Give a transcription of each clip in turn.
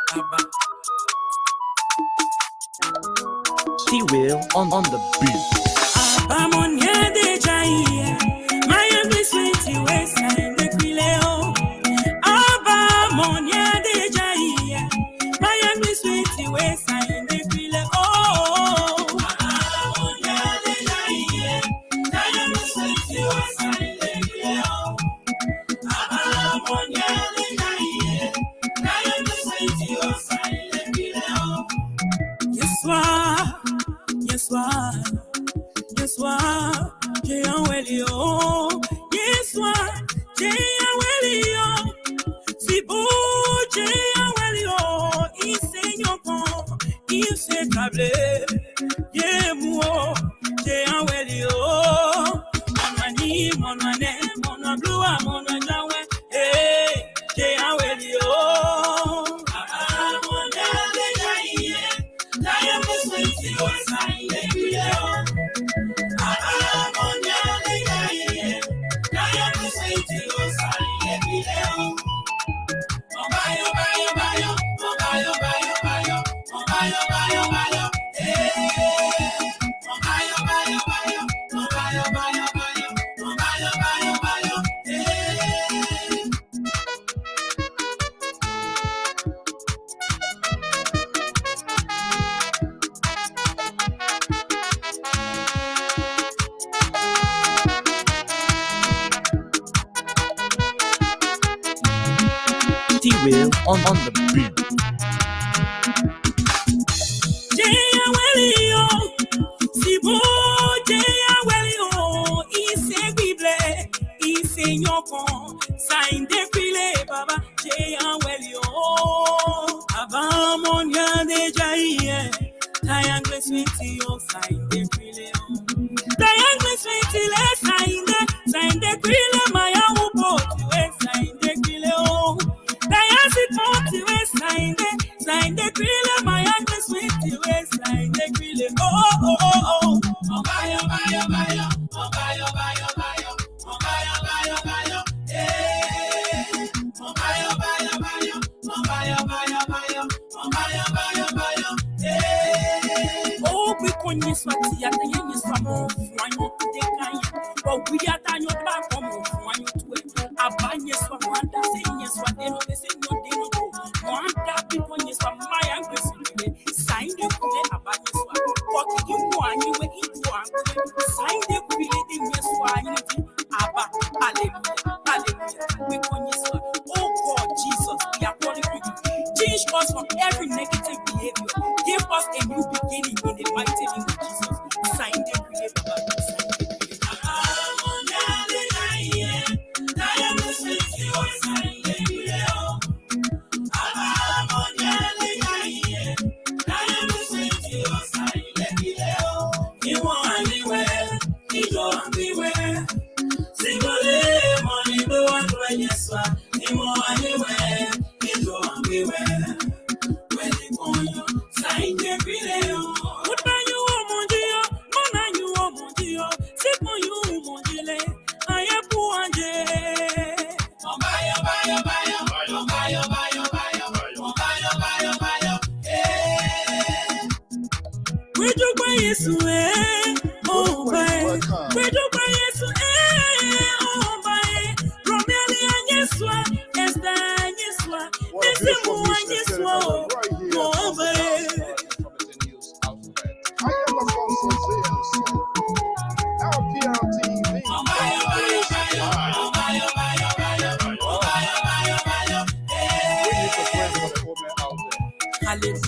T-Will on the beat. T-Will on the beat.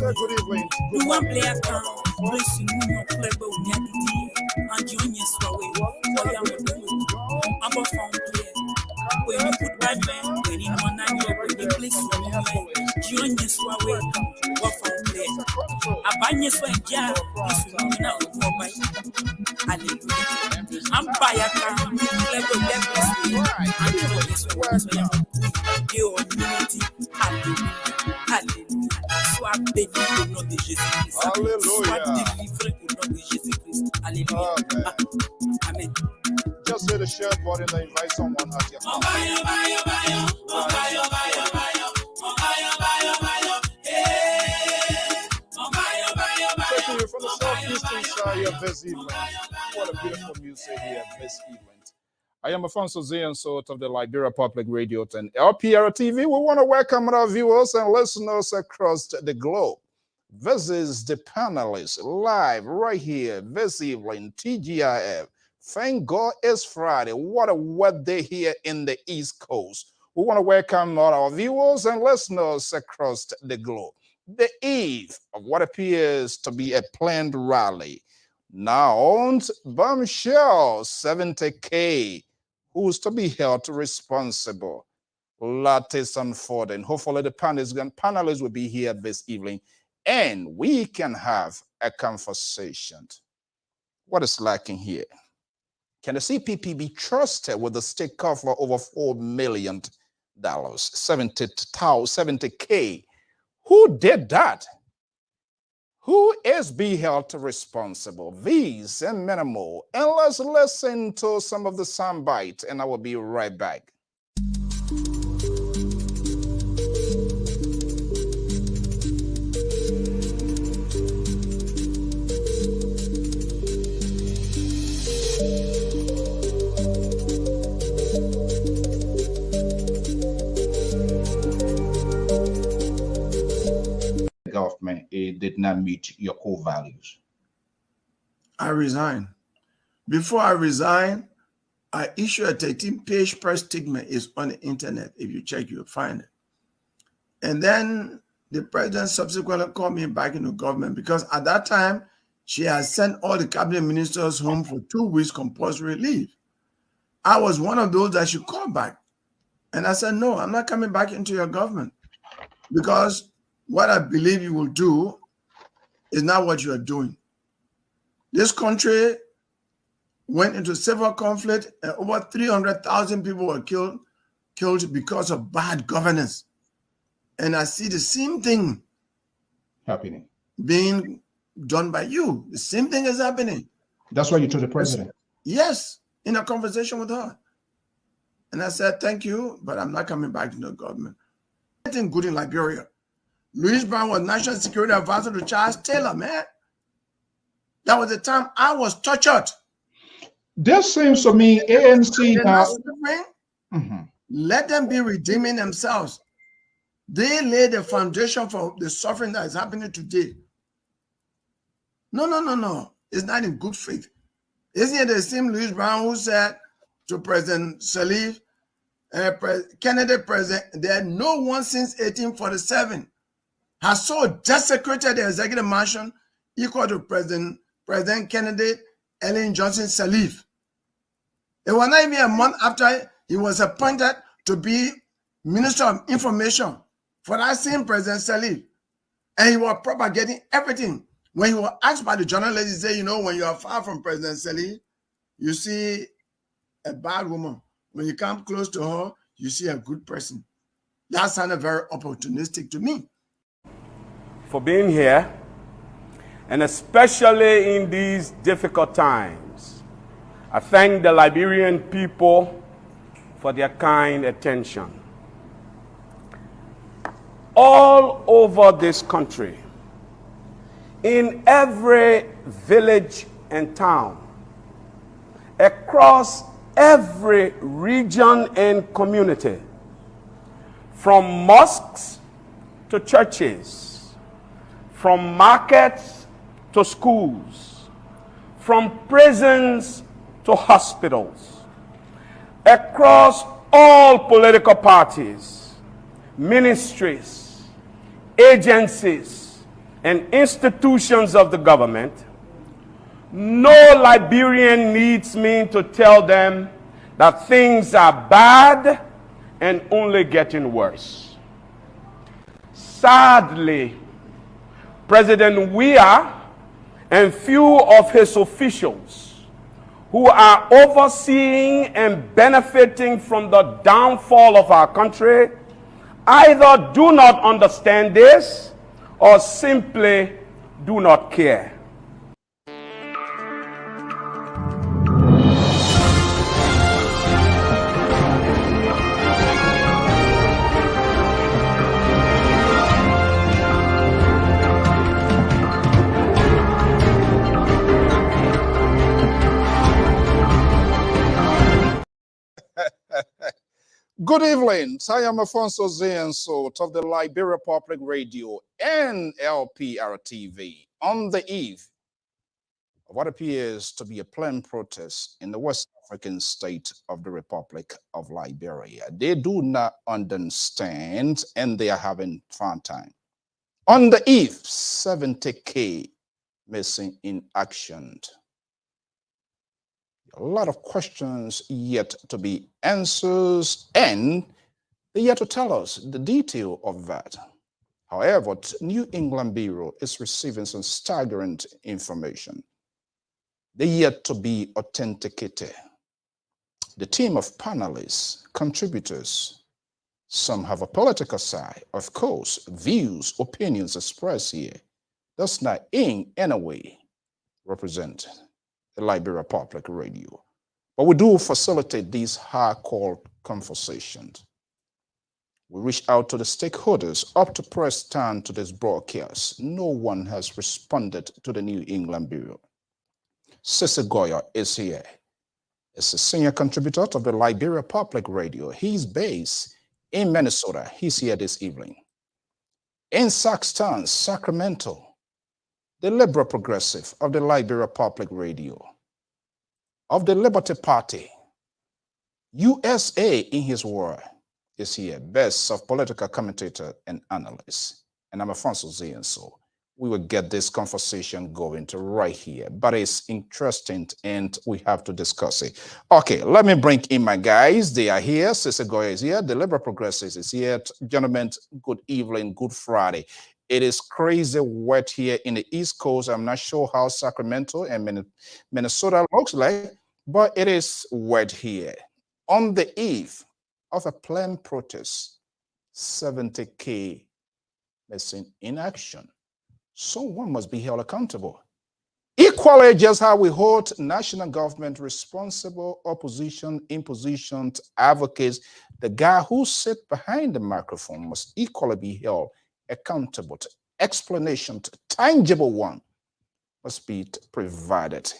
Good evening. You want play a car? Please, you know, play about Yandy and Junior Sway. I'm a phone player. When you put bad man, when you want to know where the place is, Junior Sway, what phone player? A banya sway, yeah, this is now for my hallelujah. I'm by a car, play with them, and you know this way. You are unity, hallelujah, hallelujah. Sois béni au nom de Jésus-Christ. Sois délivré au nom de Jésus-Christ. Alléluia. Amen. Just hit the share button and invite someone at your house. Hey. here this evening. What a beautiful music here this evening. I am Afonso Ziansot of the Liberia Public Radio and Lpr-Tv. We want to welcome our viewers and listeners across the globe. This is the Panelists live right here this evening, TGIF. Thank God it's Friday. What a wet day here in the East Coast. We want to welcome all our viewers and listeners across the globe. The eve of what appears to be a planned rally. Now, bombshell 70K, who's to be held responsible. Lot is unfolding. Hopefully the panelists will be here this evening and we can have a conversation. What is lacking here? Can the CPP be trusted with the state cover over $4 million? 70K. Who did that? Who is being held responsible? These and many more. And let's listen to some of the soundbite, and I will be right back. Government, it did not meet your core values? I resign. Before I resign, I issue a 13-page press statement. It's on the internet. If you check, you'll find it. And then the president subsequently called me back into government because at that time, she had sent all the cabinet ministers home for 2 weeks compulsory leave. I was one of those that she called back. And I said, no, I'm not coming back into your government because what I believe you will do is not what you are doing. This country went into civil conflict and over 300,000 people were killed because of bad governance. And I see the same thing happening, being done by you. The same thing is happening. That's why you told the president? Yes, in a conversation with her. And I said, thank you, but I'm not coming back to the government. Anything good in Liberia. Louis Brown was National Security Advisor to Charles Taylor, man. That was the time I was tortured. This seems to me ANC now. Let them be redeeming themselves. They laid the foundation for the suffering that is happening today. No. It's not in good faith. Isn't it the same Louis Brown who said to President Salif, candidate president, that no one since 1847 has so desecrated the executive mansion equal to President candidate Ellen Johnson Sirleaf. It was not even a month after he was appointed to be Minister of Information for that same President Sirleaf. And he was propagating everything. When he was asked by the journalist, he said, you know, when you are far from President Sirleaf, you see a bad woman. When you come close to her, you see a good person. That sounded very opportunistic to me. For being here, and especially in these difficult times. I thank the Liberian people for their kind attention. All over this country, in every village and town, across every region and community, from mosques to churches, from markets to schools, from prisons to hospitals, across all political parties, ministries, agencies, and institutions of the government, no Liberian needs me to tell them that things are bad and only getting worse. Sadly, President Weah and few of his officials who are overseeing and benefiting from the downfall of our country either do not understand this or simply do not care. Good evening. I am Afonso Zienso of the Liberia Public Radio and Lpr-Tv on the eve of what appears to be a planned protest in the West African state of the Republic of Liberia. They do not understand and they are having fun time. On the eve, 70K missing in action. A lot of questions yet to be answered, and they're yet to tell us the detail of that. However, New England Bureau is receiving some staggering information. They're yet to be authenticated. The team of panelists, contributors, some have a political side, of course, views, opinions expressed here does not in any way represent the Liberia Public Radio. But we do facilitate these hard-called conversations. We reach out to the stakeholders up to press time to this broadcast. No one has responded to the New England Bureau. Sisi Goya is here. Is a senior contributor of the Liberia Public Radio. He's based in Minnesota. He's here this evening. In Saxton, Sacramento, the liberal progressive of the Liberia Public Radio, of the Liberty Party, USA in his word, is here, best of political commentator and analyst. And I'm Afonso Zienso. We will get this conversation going to right here, but it's interesting and we have to discuss it. Okay, let me bring in my guys. They are here. Sisi Goya is here. The liberal progressives is here. Gentlemen, good evening, good Friday. It is crazy wet here in the East Coast. I'm not sure how Sacramento and Minnesota looks like, but it is wet here. On the eve of a planned protest, 70K missing in action. Someone must be held accountable. Equally, just how we hold national government responsible, opposition, imposition advocates, the guy who sits behind the microphone must equally be held accountable. Explanation, tangible one must be provided.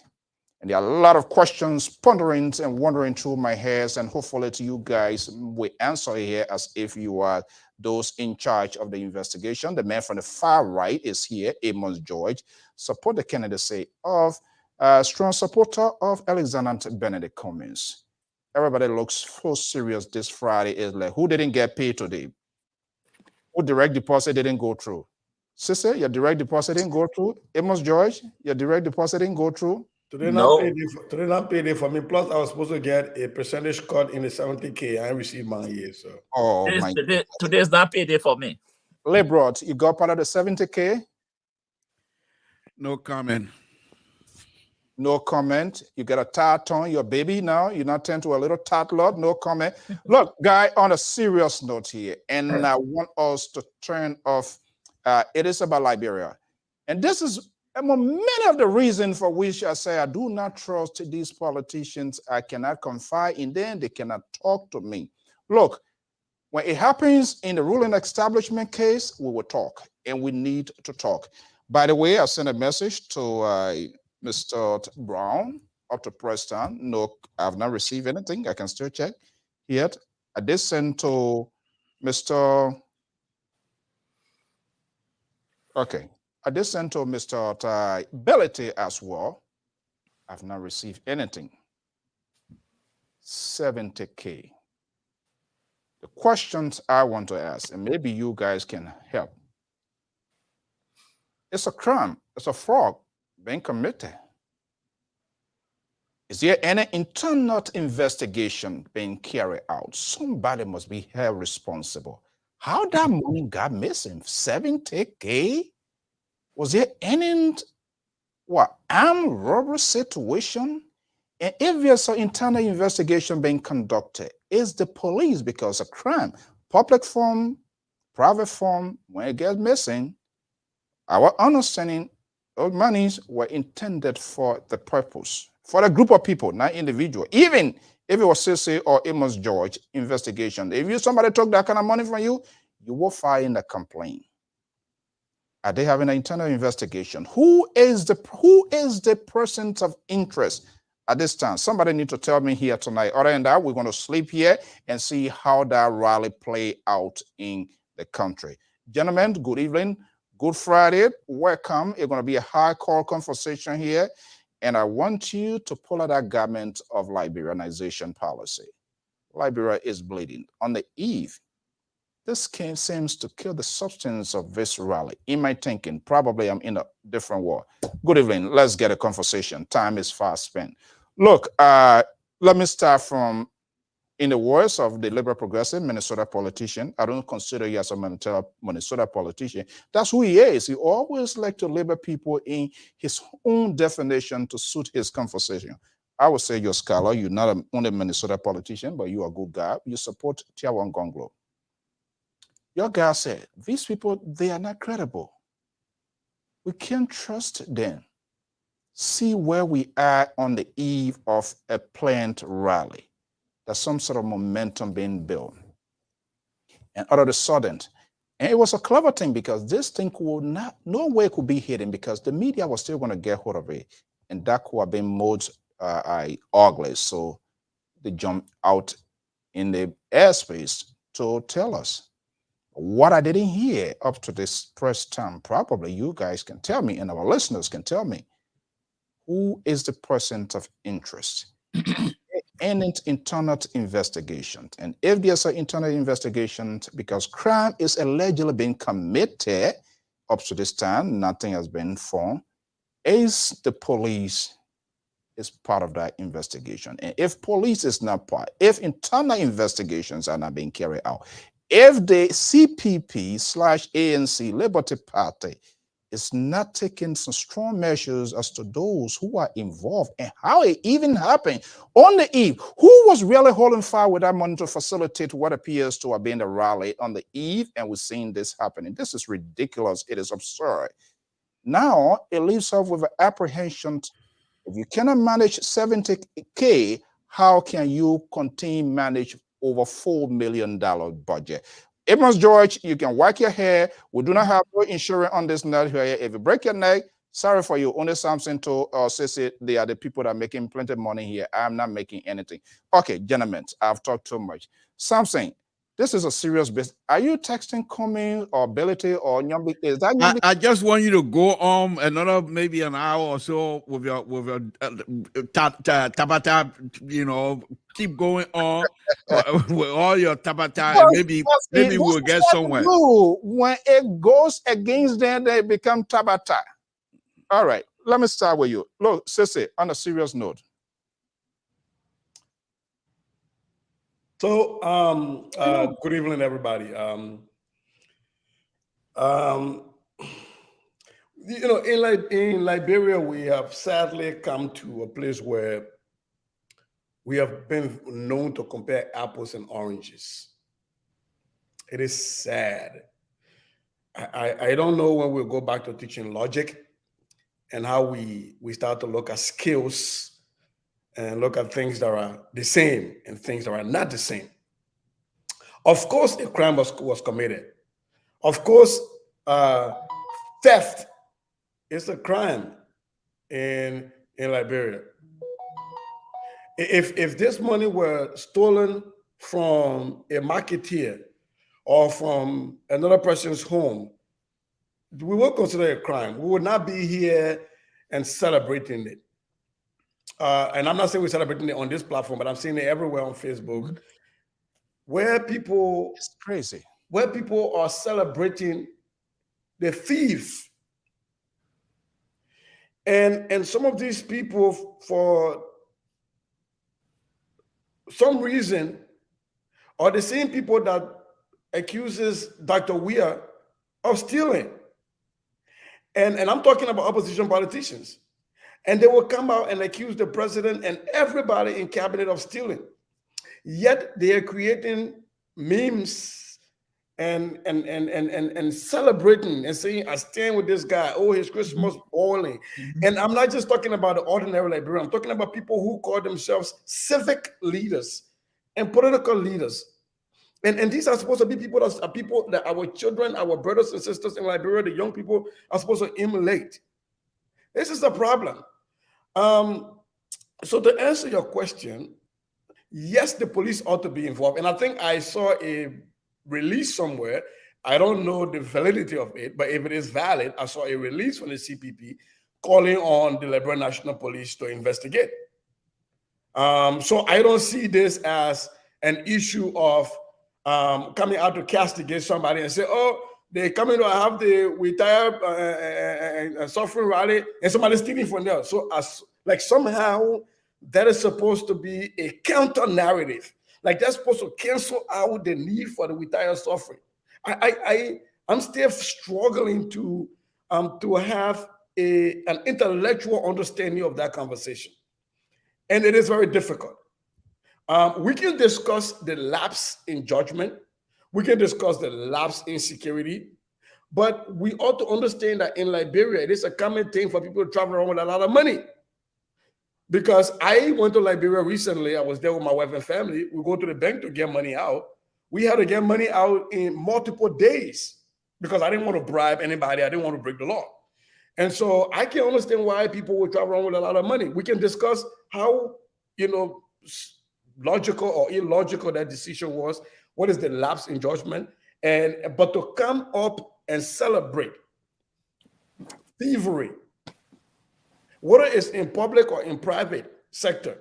And there are a lot of questions pondering and wandering through my head, and hopefully to you guys, we answer here as if you are those in charge of the investigation. The man from the far right is here, Amos George, support the candidacy of strong supporter of Alexander Benedict Cummings. Everybody looks so serious this Friday. Is like, who didn't get paid today? Who direct deposit didn't go through? Sister, your direct deposit didn't go through. Amos George, your direct deposit didn't go through. Today not payday for me. Plus, I was supposed to get a percentage cut in the 70K. I received my year, so. Oh my! Today's not payday for me. Lebrot, you got part of the 70K? No comment. No comment. You get a tart on your baby now. You not turn to a little tart lot. No comment. Look, guy, on a serious note here, and I want us to turn off. It is about Liberia, and this is many of the reasons for which I say I do not trust these politicians. I cannot confide in them. They cannot talk to me. Look, when it happens in the ruling establishment case, we will talk, and we need to talk. By the way, I sent a message to Mr. Brown up to Preston. No, I have not received anything. I can still check yet. I did send to Mr. Okay. I did send to Mr. Ability as well. I've not received anything. 70K. The questions I want to ask, and maybe you guys can help. It's a crime. It's a fraud being committed. Is there any internal investigation being carried out? Somebody must be held responsible. How that money got missing? 70K? Was there any armed robbery situation? And if there's an internal investigation being conducted, is the police, because a crime, public form, private form, when it gets missing, our understanding those monies were intended for the purpose, for a group of people, not individual. Even if it was Sisi or Amos George investigation, if somebody took that kind of money from you, you will file in a complaint. Are they having an internal investigation? Who is the persons of interest at this time? Somebody need to tell me here tonight. Other than that, we're going to sleep here and see how that rally play out in the country. Gentlemen, good evening. Good Friday. Welcome. It's going to be a high call conversation here. And I want you to pull out that garment of Liberianization policy. Liberia is bleeding. On the eve, this seems to kill the substance of this rally. In my thinking, probably I'm in a different world. Good evening. Let's get a conversation. Time is fast spent. Look, let me start from, in the words of the liberal progressive Minnesota politician, I don't consider you as a Minnesota politician. That's who he is. He always like to label people in his own definition to suit his conversation. I would say you're a scholar. You're not only a Minnesota politician, but you're a good guy. You support Tiawan Gonglo. Your guy said, these people, they are not credible. We can't trust them. See where we are on the eve of a planned rally. There's some sort of momentum being built. And all of a sudden, and it was a clever thing because this thing would not, no way could be hidden because the media was still going to get hold of it. And that could have been mode ugly. So they jumped out in the airspace to tell us. What I didn't hear up to this press time, probably you guys can tell me and our listeners can tell me, who is the person of interest? And internal investigation. And if there's an internal investigation, because crime is allegedly being committed up to this time, nothing has been found, is the police is part of that investigation. And if police is not part, if internal investigations are not being carried out, if the CPP/ANC Liberty Party is not taking some strong measures as to those who are involved and how it even happened on the eve. Who was really holding fire with that money to facilitate what appears to have been the rally on the eve? And we're seeing this happening. This is ridiculous. It is absurd. Now it leaves us with an apprehension. If you cannot manage 70K, how can you continue manage over $4 million budget? Amos George, you can whack your hair. We do not have no insurance on this net here. If you break your neck, sorry for you. Only something to say they are the people that are making plenty of money here. I'm not making anything. Okay, gentlemen, I've talked too much. Something. This is a serious business. Are you texting Cummings or Ability or Nyambi? Is that Nyambi? I just want you to go on another maybe an hour or so with your tabata, you know, keep going on with all your tabata, and maybe we'll get somewhere. When it goes against them, they become tabata. All right, let me start with you. Look, Sissy, on a serious note. So, good evening, everybody. You know, in Liberia, we have sadly come to a place where we have been known to compare apples and oranges. It is sad. I don't know when we'll go back to teaching logic and how we start to look at skills and look at things that are the same and things that are not the same. Of course, a crime was committed. Of course, theft is a crime in Liberia. If this money were stolen from a marketeer or from another person's home, we will consider it a crime. We would not be here and celebrating it. And I'm not saying we're celebrating it on this platform, but I'm seeing it everywhere on Facebook, where people, it's crazy, where people are celebrating the thief. And some of these people, for some reason, are the same people that accuses Dr. Weir of stealing. And I'm talking about opposition politicians. And they will come out and accuse the president and everybody in cabinet of stealing. Yet they are creating memes and celebrating and saying, I stand with this guy. Oh, his Christmas boiling. And I'm not just talking about the ordinary Liberian. I'm talking about people who call themselves civic leaders and political leaders. And these are supposed to be people that our children, our brothers and sisters in Liberia, the young people are supposed to emulate. This is the problem. So to answer your question, yes, the police ought to be involved. And I think I saw a release somewhere. I don't know the validity of it, but if it is valid, I saw a release from the CPP calling on the Liberal National Police to investigate. So I don't see this as an issue of coming out to castigate somebody and say, oh, they coming to have the retired and suffering rally and somebody stealing from there. So as like somehow that is supposed to be a counter narrative. Like that's supposed to cancel out the need for the retired suffering. I'm still struggling to have an intellectual understanding of that conversation. And it is very difficult. We can discuss the lapse in judgment. We can discuss the lapse in security. But we ought to understand that in Liberia, it is a common thing for people to travel around with a lot of money. Because I went to Liberia recently. I was there with my wife and family. We go to the bank to get money out. We had to get money out in multiple days because I didn't want to bribe anybody. I didn't want to break the law. And so I can understand why people would travel around with a lot of money. We can discuss how, logical or illogical that decision was. What is the lapse in judgment? But to come up and celebrate thievery, whether it's in public or in private sector,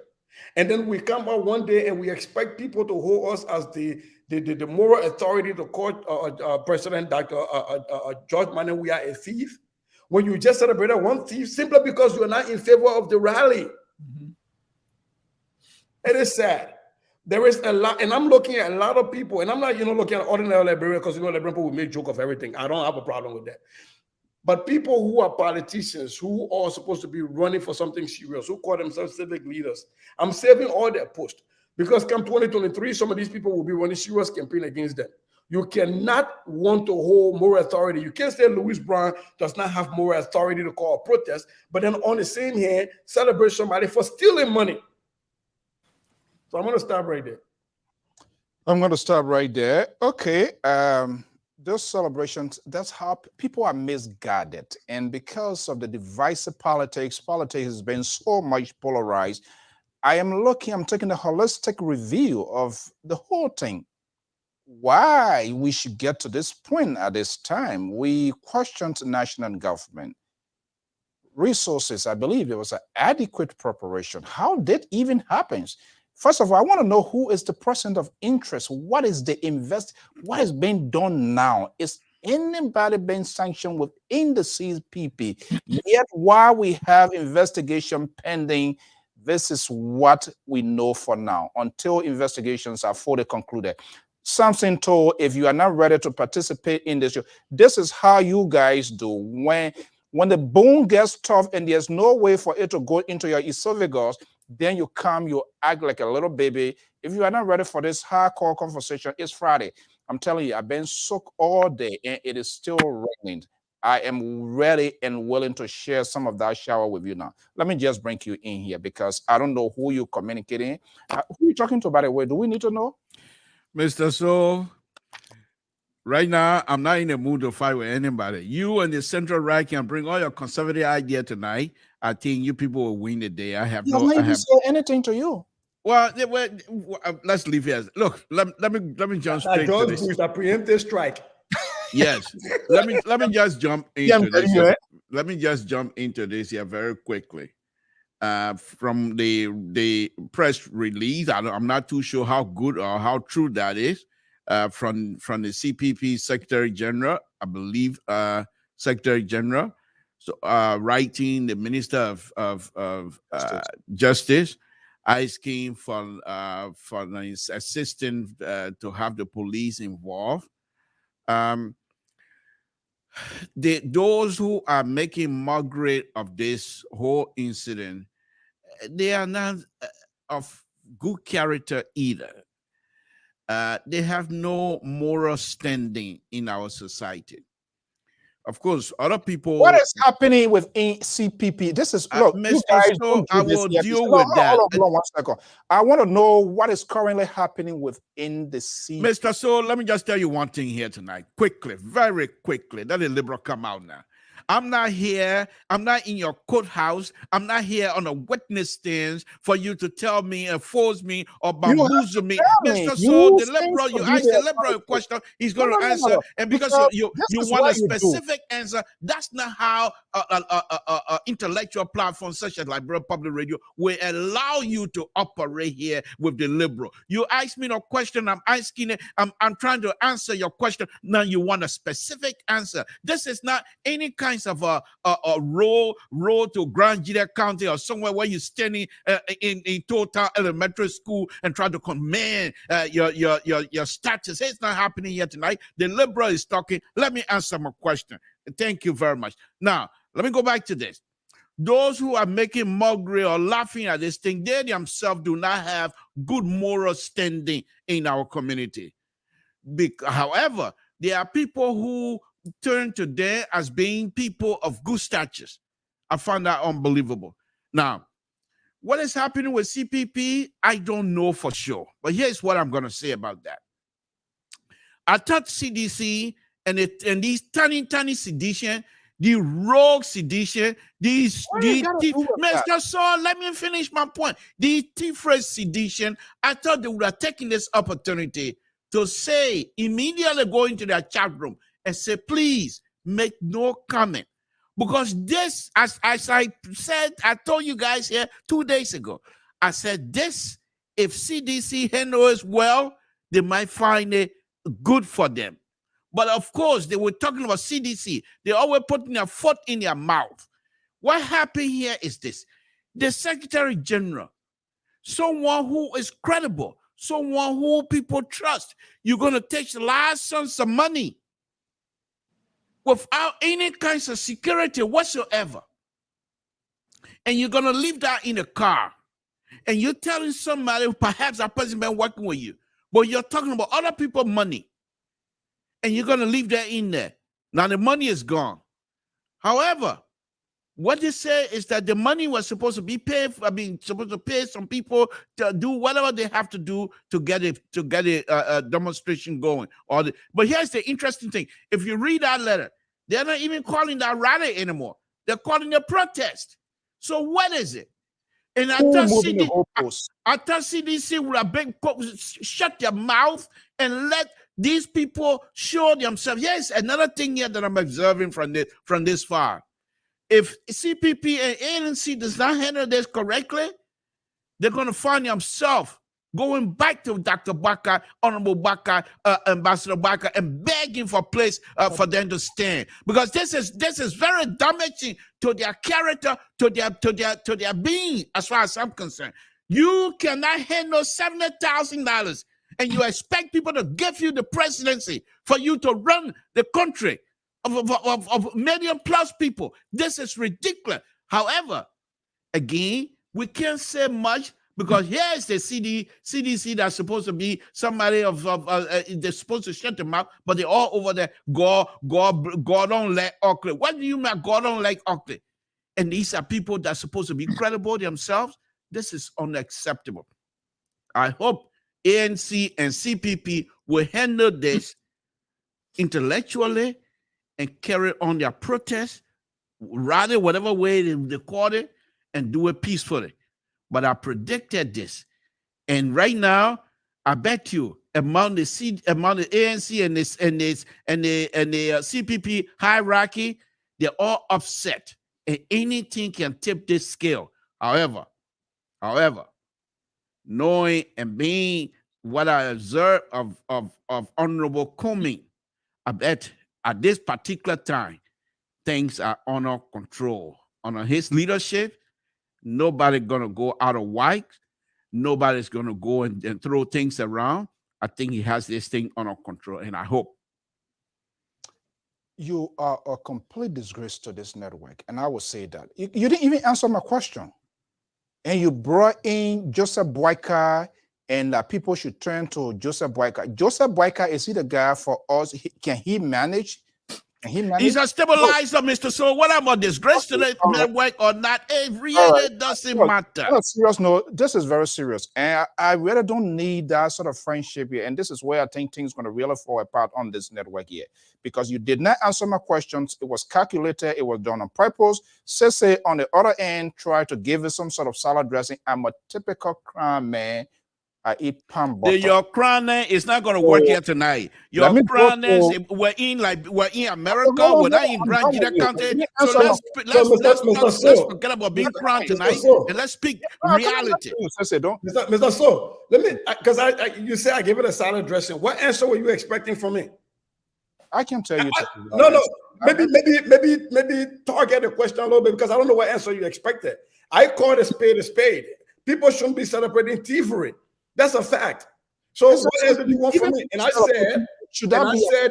and then we come out one day and we expect people to hold us as the moral authority to court President Dr. George Manning, we are a thief, when you just celebrated one thief simply because you're not in favor of the rally. It is sad. There is a lot, and I'm looking at a lot of people, and I'm not, looking at ordinary Liberians because, Liberian people will make joke of everything. I don't have a problem with that. But people who are politicians, who are supposed to be running for something serious, who call themselves civic leaders, I'm saving all their posts because come 2023, some of these people will be running serious campaign against them. You cannot want to hold moral authority. You can't say Louis Brown does not have moral authority to call a protest, but then on the same hand, celebrate somebody for stealing money. So I'm going to stop right there. I'm going to stop right there. Okay. Those celebrations, that's how people are misguided. And because of the divisive politics has been so much polarized. I'm taking a holistic review of the whole thing. Why we should get to this point at this time. We questioned national government. Resources, I believe there was an adequate preparation. How did even happen? First of all, I want to know who is the person of interest. What is the what is being done now? Is anybody being sanctioned within the CPP? Yet while we have investigation pending, this is what we know for now until investigations are fully concluded. Something told, if you are not ready to participate in this, this is how you guys do. When the bone gets tough and there's no way for it to go into your esophagus, then you come, you act like a little baby. If you are not ready for this hardcore conversation, it's Friday. I'm telling you, I've been soaked all day and it is still raining. I am ready and willing to share some of that shower with you now. Let me just bring you in here because I don't know who you're communicating. Who are you talking to, by the way? Do we need to know? Mr. So, right now, I'm not in the mood to fight with anybody. You and the central right can bring all your conservative idea tonight. I think you people will win the day. I have say anything to you. Well, let's leave here. Look, let me jump straight to this. A preemptive strike. Yes, let me just jump into this. Here. Let me just jump into this here very quickly. From the press release, I'm not too sure how good or how true that is. From the CPP Secretary General, I believe, Secretary General. So, writing the Minister of Justice, asking for his assistant to have the police involved. Those who are making mockery of this whole incident, they are not of good character either. They have no moral standing in our society. Of course, other people. What is happening with CPP? This is look, Mr. So I will deal with that. Hold on 1 second. I want to know what is currently happening within the CPP. Mr. So let me just tell you one thing here tonight, quickly, very quickly. Let the liberal come out now. I'm not here. I'm not in your courthouse. I'm not here on a witness stand for you to tell me and force me or bamboozle me. Mr. So the liberal, you ask the liberal a question, he's going to answer. And because you want a specific answer, that's not how intellectual platforms such as Liberal Public Radio will allow you to operate here with the liberal. You ask me a question, I'm asking it, I'm trying to answer your question. Now you want a specific answer. This is not any kinds of a road to Grand Gila County or somewhere where you're standing in Total Elementary School and try to command your status. It's not happening here tonight. The liberal is talking. Let me answer my question. Thank you very much. Now, let me go back to this. Those who are making mockery or laughing at this thing, they themselves do not have good moral standing in our community. However, there are people who turn to them as being people of good statures. I find that unbelievable. Now, what is happening with CPP, I don't know for sure. But here's what I'm going to say about that. I thought CDC and these tiny sedition, the rogue sedition, Mr. Saul, let me finish my point. The Tifres sedition, I thought they would have taken this opportunity to say, immediately go into their chat room and say, please make no comment. Because this, as I said, I told you guys here 2 days ago, I said this, if CDC handles well, they might find it good for them. But of course, they were talking about CDC. They always putting their foot in their mouth. What happened here is this. The Secretary General, someone who is credible, someone who people trust, you're going to take large sums of money without any kinds of security whatsoever. And you're going to leave that in a car. And you're telling somebody, perhaps that person been working with you, but you're talking about other people's money. And you're going to leave that in there. Now the money is gone. However, what they say is that the money was supposed to be paid. Supposed to pay some people to do whatever they have to do to get a demonstration going. But here's the interesting thing: if you read that letter, they're not even calling that rally anymore. They're calling it protest. So what is it? And I thought CDC would have shut their mouth and let these people show themselves. Yes, another thing here that I'm observing from this far. If CPP and ANC does not handle this correctly, they're going to find themselves going back to Dr. Baka, Honorable Baka, Ambassador Baka, and begging for a place for them to stand. Because this is very damaging to their character, to their being, as far as I'm concerned. You cannot handle $70,000 and you expect people to give you the presidency for you to run the country of million plus people. This is ridiculous. However, again, we can't say much because here's the CDC that's supposed to be somebody they're supposed to shut them up, but they're all over there. God don't like Oakley. What do you mean God don't like Oakley? And these are people that's supposed to be credible themselves. This is unacceptable. I hope ANC and CPP will handle this intellectually and carry on their protest, rather whatever way they call it, and do it peacefully. But I predicted this, and right now, I bet you among the ANC and the CPP hierarchy, they're all upset, and anything can tip this scale. However, knowing and being what I observe of Honorable Comey, I bet at this particular time, things are under control. Under his leadership, nobody's going to go out of whack. Nobody's going to go and throw things around. I think he has this thing under control, and I hope. You are a complete disgrace to this network, and I will say that. You didn't even answer my question. And you brought in Joseph Boyka, and people should turn to Joseph Boyka. Joseph Boyka, is he the guy for us? Can he manage And he He's managed. a stabilizer, Mr. So what about disgrace to the network or not? It really doesn't matter. On a serious note, this is very serious. And I really don't need that sort of friendship here. And this is where I think things going to really fall apart on this network here. Because you did not answer my questions. It was calculated. It was done on purpose. Say on the other end, try to give it some sort of salad dressing. I'm a typical crime man. I eat palm butter. Your crony is not going to work here tonight. Your cronies, we're in America, we're not in Grand Gita County. So let's forget about being crowned tonight and let's speak reality. Mr. So, let me, because you say I give it a salad dressing. What answer were you expecting from me? I can tell you. No. Maybe target the question a little bit because I don't know what answer you expected. I called a spade a spade. People shouldn't be celebrating thievery. That's a fact. So what else do you want from me? And I said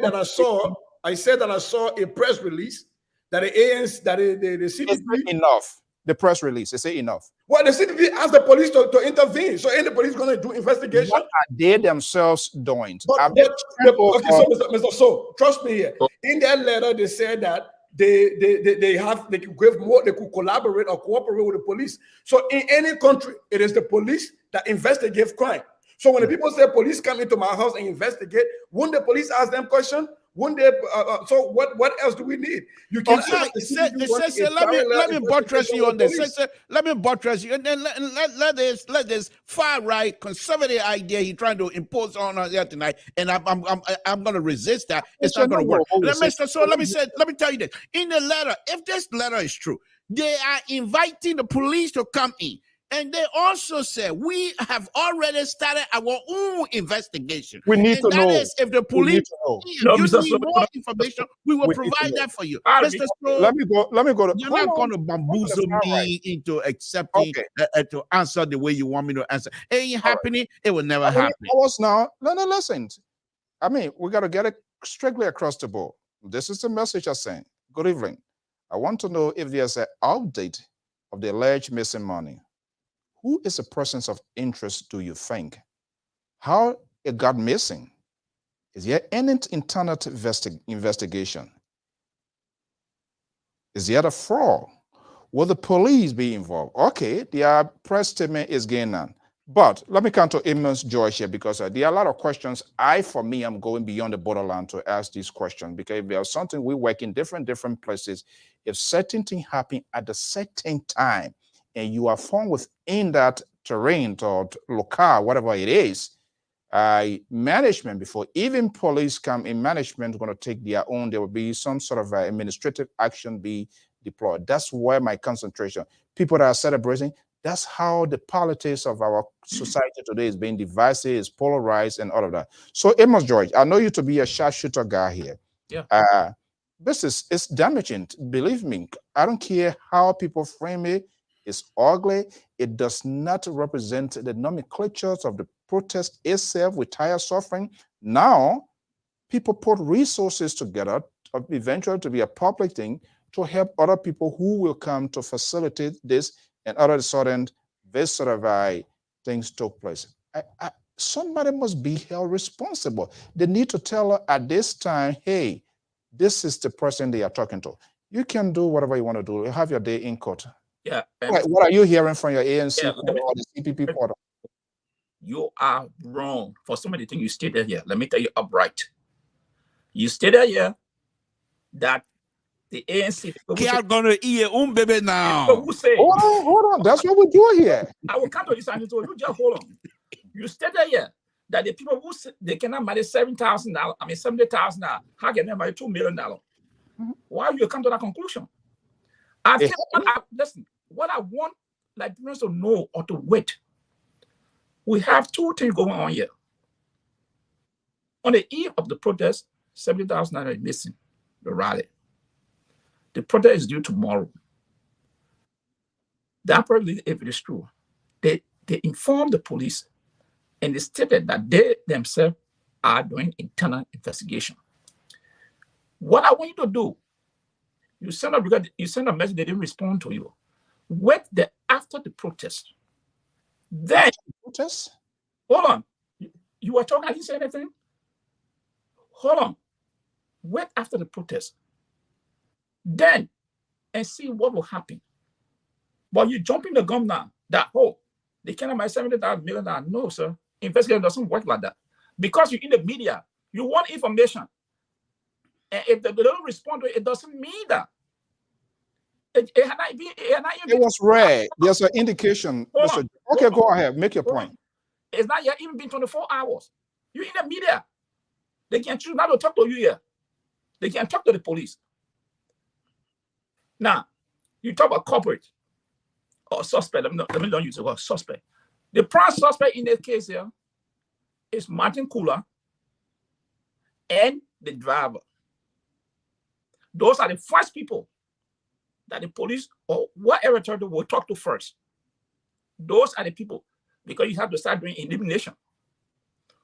that I saw a press release that the ANC, that the CPP enough. The press release, they say enough. Well, the CPP asked the police to intervene. So ain't the police going to do investigation? What are they themselves doing? Okay, so Mr. So trust me here. In that letter, they said that they could give more, they could collaborate or cooperate with the police. So in any country, it is the police that investigate crime. So when the people say police come into my house and investigate, wouldn't the police ask them questions? Wouldn't they? So what else do we need? You can let me buttress you on this. Let me buttress you, and then let this far right conservative idea he trying to impose on us here tonight, and I'm going to resist that. It's not going to work. Let me tell you this. In the letter, if this letter is true, they are inviting the police to come in. And they also said, we have already started our own investigation. We need to know. That is, if the police need more information, we will provide that for you. Mr. Let me go. You're not going to bamboozle me into accepting to answer the way you want me to answer. It ain't happening. It will never happen. Listen. I mean, we got to get it strictly across the board. This is the message I'm saying. Good evening. I want to know if there's an update of the alleged missing money. Who is a person of interest, do you think? How it got missing? Is there any internal investigation? Is there a fraud? Will the police be involved? Okay, their press statement is going on. But let me come to immense George here because there are a lot of questions. For me, I'm going beyond the borderline to ask these questions because if there's something we work in different places, if certain things happen at the certain time, and you are found within that terrain or locale, whatever it is, management, before even police come in, management is going to take their own. There will be some sort of administrative action be deployed. That's where my concentration. People that are celebrating, that's how the politics of our society today is being divisive, is polarized, and all of that. So, Amos George, I know you to be a sharpshooter guy here. Yeah. It's damaging. Believe me, I don't care how people frame it. It's ugly. It does not represent the nomenclatures of the protest itself with tire suffering. Now, people put resources together, eventually to be a public thing, to help other people who will come to facilitate this, and all of a sudden, this sort of things took place. Somebody must be held responsible. They need to tell her at this time, hey, this is the person they are talking to. You can do whatever you want to do. You have your day in court. Yeah. What are you hearing from your ANC or the CPP portal? You are wrong for some of the things you stated here. Let me tell you upright. You stated here that the ANC people are going to eat baby now. Who say, hold on. That's what we do here. I will come to this and you just hold on. You stated here that the people who say they cannot manage $7,000, $70,000, how can they manage $2 million? Why you come to that conclusion? Listen, what I want Liberians to know or to wait, we have two things going on here. On the eve of the protest, 70,000 is missing, the rally. The protest is due tomorrow. That probably, if it is true, they informed the police and they stated that they themselves are doing internal investigation. What I want you to do, you send a message, they didn't respond to you. Wait after the protest. Then, protest? Hold on. You were talking, I didn't say anything. Hold on. Wait after the protest. then and see what will happen. But you jumping the gun now that, oh, they cannot buy $70 million. No, sir. Investigation doesn't work like that. Because you're in the media, you want information. And if they don't respond to it, it doesn't mean that. It was rare. There's an indication. Okay, go ahead. Make your point. It's not yet even been 24 hours. You're in the media. They can choose not to talk to you here. They can talk to the police. Now, you talk about corporate or suspect. Let me not use the word suspect. The prime suspect in this case here is Martin Kula and the driver. Those are the first people that the police or whatever authority will talk to first. Those are the people, because you have to start doing elimination.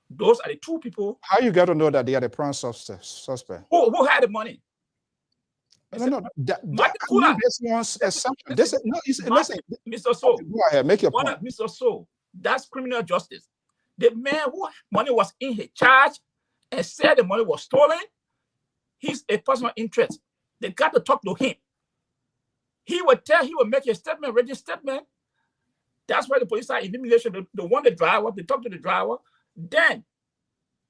Those are the two people. How you got to know that they are the prime suspect? Who had the money? No. This one's assumption. Listen, Mr. So, go ahead, make your point. Mr. So, that's criminal justice. The man who money was in his charge and said the money was stolen, he's a personal interest. They got to talk to him. He would make a statement, ready statement. That's why the police are elimination. They want the driver, they talk to the driver, then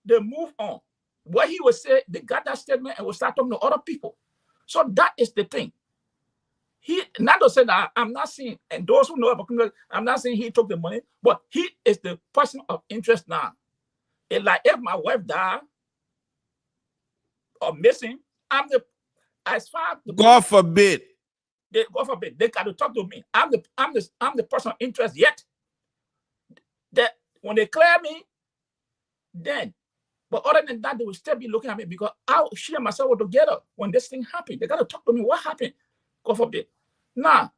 they move on. What he would say, they got that statement and will start talking to other people. So that is the thing. He not to say that I'm not saying, and those who know about criminal, I'm not saying he took the money, but he is the person of interest now. It's like if my wife died or missing, I'm the as far as God forbid. God forbid, they got to talk to me. I'm the person of interest yet. That when they clear me, then. But other than that, they will still be looking at me because she and myself were together when this thing happened. They got to talk to me. What happened? God forbid. Now,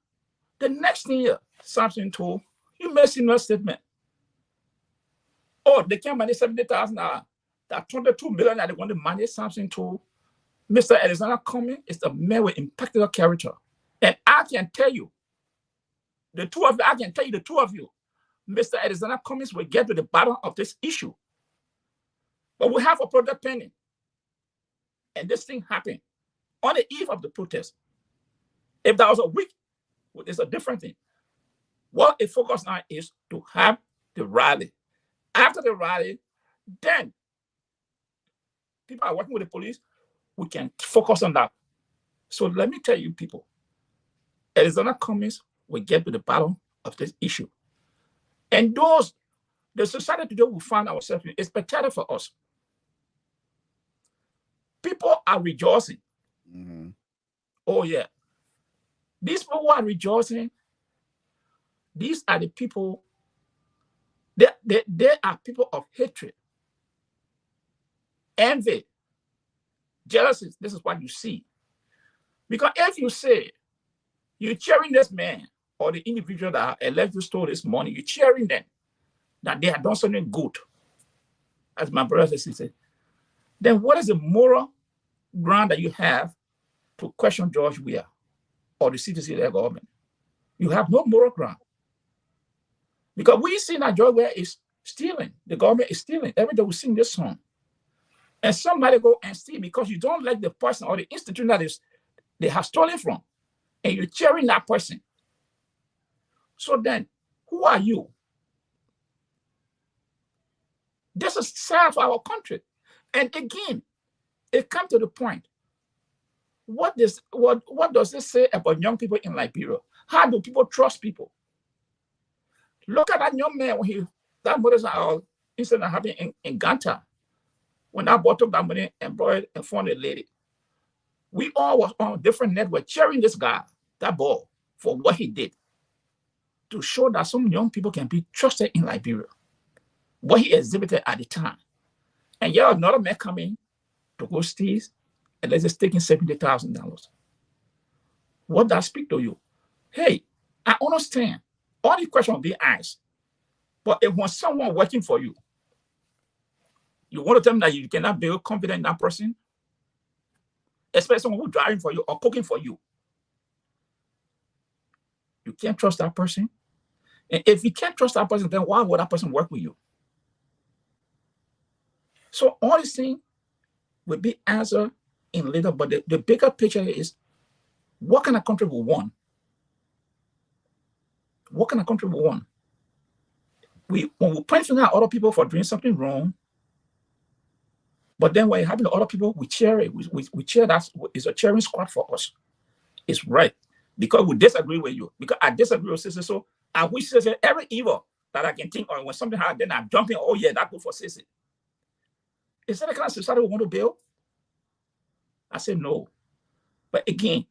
the next thing here, something told you made similar statement. Oh, they can't manage $70,000. That $22 million that they want to manage something to. Mr. Alexander Cummings is a man with impeccable character. And I can tell you, the two of you, Mr. Alexander Cummings will get to the bottom of this issue. But we have a protest pending. And this thing happened on the eve of the protest. If that was a week, it's a different thing. What it focuses on is to have the rally. After the rally, then people are working with the police. We can focus on that. So let me tell you, people, Arizona Cummings will get to the bottom of this issue. And the society today we find ourselves in is spectacular for us. People are rejoicing. Mm-hmm. Oh, yeah. These people who are rejoicing, these are the people, they are people of hatred, envy, jealousy. This is what you see. Because if you say you're cheering this man or the individual that elected stole this money, you're cheering them that they have done something good, as my brother and sister, then what is the moral ground that you have to question George Weah or the CTC of their government? You have no moral ground. Because we see that George Weah is stealing. The government is stealing. Every day we sing this song. And somebody go and steal because you don't like the person or the institution that they have stolen from. And you're cheering that person. So then, who are you? This is sad for our country. And again, it comes to the point. What does this say about young people in Liberia? How do people trust people? Look at that young man when that mother's incident happened in Ganta. When I bought up that money and brought it in front of the lady. We all was on a different network cheering this guy, that boy, for what he did. To show that some young people can be trusted in Liberia. What he exhibited at the time. And yet another man coming to go steal and let's just taking $70,000. What does speak to you? Hey, I understand. All the questions will be asked. But if when someone working for you, you want to tell them that you cannot be confident in that person, especially someone who's driving for you or cooking for you. You can't trust that person. And if you can't trust that person, then why would that person work with you? So all these things will be answered in later, but the bigger picture is What kind of country we want? What kind of country we want? When we point finger at other people for doing something wrong, but then when having other people, we cheer it. We cheer that. It's a cheering squad for us. It's right. Because we disagree with you. Because I disagree with Sissy. So I wish Sissy every evil that I can think of. When something happens, then I'm jumping. Oh yeah, that's good for Sissy. Is that the kind of society we want to build? I say no. But again,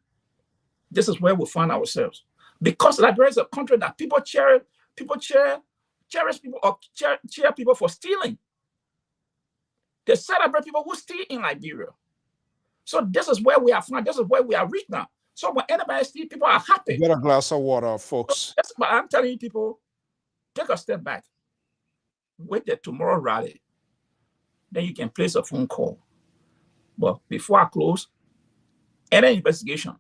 this is where we find ourselves. Because Liberia is a country that people cherish people or cheer people for stealing. They celebrate people who steal in Liberia. So this is where we are found. This is where we are reached now. So when anybody steals, people are happy. Get a glass of water, folks. So but I'm telling you, people, take a step back. Wait till tomorrow rally. Then you can place a phone call. But before I close, any investigation,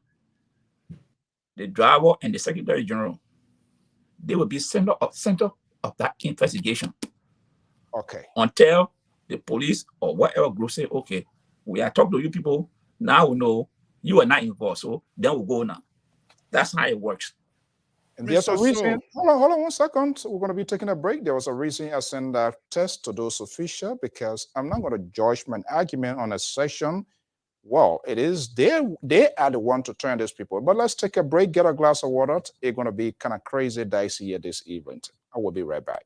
the driver and the Secretary General, they will be center of that investigation. Okay. Until the police or whatever group say, okay, we are talking to you people. Now we know you are not involved. So then we'll go now. That's how it works. And there's a reason. Hold on 1 second. We're going to be taking a break. There was a reason I sent that test to those officials because I'm not going to judge my argument on a session. Well, it is they are the one to turn these people. But let's take a break, get a glass of water. It's going to be kind of crazy dicey here this evening. I will be right back.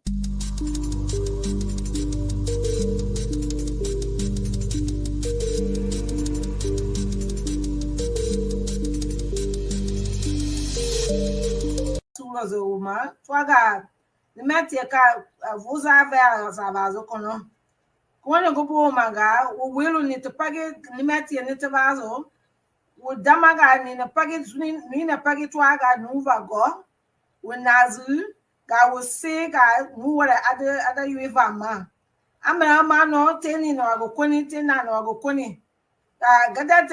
Kwana gupo maga welu ni tupage limati ni tabazo udamaga ni na page ni na page twaga nuva go unazu ga wose ga nuwara ada yuva ma ama no teni no go koni tena no go koni gada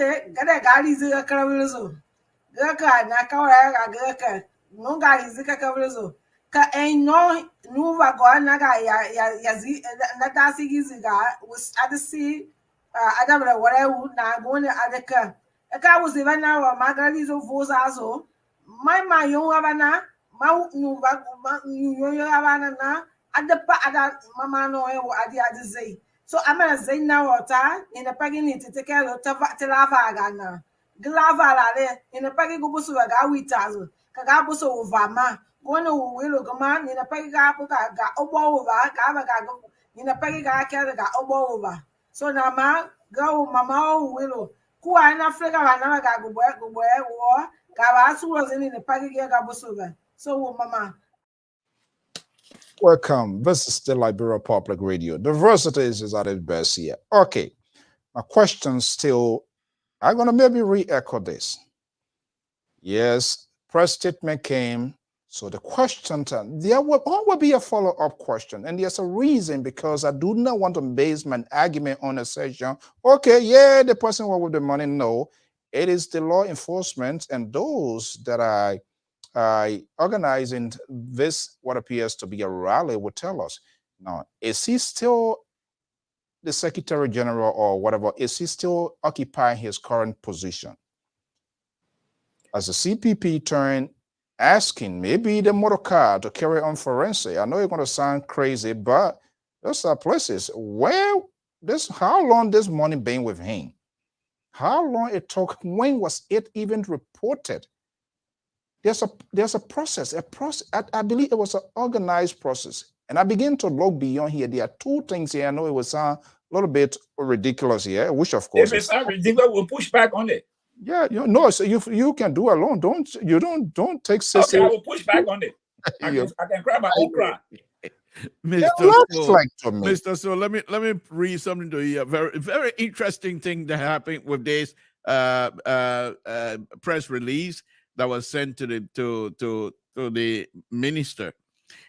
gari zika karawizo gaka na kawara ga gaka no gari zika karawizo ka no nuva go naga ya zi na dasi giziga was adisi adabra whatever na go ne adaka aka was even now magalizo vozazo my yo abana ma nuva yo abana na adapa ada mama no e adi adizei so amana zai na wata in the pagini to take care of telava gana glava la le in the pagi go busu ga witazo kaga busu ovama gona welo gama ni na pagi ga obo over ga go ni na pagi ga kere ga obo over so na ma go mama welo ku ana frega na ga go wo ga ba su was in the pagi ga busu ga so mama. Welcome. This is the Liberia Public Radio. Diversity is at its best here. Okay. My question still, I'm going to maybe re-echo this. Yes, press statement came. So the question, there will be a follow-up question. And there's a reason because I do not want to base my argument on a session. Okay, yeah, the person with the money. No, it is the law enforcement and those that are organizing this, what appears to be a rally, will tell us. Now, is he still the Secretary General or whatever? Is he still occupying his current position? As the CPP turned asking maybe the motor car to carry on forensic. I know you're going to sound crazy, but those are places where how long this money been with him? How long it took? When was it even reported? There's a process, I believe it was an organized process. And I begin to look beyond here. There are two things here. I know it will sound a little bit ridiculous here, which of course. If it's not ridiculous, we'll push back on it. Yeah, no, so you can do alone. Don't take serious. Okay, I will push back on it. I can grab my own cry. Mr. So let me read something to you. A very, very interesting thing that happened with this press release that was sent to the minister.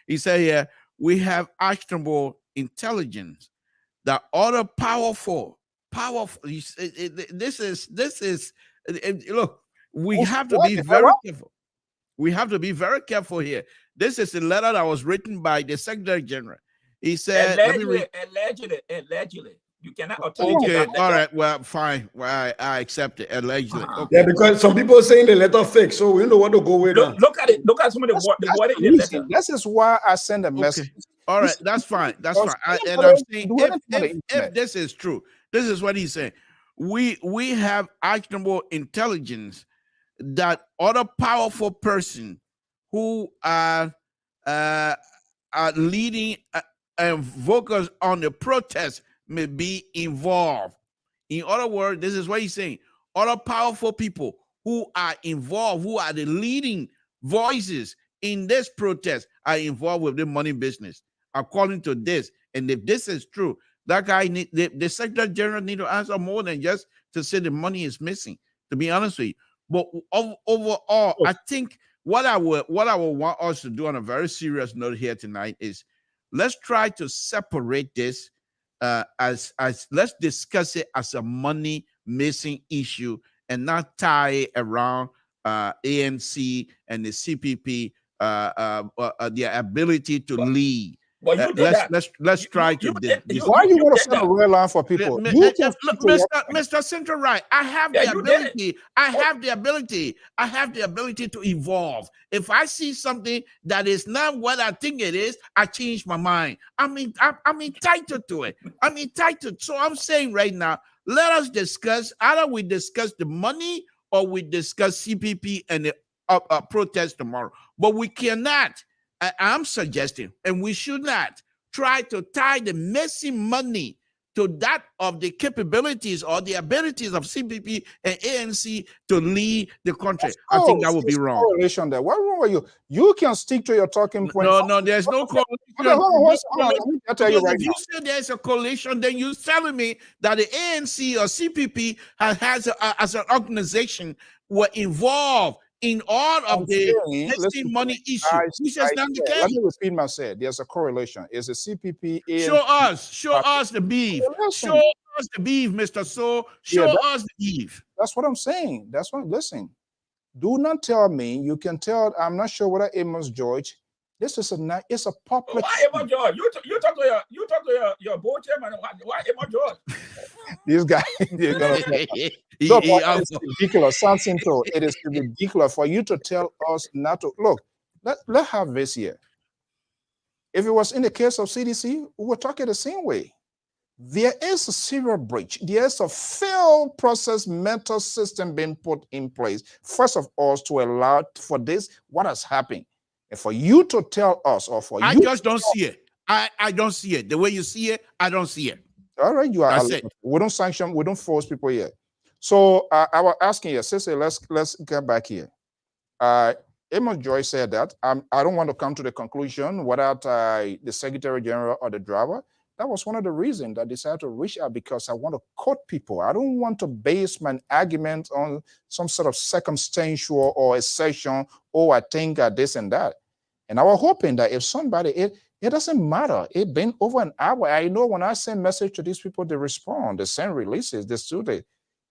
He said, we have actionable intelligence that other powerful. This is. Look, we have to be very careful. We have to be very careful here. This is a letter that was written by the Secretary General. He said, allegedly. You cannot authenticate Okay, that all letter. right. Well, fine. Well, I accept it. Allegedly. Okay. Yeah, because some people are saying the letter fake, so we know what to go with now. Look at it. Look at some of the That's word in the the letter. reason. This is why I send a message. Okay. All right. This- That's fine. That's fine. And anybody I'm saying do anything on the if internet. this is true, this is what he's saying. We have actionable intelligence that other powerful person who are leading and vocals on the protest may be involved. In other words, this is what he's saying. Other powerful people who are involved, who are the leading voices in this protest, are involved with the money business, according to this. And if this is true, that guy, the Secretary General need to answer more than just to say the money is missing, to be honest with you. But overall, I think what I would want us to do on a very serious note here tonight is let's try to separate this as let's discuss it as a money missing issue and not tie it around ANC and the CPP, their ability to lead. But you did that. Let's try to. Why you want to send a red line for people? You can Mr. Central Right, I have the ability. I have the ability. I have the ability to evolve. If I see something that is not what I think it is, I change my mind. I'm entitled to it. I'm entitled. So I'm saying right now, let us discuss. Either we discuss the money or we discuss CPP and the protest tomorrow. But we cannot. I'm suggesting, and we should not try to tie the missing money to that of the capabilities or the abilities of CPP and ANC to lead the country. I think that would be wrong. Correlation there. What wrong with you? You can stick to your talking point. No, there's no correlation. Okay, hold on. Let me tell you right if now. you say there's a correlation, then you're telling me that the ANC or CPP has as an organization were involved in all of the missing money issues, which is not the case. Let me repeat myself. There's a correlation. It's a CPP. Show us the beef. Show us the beef, Mr. So. Show us the beef. That's what I'm saying. That's what. Listen. Do not tell me. You can tell. I'm not sure whether Amos George. This is it's a public. Why Amos George? You talk to your board chairman. Why Amos George? These guys. Look, it's ridiculous. Sounds simple. It is ridiculous for you to tell us not to look. Let's have this here. If it was in the case of CDC, we would talk it the same way. There is a serial breach. There is a failed process mental system being put in place. First of all, to allow for this, what has happened. And for you to tell us, or for I you just don't see it. I don't see it. The way you see it, I don't see it. All right, you are. That's it. We don't sanction, we don't force people here. So I was asking you, sister, let's get back here. Amos Joy said that I don't want to come to the conclusion without the Secretary General or the driver. That was one of the reasons I decided to reach out, because I want to quote people. I don't want to base my argument on some sort of circumstantial or assertion, oh, I think this and that. And I was hoping that if somebody, it doesn't matter. It's been over an hour. I know when I send message to these people, they respond, they send releases, they do it.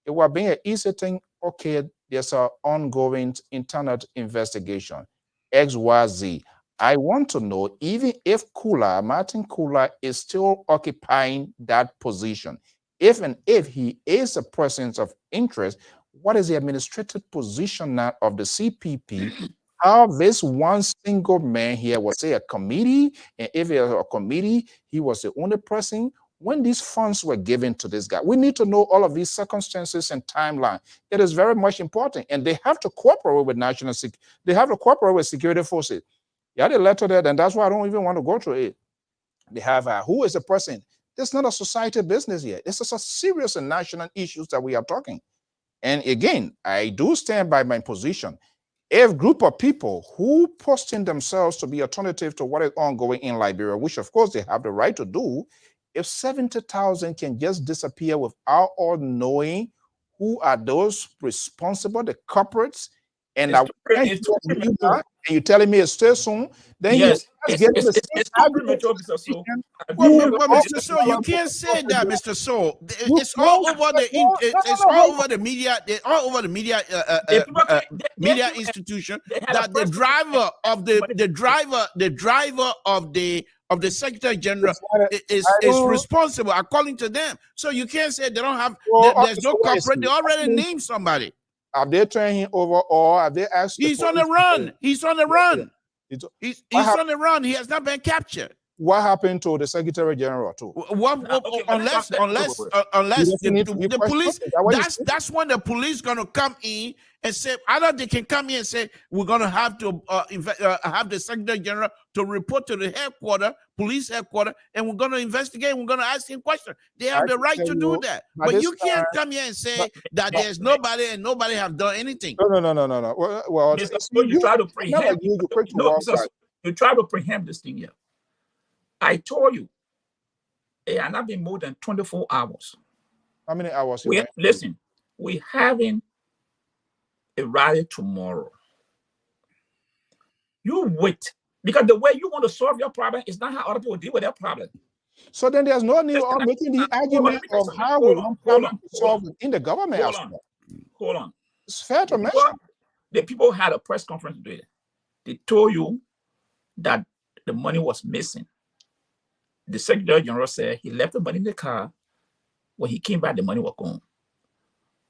It will be an easy thing. Okay, there's an ongoing internet investigation. XYZ. I want to know, even if Martin Kula is still occupying that position, if he is a person of interest, what is the administrative position now of the CPP? How this one single man here was, say, a committee, and if it was a committee, he was the only person. When these funds were given to this guy, we need to know all of these circumstances and timeline. It is very much important, and they have to cooperate with national security. They have to cooperate with security forces. Yeah, they letter there, and that's why I don't even want to go through it. They have who is the person? It's not a society business yet. This is a serious and national issues that we are talking. And again, I do stand by my position. If group of people who posting themselves to be alternative to what is ongoing in Liberia, which of course they have the right to do, if 70,000 can just disappear without all knowing who are those responsible, the corporates, and It's I too pre- and it's too premature. you're telling me it's still soon, then Yes, you it's, get it's, the it's, same it's too argument. premature, Mr. So. I Well, agree You with but all you. Mr. this So, you while can't say that, Mr. So. you It's all don't- over the no, it's no, all hold over the media. It's all over the media. The people Media came and institution they had a that the press driver of the conference. driver of the Secretary General I is don't. responsible according to them. So you can't say they don't have. Well, There's no so what is corporate. he? They already named somebody. Have they turned him over, or have they asked? He's on the run. He's on the run. He's on the run. He has not been captured. What happened to the Secretary General too? Unless the police, that's when the police gonna come in and say either they can come in and say we're gonna have to have the Secretary General to report to the police headquarters, and we're gonna investigate. We're gonna ask him questions. They have the right to do that, but you can't come here and say that there's nobody and nobody have done anything. No. Well, You try to preempt. You try to preempt this thing here. I told you, it had not been more than 24 hours. How many hours? Listen, we're having a rally tomorrow. You wait, because the way you want to solve your problem is not how other people deal with their problem. So then there's no need of making the argument of how we want problem to solve in the government. Hold on. It's fair to mention. The people had a press conference today. They told you that the money was missing. The Secretary General said he left the money in the car. When he came back, the money was gone.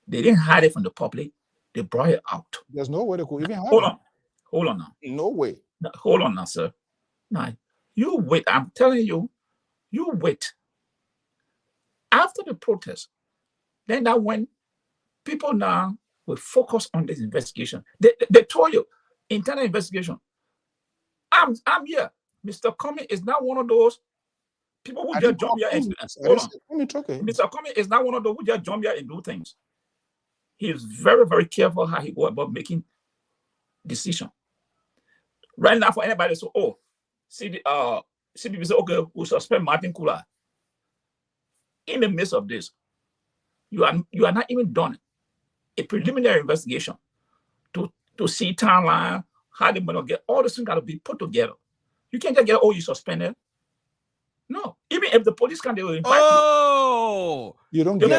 They didn't hide it from the public. They brought it out. There's no way they could even hide it. Hold on now. No way. Hold on now, sir. Now, you wait. I'm telling you, you wait. After the protest, then that when people now will focus on this investigation. They told you, internal investigation. I'm here. Mr. Comey is not one of those people who just jump here and Mr. Comey is not one of those who just jump here and do things. He is very, very careful how he go about making decisions. Right now, for anybody to say, CBP say, okay, we'll suspend Martin Kula. In the midst of this, you are not even done a preliminary investigation to see timeline, how the money get, all this things got to be put together. You can't just get, you suspended. No, even if the police can, they will invite you don't get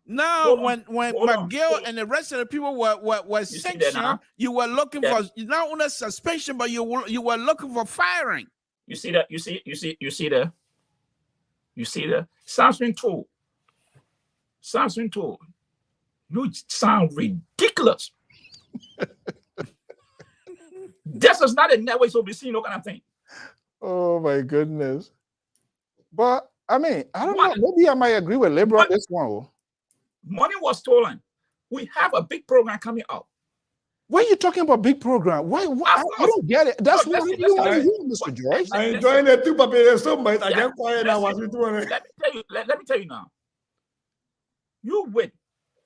now, when McGill and the rest of the people were sanctioned, you were looking for not only suspension, but you were looking for firing. You see that? You see that? Samson told. You sound ridiculous. This is not a network, so be seen, no kind of thing. Oh my goodness. But I mean, I don't know. Maybe I might agree with Liberal on this one. Money was stolen. We have a big program coming out. Why are you talking about big program? Why I don't get it. That's what you want to hear, Mr. George. I enjoying it too, but there's so much. I get quiet now. Let me tell you now. You wait.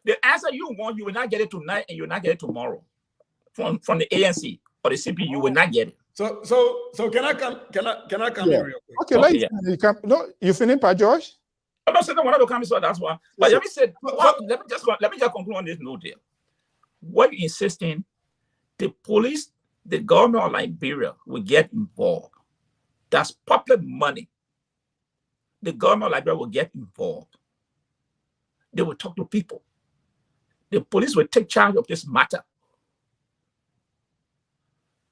The answer you want, you will not get it tonight, and you will not get it tomorrow. From the ANC or the CP, you will not get it. So can I come? Can I come in real quick? Okay, you come. No, you finished, Pa George? I'm not saying one of the comments, so that's why. But let me just conclude on this note here. What you insisting, the police, the government of Liberia will get involved. That's public money. The government of Liberia will get involved. They will talk to people. The police will take charge of this matter.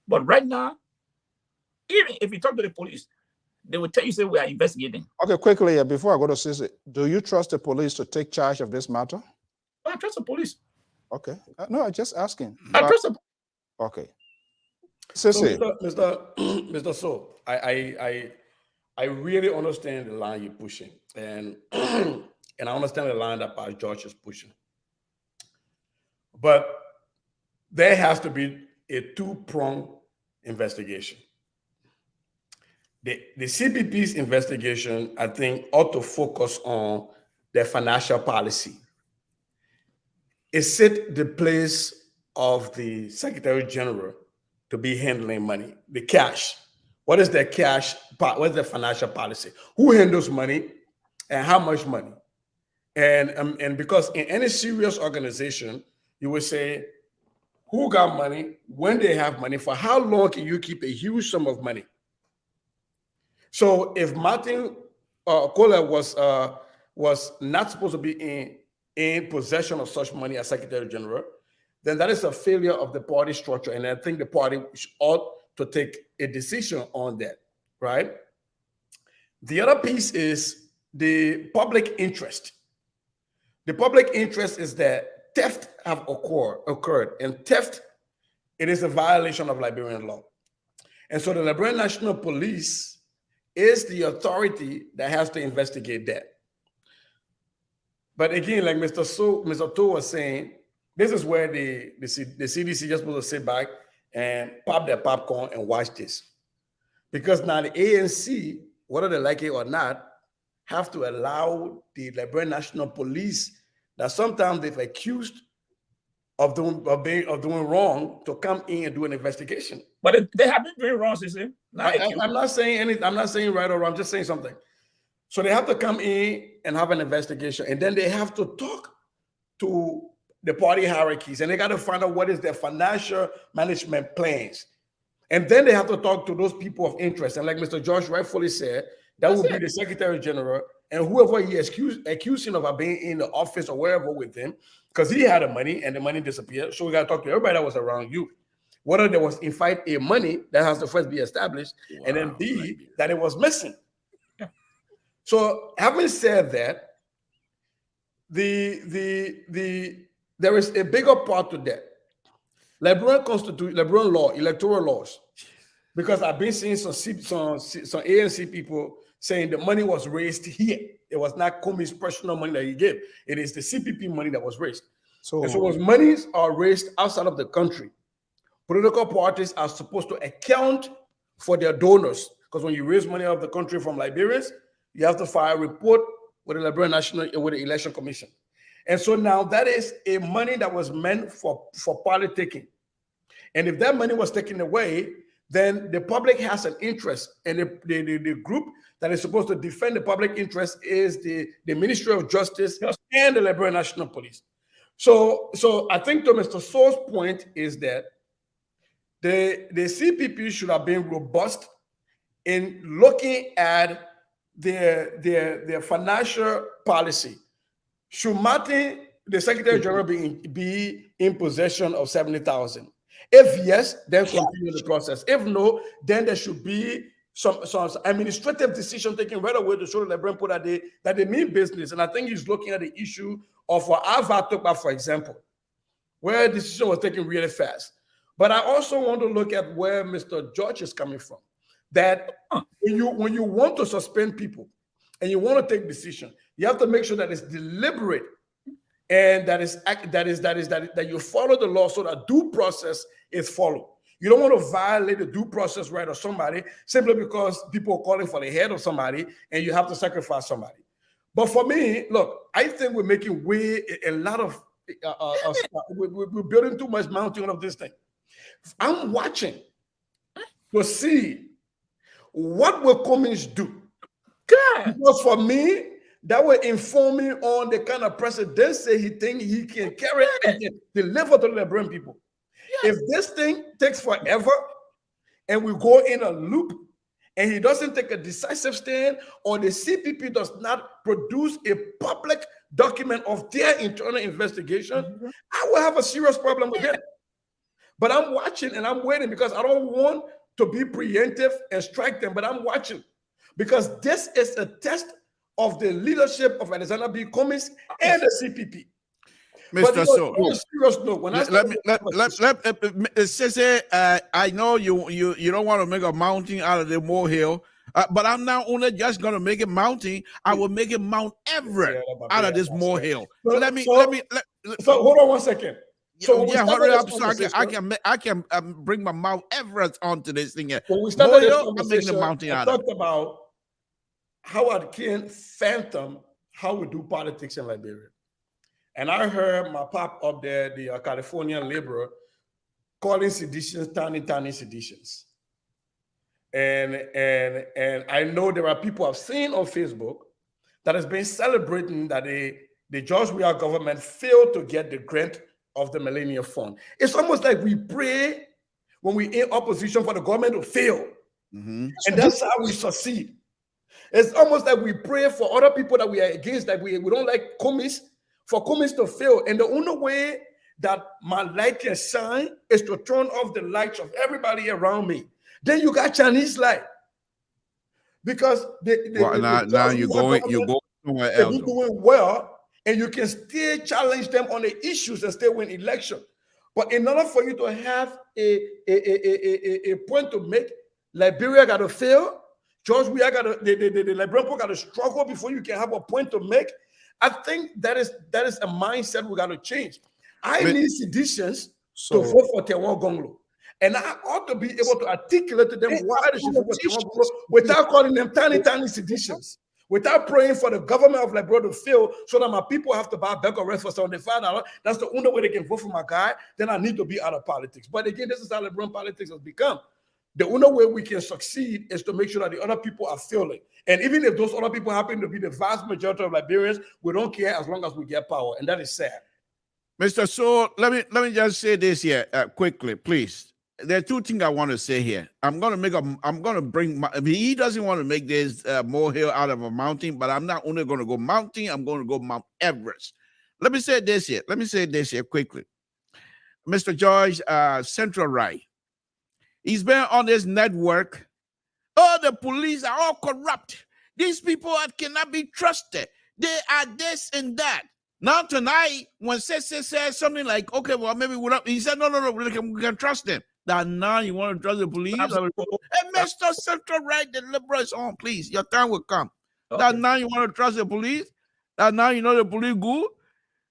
But right now, even if you talk to the police, they will tell you, say, we are investigating. Okay, quickly, before I go to Sisi, do you trust the police to take charge of this matter? I trust the police. Okay. No, I'm just asking. I trust them. Okay. Sisi. So, Mr. So, I really understand the line you're pushing. And and I understand the line that Pastor George is pushing. But there has to be a two-pronged investigation. The CPP's investigation, I think, ought to focus on their financial policy. Is it the place of the Secretary General to be handling money, the cash? What is their cash? What is their financial policy? Who handles money and how much money? And because in any serious organization, you would say who got money, when they have money, for how long can you keep a huge sum of money? So if Martin Kohler was not supposed to be in possession of such money as Secretary General, then that is a failure of the party structure. And I think the party ought to take a decision on that, right? The other piece is the public interest. The public interest is that theft have occurred, and theft, it is a violation of Liberian law. And so the Liberian National Police is the authority that has to investigate that. But again, like Mr. To was saying, this is where the CDC just supposed to sit back and pop their popcorn and watch this. Because now the ANC, whether they like it or not, have to allow the Liberian National Police that sometimes they've accused of doing wrong to come in and do an investigation. But they have been doing wrong, you see. I'm not saying anything. I'm not saying right or wrong. I'm just saying something. So they have to come in and have an investigation, and then they have to talk to the party hierarchies, and they got to find out what is their financial management plans. And then they have to talk to those people of interest. And like Mr. George rightfully said, that would be the Secretary General and whoever he accusing of being in the office or wherever with him, because he had the money and the money disappeared. So we got to talk to everybody that was around you. Whether there was, in fact, a money that has to first be established, and then B, that it was missing. Yeah. So having said that, there is a bigger part to that. Liberian Constitution, Liberian law, electoral laws, because I've been seeing some ANC people saying the money was raised here. It was not Komi's personal money that he gave. It is the CPP money that was raised. So when monies are raised outside of the country, political parties are supposed to account for their donors. Because when you raise money out of the country from Liberians, you have to file a report with the Liberian National, with the Election Commission. And so now that is a money that was meant for politicking. And if that money was taken away, then the public has an interest. And the group that is supposed to defend the public interest is the Ministry of Justice and the Liberian National Police. So I think to Mr. So's point is that the CPP should have been robust in looking at their financial policy. Should Martin, the Secretary General, be in possession of 70,000? If yes, then continue the process. If no, then there should be some administrative decision taken right away to show the Liberian people that they mean business. And I think he's looking at the issue of Avatokba, for example, where a decision was taken really fast. But I also want to look at where Mr. George is coming from. That when you want to suspend people and you want to take decision, you have to make sure that it's deliberate and that you follow the law so that due process is followed. You don't want to violate the due process right of somebody simply because people are calling for the head of somebody and you have to sacrifice somebody. But for me, look, I think we're making a lot of we're building too much mounting of this thing. I'm watching to see what will Cummings do. God. Because for me, that will inform me on the kind of presidency he thinks he can carry and deliver to the Liberian people. Yes. If this thing takes forever and we go in a loop and he doesn't take a decisive stand, or the CPP does not produce a public document of their internal investigation, I will have a serious problem with it. But I'm watching and I'm waiting because I don't want to be preemptive and strike them, but I'm watching because this is a test of the leadership of Alexander B. Cummings and the CPP. Mr. So, serious note, when I know you don't want to make a mountain out of the molehill, but I'm not only just going to make it mountain. I will make it Mount Everett out of this molehill. So hold on one second. So hurry up so I can bring my Mount Everest onto this thing here. When we started this conversation, I'm making a mountain out of it. Talked about how I can fathom how we do politics in Liberia. And I heard my pop up there, the Californian laborer, calling seditions tiny seditions. And I know there are people I've seen on Facebook that has been celebrating that the George Weah government failed to get the grant of the Millennium Fund. It's almost like we pray when we in opposition for the government to fail. And that's how we succeed. It's almost like we pray for other people that we are against, that we don't like commies, for commies to fail. And the only way that my light can shine is to turn off the lights of everybody around me. Then you got Chinese light. Because now you're going somewhere else. They're doing well, and you can still challenge them on the issues and still win election. But in order for you to have a point to make, Liberia got to fail. George, we got to the Liberian people got to struggle before you can have a point to make. I think that is a mindset we got to change. I need seditions to vote for Tewan Gonglo. And I ought to be able to articulate to them why they should vote for Tewan Gonglo without calling them tiny seditions. Without praying for the government of Liberia to fail so that my people have to buy a bag of rice for $75. That's the only way they can vote for my guy. Then I need to be out of politics. But again, this is how Liberian politics has become. The only way we can succeed is to make sure that the other people are failing. And even if those other people happen to be the vast majority of Liberians, we don't care as long as we get power. And that is sad. Mr. So let me just say this here quickly, please. There are two things I want to say here. I'm going to bring, he doesn't want to make this molehill out of a mountain, but I'm not only going to go mountain, I'm going to go Mount Everest. Let me say this here quickly. Mr. George, Central Right. He's been on this network. Oh, the police are all corrupt. These people cannot be trusted. They are this and that. Now tonight, when Sese says something like, okay, well, maybe we're not, he said, no, we can trust them. That now you want to trust the police? Hey, Mr. Central Right, the liberal is on, please. Your time will come. Okay. That now you want to trust the police? That now you know the police good?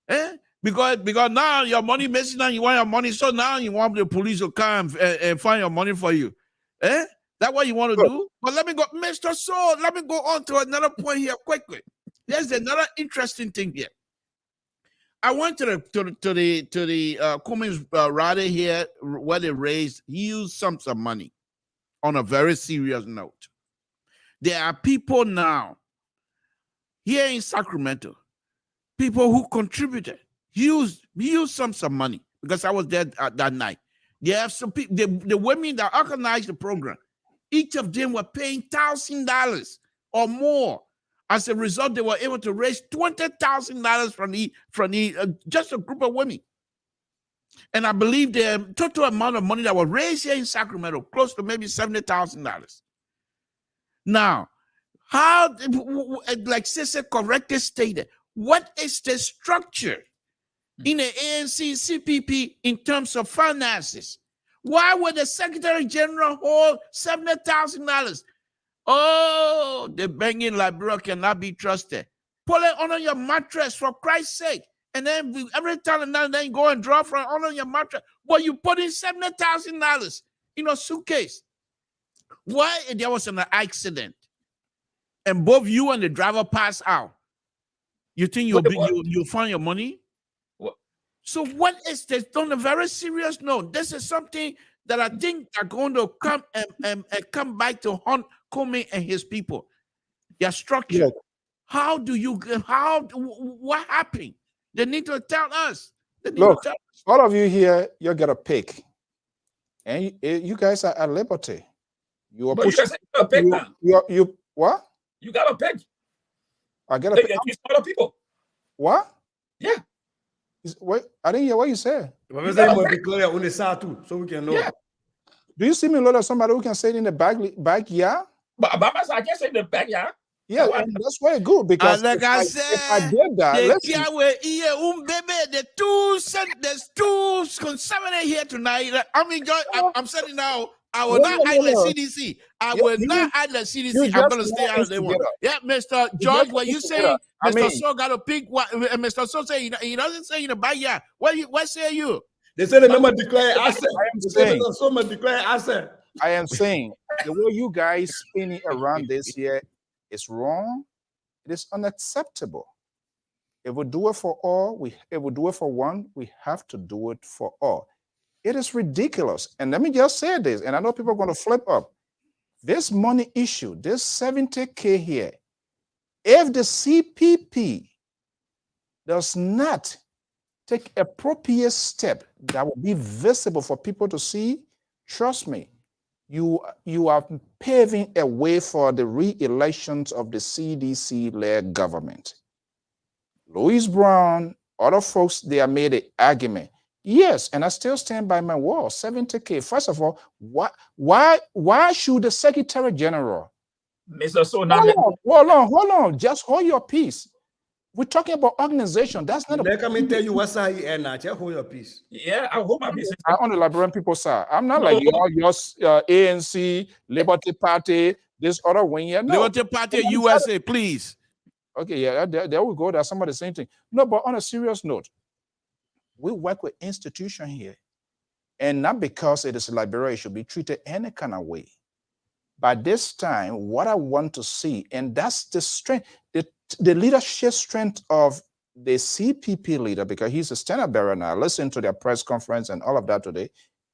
Eh? Because now your money missing and you want your money, so now you want the police to come and find your money for you. Eh? That's what you want to do? But let me go, Mr. Soul, let me go on to another point here quickly. There's another interesting thing here. I went to the Cummins rally here where they raised huge sums of money on a very serious note. There are people now here in Sacramento, people who contributed huge sums of money, because I was there that night. They have some people, the women that organized the program, each of them were paying $1,000 or more. As a result, they were able to raise $20,000 from just a group of women. And I believe the total amount of money that was raised here in Sacramento, close to maybe $70,000. Now, how, like Sese correctly stated, what is the structure in the ANC CPP in terms of finances? Why would the Secretary General hold $70,000? Oh, the banking Liberia cannot be trusted. Pull it under your mattress for Christ's sake. And then every time and then you go and draw from under your mattress. But you put in $70,000 in a suitcase. Why? If there was an accident and both you and the driver pass out, you think you'll find your money? What? So what is this? On a very serious note, this is something that I think are going to come and come back to haunt Comey and his people. Their structure. Yeah. What happened? They need to tell us. Look, all of you here, you got a pick. And you guys are at liberty. You are pushing. You what? You got a pick. I got a pick. You other people. What? Yeah. Wait, I didn't hear what you said. So we can know. Yeah. Do you see me load of somebody who can say it in the backyard? But I can't say in the backyard. Yeah, and that's very good, because like I said, if I did that, there's two conservative here tonight. I mean, I'm saying now, I will not hide the CDC. I will not hide the CDC. I'm going to stay out of the one. Yeah, Mr. George, what you say? Mr. So got to pick what Mr. So say. He doesn't say in the backyard. What say you? They say the number declare asset. I am saying the way you guys spinning around this here is wrong. It is unacceptable. If we do it for all, if we do it for one, we have to do it for all. It is ridiculous. And let me just say this, and I know people are going to flip up. This money issue, this 70K here, if the CPP does not take appropriate step that will be visible for people to see, trust me, you are paving a way for the re-elections of the CDC-led government. Louis Brown, other folks, they have made an argument. Yes, and I still stand by my word, 70K. First of all, why should the Secretary General? Mr. Hold on, just hold your peace. We're talking about organization. That's not Let me tell you what side you are now. Just hold your peace. Yeah, I hope I'm missing. I'm on the Liberian people side. I'm not like your ANC, Liberty Party, this other wing here. No. Liberty Party USA, please. Okay, yeah, there we go. That's some of the same thing. No, but on a serious note, we work with institution here, and not because it is Liberia, it should be treated any kind of way. By this time, what I want to see, and that's the strength, the leadership strength of the CPP leader, because he's a standard bearer now. Listen to their press conference and all of that today.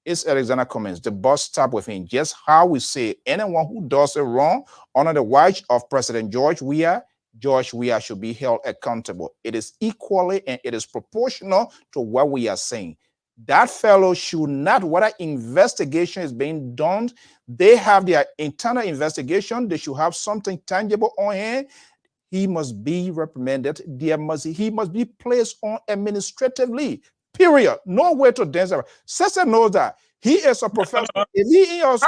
It's Alexander Cummings. The boss stop with him. Just how we say anyone who does it wrong under the watch of President George Weah should be held accountable. It is equally and it is proportional to what we are saying. That fellow should not, whether investigation is being done, they have their internal investigation, they should have something tangible on him. He must be reprimanded. He must be placed on administratively. Period. No way to dance around. Cesar knows that. He is a professional. If he is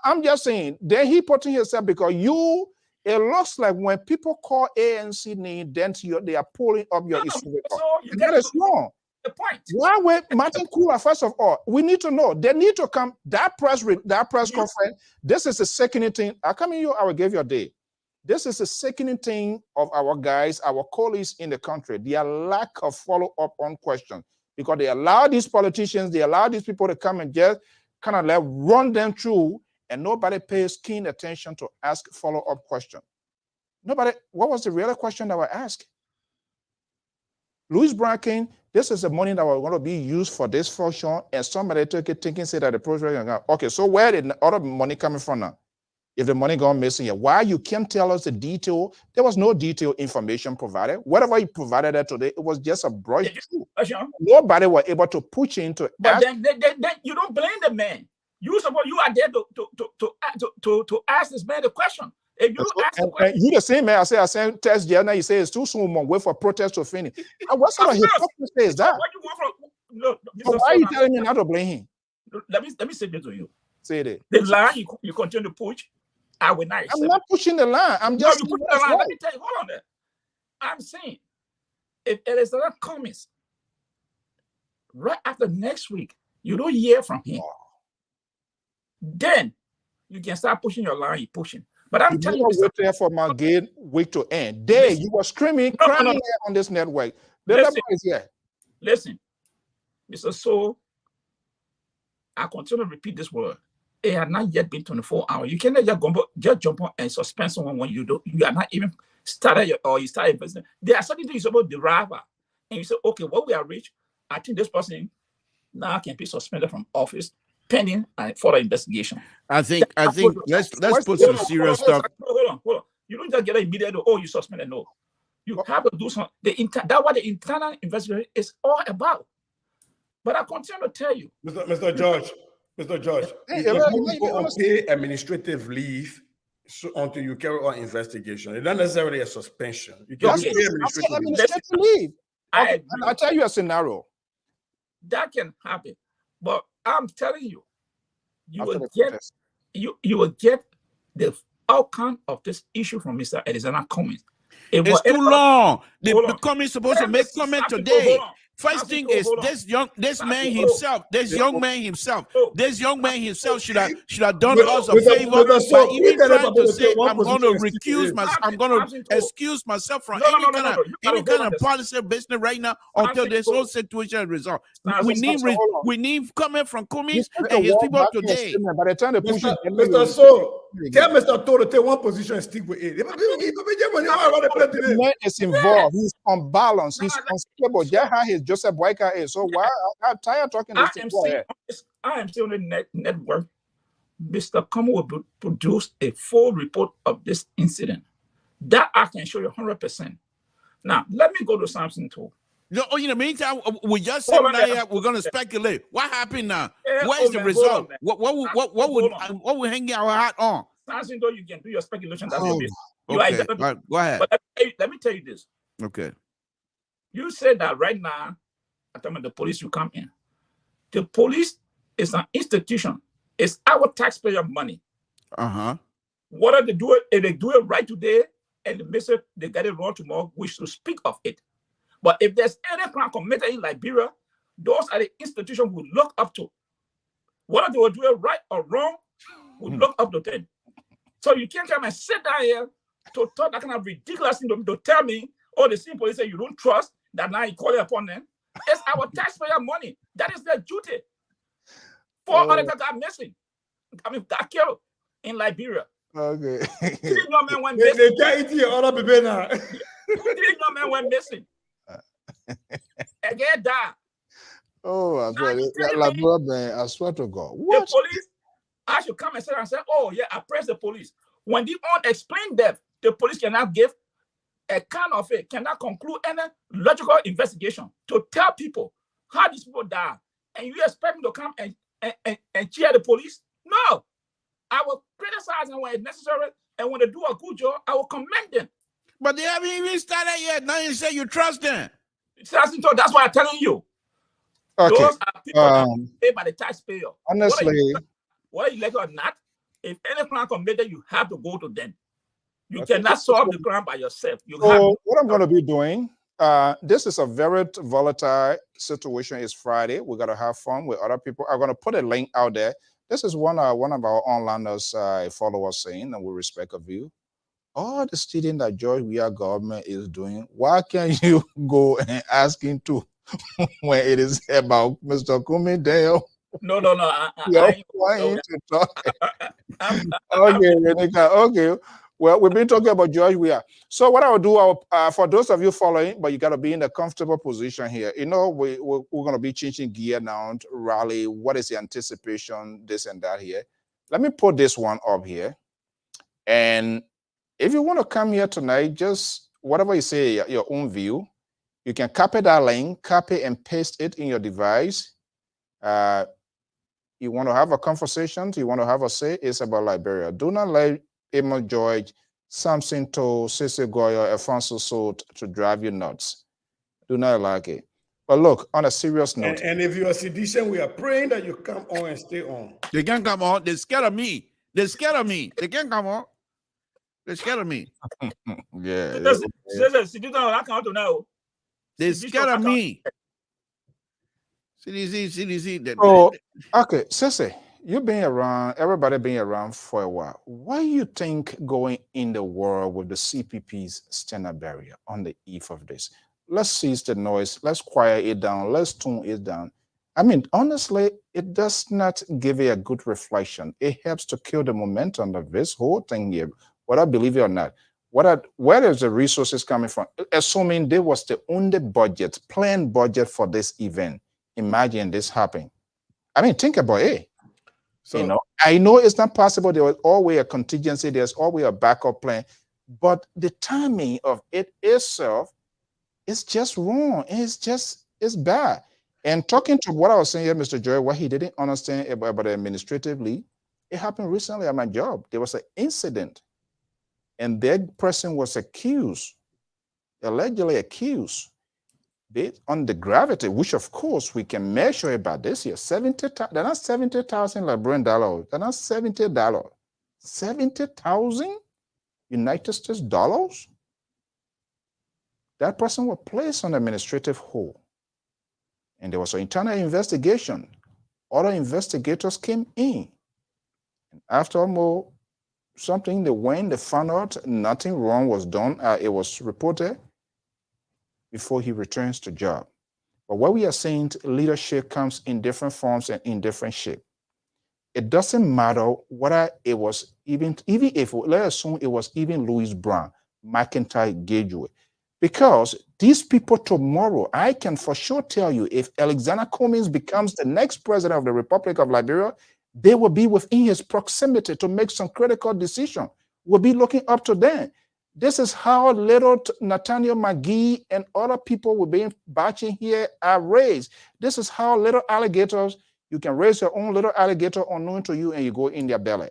I'm just saying, then he putting himself because it looks like when people call ANC name, then they are pulling up your issue. That is wrong. The point. Why wait, Martin Kula? First of all, we need to know. They need to come. That press conference. This is the second thing. I come in you. I will give you a day. This is the second thing of our guys, our colleagues in the country. Their lack of follow up on questions, because they allow these politicians, they allow these people to come and just kind of run them through, and nobody pays keen attention to ask follow up questions. Nobody. What was the real question that was asked? Louis Brown came, this is the money that was going to be used for this function, and somebody took it thinking, say that the project, okay, so where did the other money coming from now? If the money gone missing here, why you can't tell us the detail? There was no detailed information provided. Whatever he provided that today, it was just a brush. Nobody was able to push into. But then you don't blame the man. You are there to ask this man the question. If you ask the question, you the same man. I sent test Jana. You say it's too soon. Wait for protest to finish. What sort of hypocrisy is that? What you want from? So why are you telling me not to blame him? Let me say this to you. Say it. The line you continue to push, I will not accept. I'm not pushing the line. I'm just. No, you push the line. Let me tell you. Hold on there. I'm saying, if Alexander Cummings, right after next week, you don't hear from him, then you can start pushing your line. You're pushing. But I'm telling you, wait there for my game week to end. There, you were screaming, crying on this network. The number is here. Listen, Mr. So, I continue to repeat this word. It had not yet been 24 hours. You cannot just jump on and suspend someone when you are not even started you started investing. There are certain things you're supposed to derive out. And you say, okay, what we are rich, I think this person now can be suspended from office pending further investigation. I think let's put some serious stuff. Hold on. You don't just get an immediate, you suspended. No. You have to do something. That's what the internal investigation is all about. But I continue to tell you. Mr. George, you go pay administrative leave until you carry on investigation. It's not necessarily a suspension. You can pay administrative leave. I'll tell you a scenario. That can happen. But I'm telling you, you will get the outcome of this issue from Mr. Alexander Cummings. It's too long. The Cummings supposed to make comment today. First thing is this young man himself should have done us a favor by even trying to say I'm going to recuse myself. I'm going to excuse myself from any kind of policy business right now until this whole situation is resolved. We need comment from Cummings and his people today. By the time they push Mr. So, tell Mr. Todd to take one position and stick with it. It's involved. He's unbalanced. He's unstable. His Joseph Boyka is. So why I'm tired talking this? I am still on the network. Mr. Cummings will produce a full report of this incident. That I can show you 100%. Now, let me go to something too. No, in the meantime, we just Hold sitting on down there. here. We're gonna speculate. What happened now? Eh, What is oh, the man, hold on, result? man. What would hang our hat on? Something though you can do your speculation. That's your business. You Okay, are all right, go ahead. But let me tell you this. Okay. You said that right now, at the time of the police you come in. The police is an institution. It's our taxpayer money. Whether they do it, if they do it right today and they get it wrong tomorrow, we should speak of it. But if there's any crime committed in Liberia, those are the institutions we look up to. Whether they will do it right or wrong, we look up to them. So you can't come and sit down here to talk that kind of ridiculous thing to tell me, oh, the same police say you don't trust, that now you call it upon them. It's our taxpayer money. That is their duty. 4 others got missing. Got killed in Liberia. Okay. 3 young men went missing. 3 They young men went missing. Again, died. Oh, I swear to God. What? The police, I should come and say, oh, yeah, I press the police. When they unexplained death, the police cannot give a kind of it, cannot conclude any logical investigation to tell people how these people die. And you expect me to come and cheer the police? No. I will criticize them when it's necessary, and when they do a good job, I will commend them. But they haven't even started yet. Now you say you trust them. That's why I'm telling you. Okay. Those are people that are paid by the taxpayer. Honestly, whether you like it or not, if any crime committed, you have to go to them. You cannot solve the crime by yourself. What I'm going to be doing, this is a very volatile situation. It's Friday. We're going to have fun with other people. I'm going to put a link out there. This is one of our onliners followers saying, and we respect a view. All the stealing that George Weah government is doing, why can't you go and ask him to when it is about Mr. Kumi Dale? No. Okay, Renika. Okay. Well, we've been talking about George Weah. So what I'll do, for those of you following, but you got to be in a comfortable position here. You know, we're going to be changing gear now to rally. What is the anticipation, this and that here? Let me put this one up here. And if you want to come here tonight, just whatever you say, your own view, you can copy that link, copy and paste it in your device. You want to have a conversation, you want to have a say, it's about Liberia. Do not let Emma George, Samson To, Sissy Goyo, Alfonso Sot to drive you nuts. Do not like it. But look, on a serious note. And if you're a sedition, we are praying that you come on and stay on. They can't come on. They're scared of me. They're scared of me. They can't come on. They're scared of me. Yeah. They're scared of me. CDC. Oh, okay, Sissy. You've been around, everybody been around for a while. Why do you think going in the world with the CPP's standard barrier on the eve of this? Let's cease the noise. Let's quiet it down. Let's tune it down. I mean, honestly, it does not give you a good reflection. It helps to kill the momentum of this whole thing here, whether I believe it or not. Where is the resources coming from? Assuming there was the only budget, planned budget for this event. Imagine this happening. I mean, think about it. So, you know, I know it's not possible. There was always a contingency. There's always a backup plan. But the timing of it itself is just wrong. It's bad. And talking to what I was saying here, Mr. Joy, what he didn't understand about administratively, it happened recently at my job. There was an incident. And that person was accused, allegedly accused, based on the gravity, which of course we can measure about this year. They're not 70,000 Liberian dollars. They're not $70. 70,000 United States dollars? That person was placed on administrative hold. And there was an internal investigation. Other investigators came in. And after almost something, they found out nothing wrong was done. It was reported before he returns to job. But what we are saying, leadership comes in different forms and in different shape. It doesn't matter whether it was even if, let's assume it was even Louis Brown, McIntyre, Gageway. Because these people tomorrow, I can for sure tell you, if Alexander Cummings becomes the next president of the Republic of Liberia, they will be within his proximity to make some critical decision. We'll be looking up to them. This is how little Nathaniel McGee and other people were being batching here are raised. This is how little alligators, you can raise your own little alligator unknown to you and you go in their belly.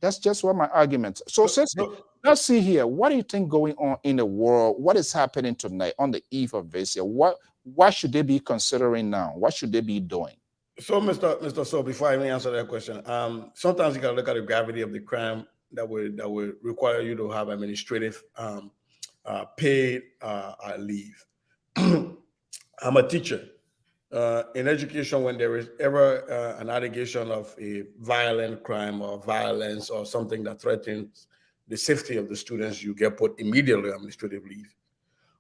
That's just what my argument. So let's see here. What do you think going on in the world? What is happening tonight on the eve of this year? What should they be considering now? What should they be doing? So, Mr. So, before I even answer that question, sometimes you gotta look at the gravity of the crime that would require you to have administrative paid leave. I'm a teacher. In education, when there is ever an allegation of a violent crime or violence or something that threatens the safety of the students, you get put immediately on administrative leave.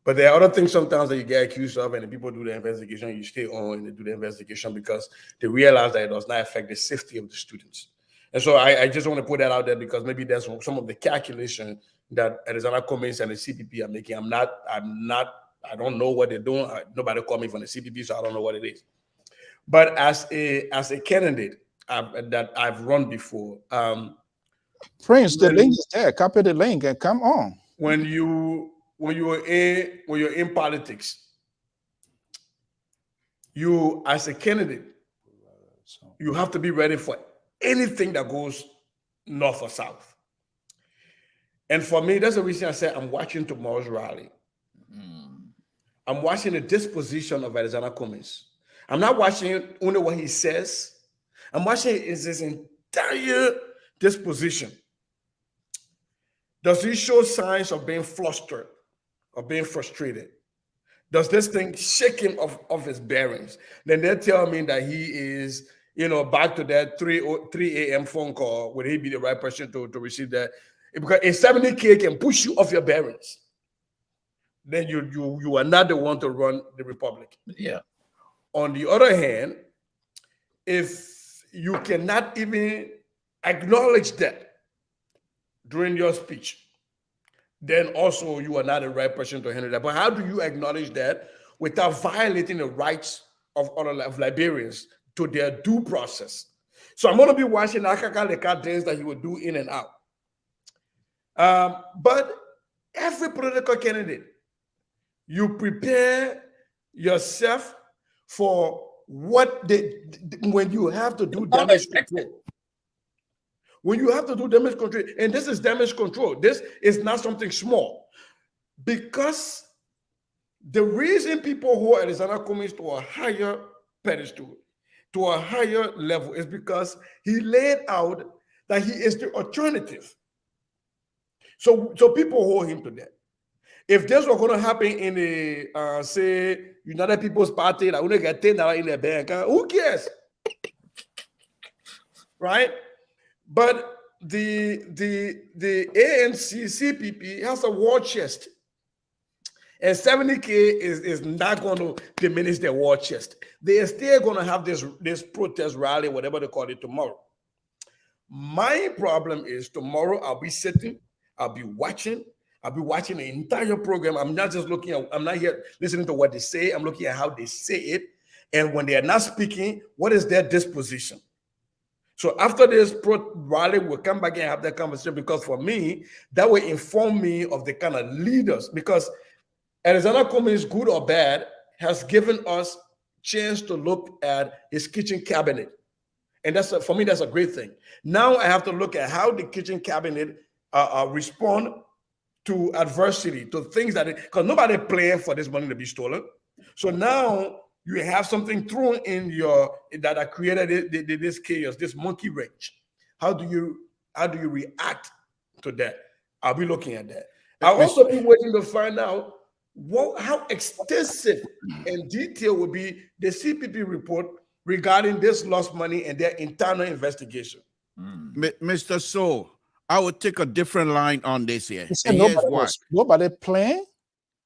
But there are other things sometimes that you get accused of, and the people do the investigation, you stay on and they do the investigation because they realize that it does not affect the safety of the students. And so I just want to put that out there because maybe that's some of the calculation that Arizona Cummings and the CPP are making. I don't know what they're doing. Nobody called me from the CPP, so I don't know what it is. But as a candidate that I've run before, Prince, the link is there. Copy the link and come on. When you're in politics, you as a candidate, you have to be ready for anything that goes north or south. And for me, that's the reason I said I'm watching tomorrow's rally. I'm watching the disposition of Arizona Cummings. I'm not watching only what he says. I'm watching his entire disposition. Does he show signs of being flustered or being frustrated? Does this thing shake him off his bearings? Then they tell me that he is, back to that 3 a.m. phone call. Would he be the right person to receive that? Because a 70K can push you off your bearings. Then you are not the one to run the republic. Yeah. On the other hand, if you cannot even acknowledge that during your speech, then also you are not the right person to handle that. But how do you acknowledge that without violating the rights of other Liberians to their due process? So I'm going to be watching Akaka things that he will do in and out. But every political candidate, you prepare yourself for what when you have to do damage control. When you have to do damage control, and this is damage control, this is not something small. Because the reason people hold Arizona Cummings to a higher pedestal, to a higher level, is because he laid out that he is the alternative. So people hold him to that. If this were going to happen in the, say, United People's Party, that only get $10 in their bank, who cares? Right? But the ANC CPP has a war chest. And 70K is not going to diminish their war chest. They are still going to have this protest rally, whatever they call it, tomorrow. My problem is tomorrow I'll be sitting, I'll be watching the entire program. I'm not just I'm not here listening to what they say. I'm looking at how they say it. And when they are not speaking, what is their disposition? So after this rally, we'll come back and have that conversation, because for me, that will inform me of the kind of leaders, because Arizona Cummings, good or bad, has given us chance to look at his kitchen cabinet. And for me, that's a great thing. Now I have to look at how the kitchen cabinet respond to adversity, to things because nobody planned for this money to be stolen. So now you have something thrown in that created this chaos, this monkey wrench. How do you react to that? I'll be looking at that. I'll also be waiting to find out how extensive and detailed will be the CPP report regarding this lost money and their internal investigation. Mr. So, I would take a different line on this here. And nobody playing?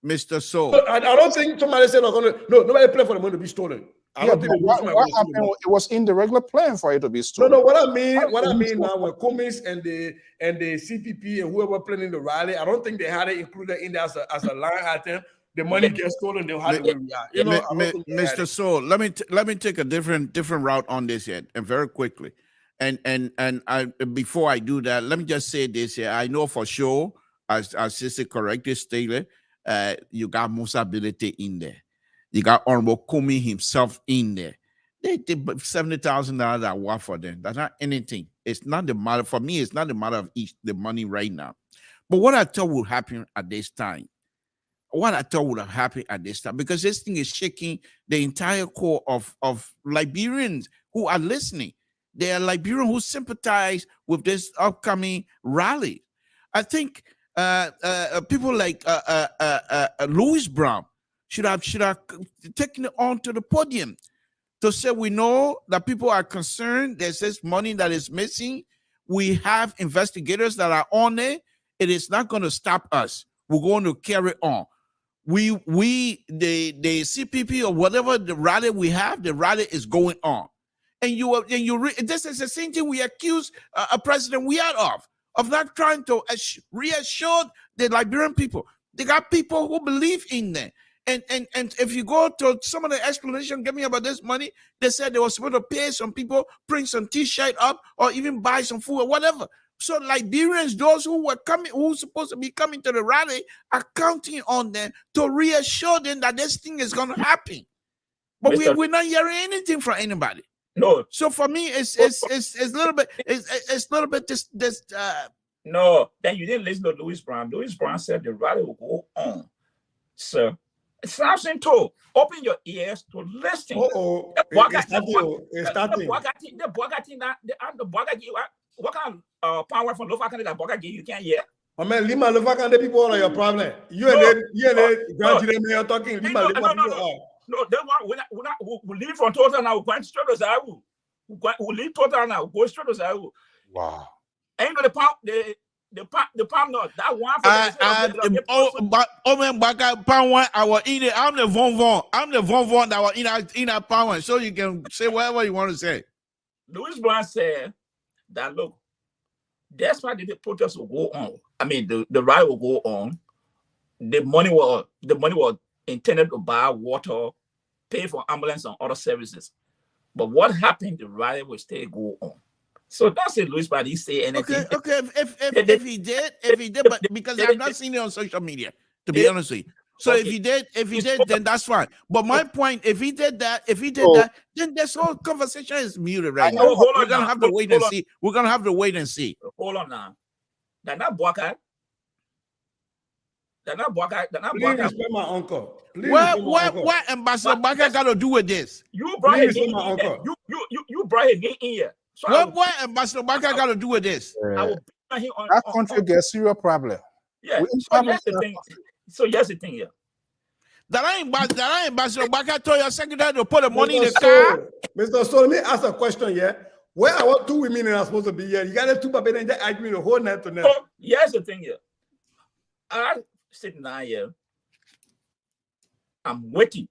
Mr. So, I don't think somebody said nobody planned for the money to be stolen. I don't think what happened? It was in the regular plan for it to be stolen. No, what I mean now, when Cummings and the CPP and whoever planning the rally, I don't think they had it included in there as a line item. The money gets stolen, they'll have to react. Mr. So, let me take a different route on this yet, and very quickly. And before I do that, let me just say this here. I know for sure as Sister correctly stated, you got Musa Ability in there. You got Honorable Kumi himself in there. They $70,000 that work for them. That's not anything. It's not the matter for me. It's not the matter of the money right now. But what I thought would happen at this time, because this thing is shaking the entire core of Liberians who are listening. They are Liberians who sympathize with this upcoming rally. I think people like Louis Brown should have taken it on to the podium to say, we know that people are concerned. There's this money that is missing. We have investigators that are on it. It is not going to stop us. We're going to carry on. The CPP or whatever the rally we have, the rally is going on. And this is the same thing we accuse President Weah of not trying to reassure the Liberian people. They got people who believe in them. And if you go to some of the explanation given about this money, they said they were supposed to pay some people, print some T-shirt up, or even buy some food or whatever. So Liberians, those who were coming, who were supposed to be coming to the rally, are counting on them to reassure them that this thing is going to happen. But we're not hearing anything from anybody. No. So for me, it's a little bit this. No, then you didn't listen to Louis Brown. Louis Brown said the rally will go on. So something to open your ears to listen. What kind of power from Lofa that Boga give you can't hear? I mean, Lima Lofa can people on your problem. You and Grand talking. Lima No, they want we leave from total now. We're going straight to Zawu. We leave total now. Go straight to Zawu. Wow. Ain't no the palm not that one I'm the von that was in our power. So you can say whatever you want to say. Louis Brown said that look, that's why the protest will go on. I mean the rally will go on. The money was intended to buy water, pay for ambulance and other services. But what happened, the rally will still go on. So that's it, Louis, but he say anything. Okay. If he did, but because I've not seen it on social media, to be honest with you. So if he did, then that's fine. But my point, if he did that, then this whole conversation is muted right now. We're gonna have to wait and see. We're gonna have to wait and see. Hold on now. That Please respect my uncle. What Ambassador Baka got to do with this? You brought him in here. You brought him in here. So what Ambassador Baka got to do with this? I will put him on. That country gets serious problem. Yeah. So here's the thing here. That ain't Ambassador Baka told your secretary to put the money in the car. Mr. So let me ask a question here. Where are two women are supposed to be here? You got the two people and they arguing the whole night to now. So here's the thing here. I'm sitting down here. I'm waiting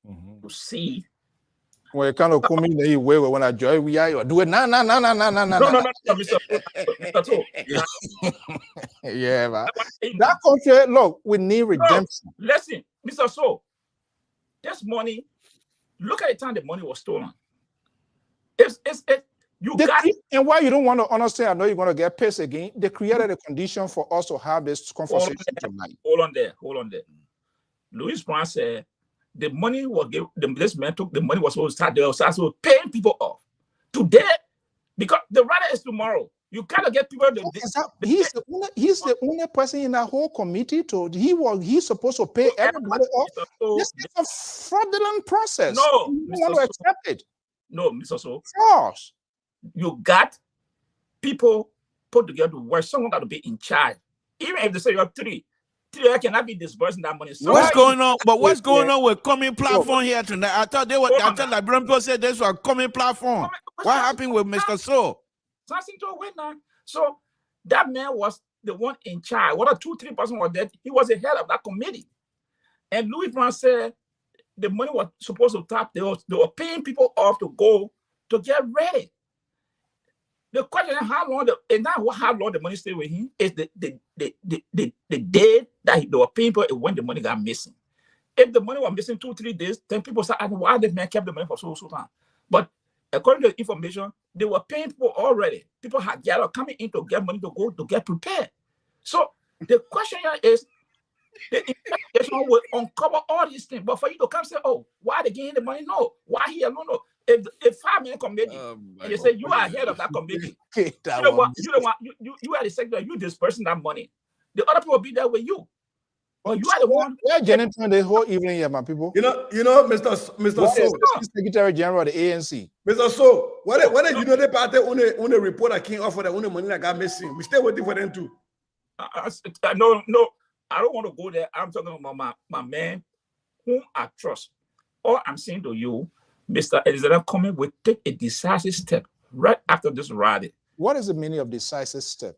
to see. When you kind of come in the way when I join, we are do it. No, Mr. Yeah, man. That country, look, we need redemption. No, listen, Mr. So, this money, look at the time the money was stolen. And why you don't want to understand, I know you're going to get pissed again. They created a condition for us to have this conversation tonight. Hold on there. Louis Brown said the money was given, this man took the money was supposed to start paying people off today because the rally is tomorrow. You gotta get people. He's the only person in that whole committee. He's supposed to pay everybody off. This is a fraudulent process. No, you don't want to accept it. No, Mr. So. Of course. You got people put together where someone got to be in charge. Even if they say you have three cannot be disbursing that money. What's going on? But what's going on with coming platform here tonight? I thought Liberian people said this was a coming platform. What happened with Mr. So? Something to wait now. So that man was the one in charge. What a 2-3 person was there. He was the head of that committee. And Louis Brown said the money was supposed to tap. They were paying people off to go to get ready. The question is how long the money stayed with him is the day that they were paying people when the money got missing. If the money was missing 2-3 days, then people start asking why this man kept the money for so long. But according to the information, they were paying people already. People had gathered coming in to get money to go to get prepared. So the question here is, the investigation will uncover all these things. But for you to come say, oh, why they getting the money? No. Why he alone? No. If 5 million committee, and they say you are head of that committee, you don't want, you are the secretary, you dispersing that money. The other people will be there with you. But you are the one. We're generating the whole evening here, my people. You know, Mr. So, Secretary General of the ANC. Mr. So, what if you know the party on a report that came off for the only money that got missing? We still waiting for them too. No, I don't want to go there. I'm talking about my man whom I trust. All I'm saying to you, Mr. Elizabeth Cummings will take a decisive step right after this rally. What is the meaning of decisive step?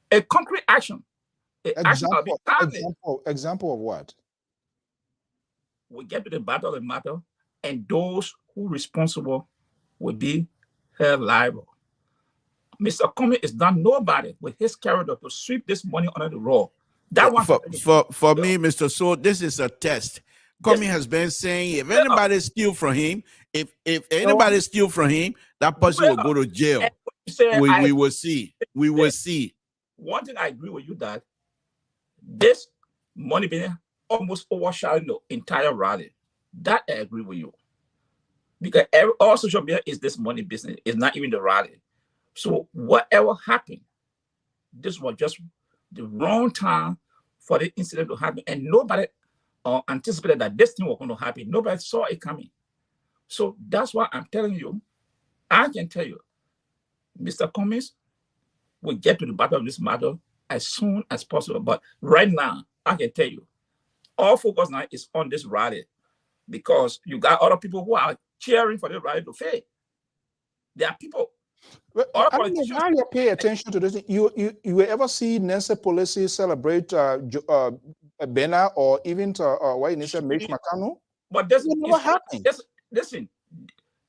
A concrete action. Example of what? We get to the bottom of the matter, and those who are responsible will be held liable. Mr. Cummings is not nobody with his character to sweep this money under the rug. That one for me, Mr. So, this is a test. Cummings has been saying if anybody steal from him, if anybody steal from him, that person will go to jail. We will see. We will see. One thing I agree with you that this money being almost overshadowing the entire rally. That I agree with you. Because all social media is this money business. It's not even the rally. So whatever happened, this was just the wrong time for the incident to happen. And nobody anticipated that this thing was going to happen. Nobody saw it coming. So that's why I'm telling you, I can tell you, Mr. Cummings will get to the bottom of this matter as soon as possible. But right now, I can tell you, all focus now is on this rally because you got other people who are cheering for the rally to fail. There are people. I don't know why you pay attention to this. You ever see Nancy Pelosi celebrate Bena or even why you say Mitch McConnell? But this never happened. Listen,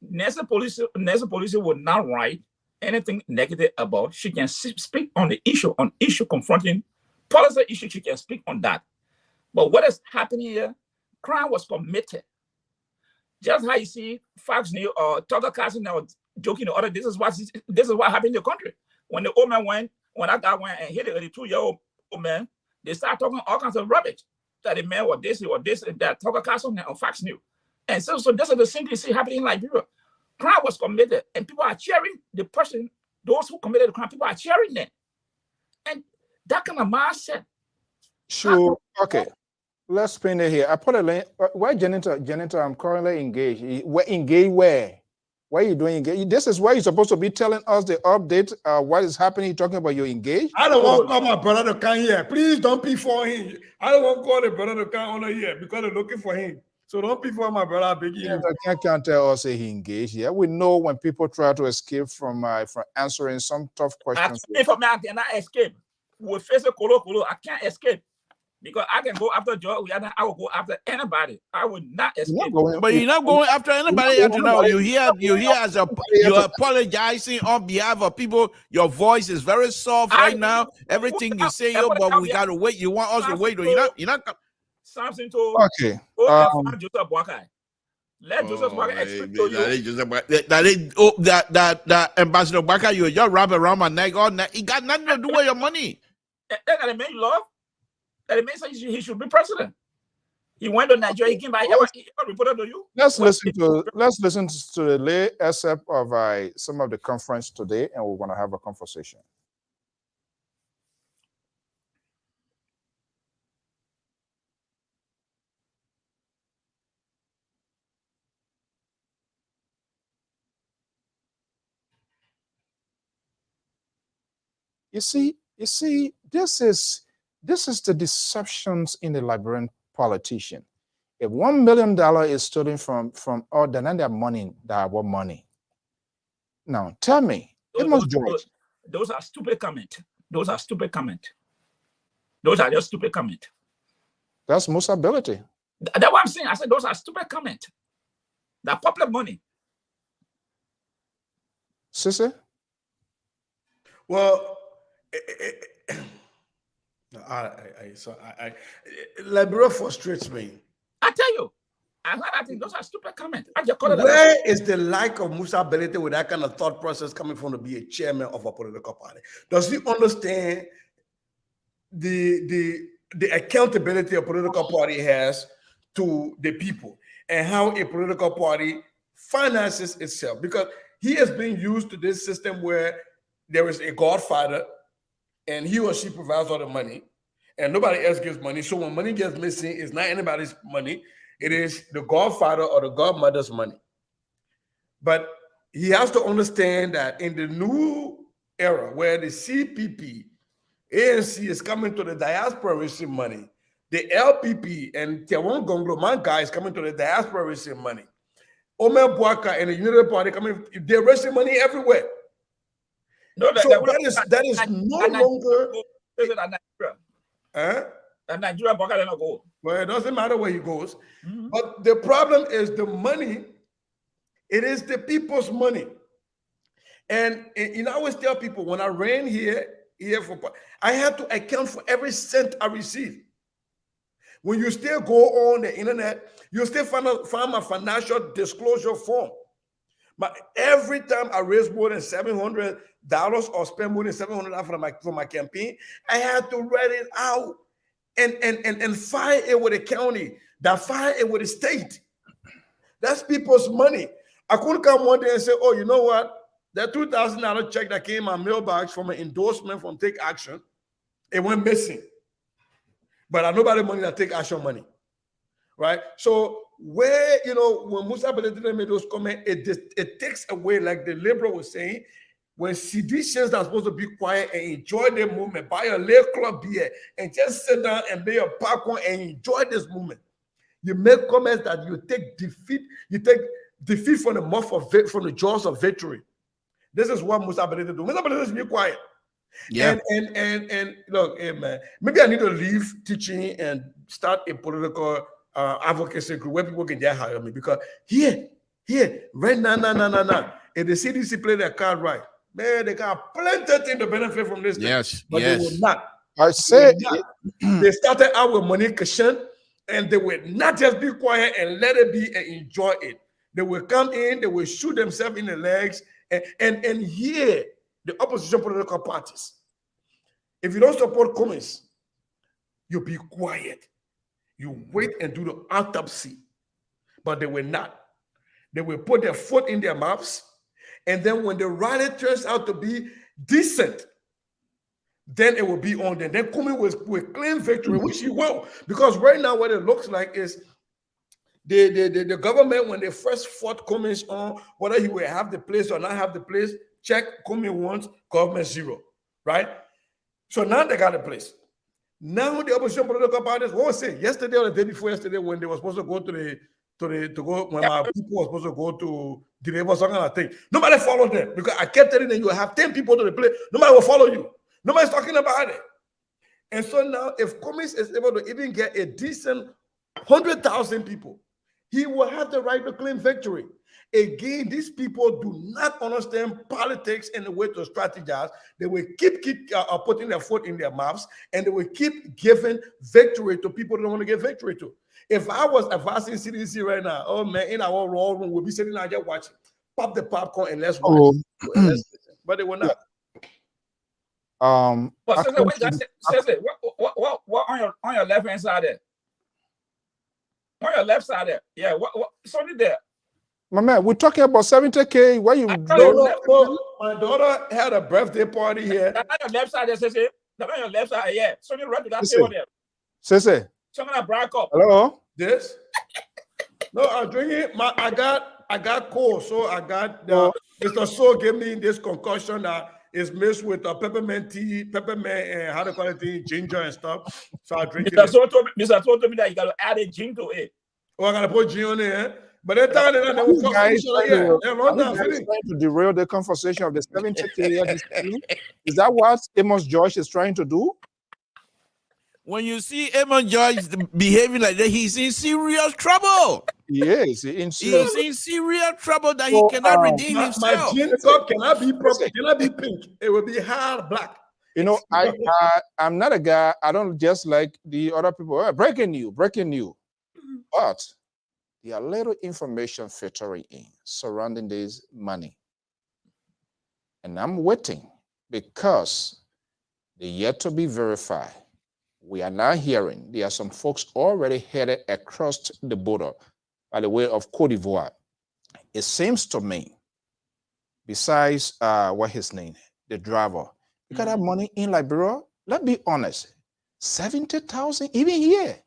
Nancy Pelosi will not write anything negative about. She can speak on the issue confronting policy issue. She can speak on that. But what is happening here? Crime was committed. Just how you see Fox News or Tucker Carlson now joking the other. This is what happened in the country. When the old man when that guy went and hit the 82-year-old man, they start talking all kinds of rubbish. That the man was this, and that Tucker Carlson on Fox News. And so this is the same thing you see happening in Liberia. Crime was committed, and people are cheering the person, those who committed the crime, people are cheering them. And that kind of mindset. Sure. Okay. Let's spin it here. I put a link. Why janitor, I'm currently engaged. Engaged where? Why are you doing engaged? This is why you're supposed to be telling us the update, what is happening. You're talking about you're engaged. I don't want to call my brother to come here. Please don't be for him. I don't want to call the brother to come on here because they're looking for him. So don't be for my brother. Big you. I can't tell us he engaged. Yeah, we know when people try to escape from answering some tough questions. I cannot escape. We face a colo. I can't escape. Because I can go after Joe, I will go after anybody. I would not escape. But you're not going after anybody. You hear as you're apologizing on behalf of people. Your voice is very soft right now. Everything you say, but we gotta wait. You want us to wait? You're not. Something to okay. Joseph Boakai. Let Joseph Boakai explain to you. That Ambassador Boakai, you're just wrapping around my neck all night. He got nothing to do with your money. That got to make love. That it means he should be president. He went to Nigeria. He came back. He reported to you. Let's listen to the lay excerpt of some of the conference today, and we're going to have a conversation. You see, this is the deceptions in the Liberian politician. If $1 million is stolen from all, then they're money, what money. Now, tell me, those are stupid comment. Those are stupid comment. Those are just stupid comment. That's most ability. That's what I'm saying. I said those are stupid comment. They're public money. Sissy? Well, Liberia frustrates me. I tell you. I think those are stupid comments. I just call it Where is the lack of Musa Belete with that kind of thought process coming from to be a chairman of a political party? Does he understand the accountability a political party has to the people and how a political party finances itself? Because he has been used to this system where there is a godfather and he or she provides all the money and nobody else gives money. So when money gets missing, it's not anybody's money. It is the godfather or the godmother's money. But he has to understand that in the new era where the CPP, ANC is coming to the diaspora raising money, the LPP and Tiawan Gonglo Manka is coming to the diaspora raising money. Omer Bwaka and the Unity Party coming, they're raising money everywhere. No, so that is no longer. Nigeria not go. Well, it doesn't matter where he goes. But the problem is the money. It is the people's money. And I always tell people when I ran here for, I had to account for every cent I received. When you still go on the internet, you still find a financial disclosure form. But every time I raise more than $700 or spend more than $700 for my campaign, I had to write it out and file it with the county, that file it with the state. That's people's money. I couldn't come one day and say, oh, you know what? That $2,000 check that came in my mailbox from an endorsement from Take Action, it went missing. But I know about the money that Take Action money, right? So where, when Musa Belete made those comments, it takes away, like the liberal was saying, when seditionists are supposed to be quiet and enjoy their movement, buy a little club beer and just sit down and be a popcorn and enjoy this movement. You make comments that you take defeat from the mouth of from the jaws of victory. This is what Musa Belete do. Musa Belete is be quiet. Yeah. And look, hey man, maybe I need to leave teaching and start a political advocacy group where people can just hire me, because here, right now, if the CDC play their card right, man, they got plenty of things to benefit from this. Yes, thing, but they will not. I say they started out with money cushion, and they will not just be quiet and let it be and enjoy it. They will come in, they will shoot themselves in the legs, and here the opposition political parties. If you don't support Cummins, you be quiet. You wait and do the autopsy. But they will not. They will put their foot in their mouths. And then when the rally turns out to be decent, then it will be on them. Then Cummins will claim victory, which he will. Because right now what it looks like is the government, when they first fought Cummins on whether he will have the place or not have the place, check Cummins once, government zero, right? So now they got the place. Now the opposition political parties, what was it? Yesterday or the day before yesterday, when they were supposed to go when our people were supposed to go to the labor, something like that. Nobody followed them, because I kept telling them you will have 10 people to the place. Nobody will follow you. Nobody's talking about it. And so now, if Cummins is able to even get a decent 100,000 people, he will have the right to claim victory. Again, these people do not understand politics and the way to strategize. They will keep putting their foot in their mouths, and they will keep giving victory to people they don't want to give victory to. If I was advising CDC right now, oh man, in our raw room, we'll be sitting out there watching. Pop the popcorn and let's watch. But they will not. What on your left hand side there? On your left side there. Yeah, what something there? My man, we're talking about 70K. Why you? No, my daughter had a birthday party here. That's on your left side there, Sissy. That's on your left side, yeah. So you run to that table there. Sissy. Someone that brought up. Hello? This? No, I'm drinking. I got cold, so I got Mr. So gave me this concoction that is mixed with peppermint tea, and how to call it, ginger and stuff. So I drink it. Mr. So told me that you got to add a gin to it. Oh, I got to put gin on it. But that time they will come trying to derail the conversation of the 70K. Is that what Amos George is trying to do? When you see Amos George behaving like that, he's in serious trouble. Yes, he's in serious trouble that he cannot redeem himself. My gin cup cannot be proper, cannot be pink. It will be hard black. I'm not a guy. I don't just like the other people. Breaking news. But there are little information filtering in surrounding this money. And I'm waiting because they're yet to be verified. We are now hearing there are some folks already headed across the border by the way of Cote d'Ivoire. It seems to me, besides what his name, the driver, you got that money in Liberia. Let's be honest, 70,000 even here.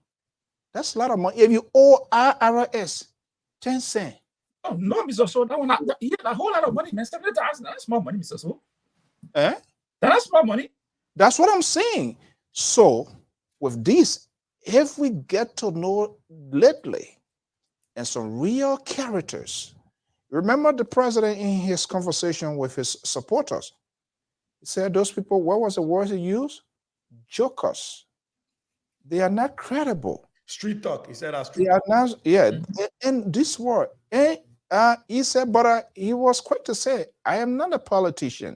That's a lot of money. If you owe IRS 10 cents. Oh no, Mr. So that one, a whole lot of money, man. 70,000. That's small money, Mr. So. That's small money. That's what I'm saying. So with this, if we get to know lately and some real characters, remember the president in his conversation with his supporters, he said those people, what was the word he used? Jokers. They are not credible. Street talk. He said that street they are not, yeah. And this word, he said, but he was quick to say, I am not a politician.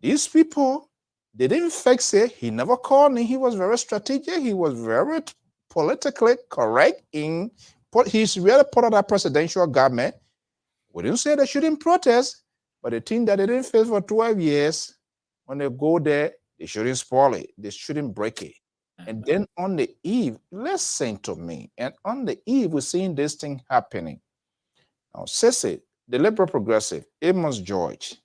These people, they didn't fix it. He never called me. He was very strategic. He was very politically correct he's really part of that presidential government. We didn't say they shouldn't protest, but the thing that they didn't face for 12 years, when they go there, they shouldn't spoil it. They shouldn't break it. And then on the eve, listen to me. And on the eve, we're seeing this thing happening. Now, Sissy, the liberal progressive, Amos George,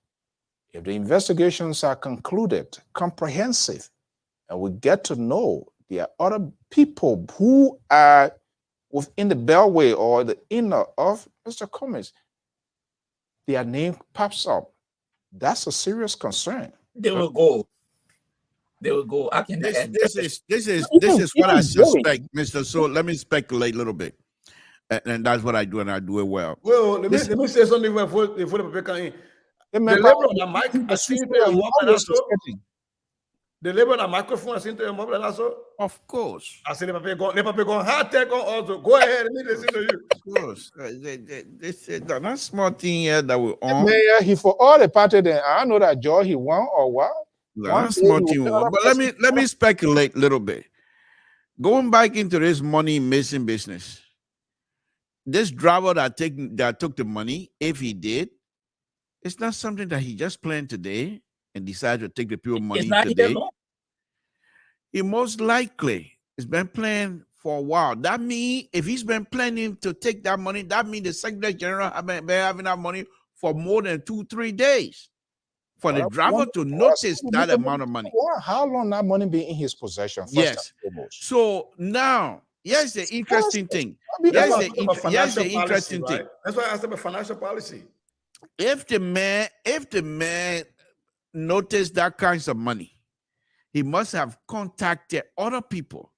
if the investigations are concluded, comprehensive, and we get to know there are other people who are within the beltway or the inner of Mr. Cummings, their name pops up. That's a serious concern. They will go. They will go. I can. This is what I suspect, Mr. So let me speculate a little bit, and that's what I do, and I do it well. Well, let me say something before the paper come in. The label and microphone is into your mobile also. Of course. I said the paper going hard tech on also. Go ahead, let me listen to you. Of course. This is not small thing here that we on. Mayor, he for all the party then I know that Joe he won or what. One small thing, but let me speculate a little bit. Going back into this money missing business, this driver that took the money, if he did, it's not something that he just planned today and decided to take the pure money today. He most likely has been planning for a while. That means if he's been planning to take that money, that means the Secretary General have been having that money for more than 2-3 days. For the driver to notice that amount of money. How long that money be in his possession? Yes. So now, here's the interesting thing. Here's the interesting thing. That's why I asked about financial policy. If the man noticed that kinds of money, he must have contacted other people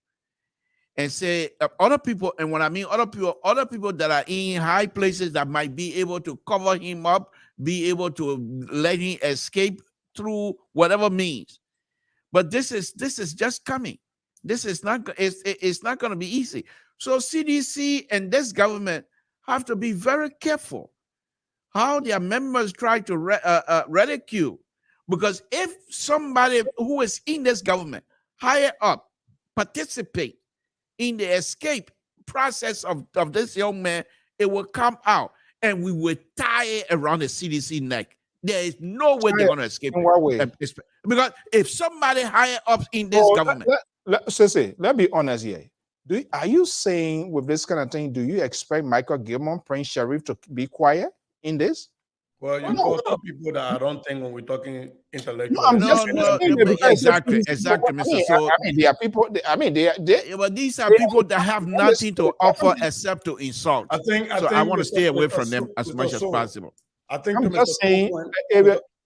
and say other people. And when I mean other people that are in high places that might be able to cover him up, be able to let him escape through whatever means. But this is just coming. This is not. It's not going to be easy. So CDC and this government have to be very careful how their members try to ridicule, because if somebody who is in this government higher up participate in the escape process of this young man, it will come out and we will tie it around the CDC neck. There is no way they're going to escape it. Because if somebody higher up in this government, let's be honest here. Are you saying with this kind of thing, do you expect Michael Gilmore, Prince Sharif to be quiet in this? Well, you call some people that I don't think when we're talking intellectual. Exactly, Mr. So there are people. But these are people that have nothing to offer except to insult. I want to stay away from them as much as possible. I think I'm just saying.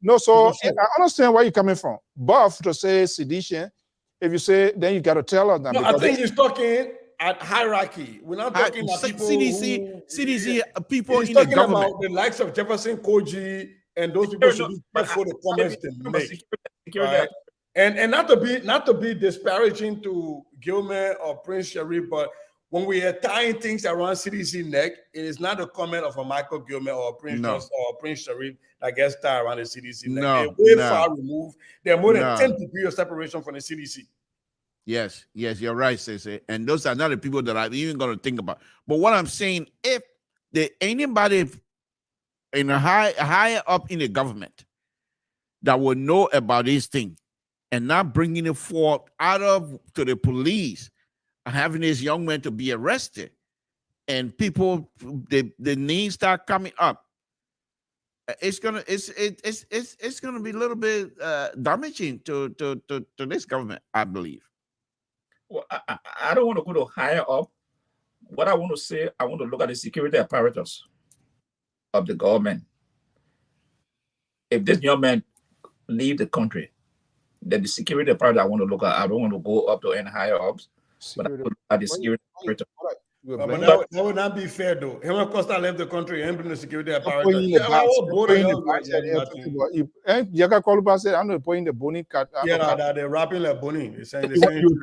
No, so I understand where you're coming from. But to say sedition, if you say, then you got to tell us that. No, I think he's talking at hierarchy. We're not talking about people CDC people in the government. About the likes of Jefferson Koji and those people should be careful the comments they make. Right? And not to be disparaging to Gilmer or Prince Sharif, but when we are tying things around CDC neck, it is not a comment of a Michael Gilmer or Prince Sharif that gets tied around the CDC neck. They're way far removed. They're more than 10 degrees of separation from the CDC. Yes, you're right, Sese. And those are not the people that I'm even going to think about. But what I'm saying, if anybody in a higher up in the government that will know about this thing and not bringing it forth to the police and having this young man to be arrested, and people, the names start coming up, it's gonna be a little bit damaging to this government, I believe. Well, I don't want to go to higher up. What I want to say, I want to look at the security apparatus of the government. If this young man leave the country, then the security apparatus I want to look at. I don't want to go up to any higher ups, but I want to look at the security apparatus. But that would not be fair, though. Him and Costa left the country and bring the security apparatus. Yeah, I was bored of I'm not putting the bony cat. Yeah, they're rapping like Bonnie. You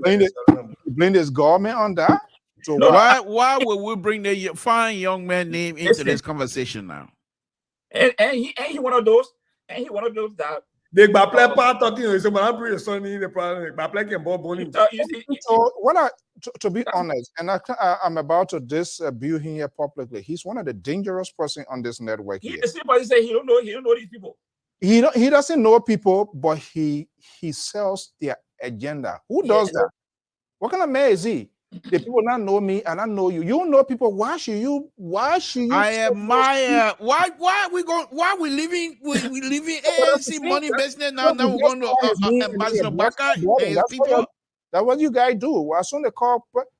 blame this government on that? So no, why would we bring the fine young man name into this conversation now? And he one of those. And he one of those that they play part talking. So when I bring the son in the problem, play can ball Bonnie. So what to be honest, and I'm about to disabuse him here publicly. He's one of the dangerous person on this network. He say he don't know these people. He doesn't know people, but he sells their agenda. Who does that? What kind of man is he? The people not know me and I know you. You know people. Why should you? I admire. Why we living ANC money business now? Now we're going to Ambassador Baka and people. That's what you guys do. As soon as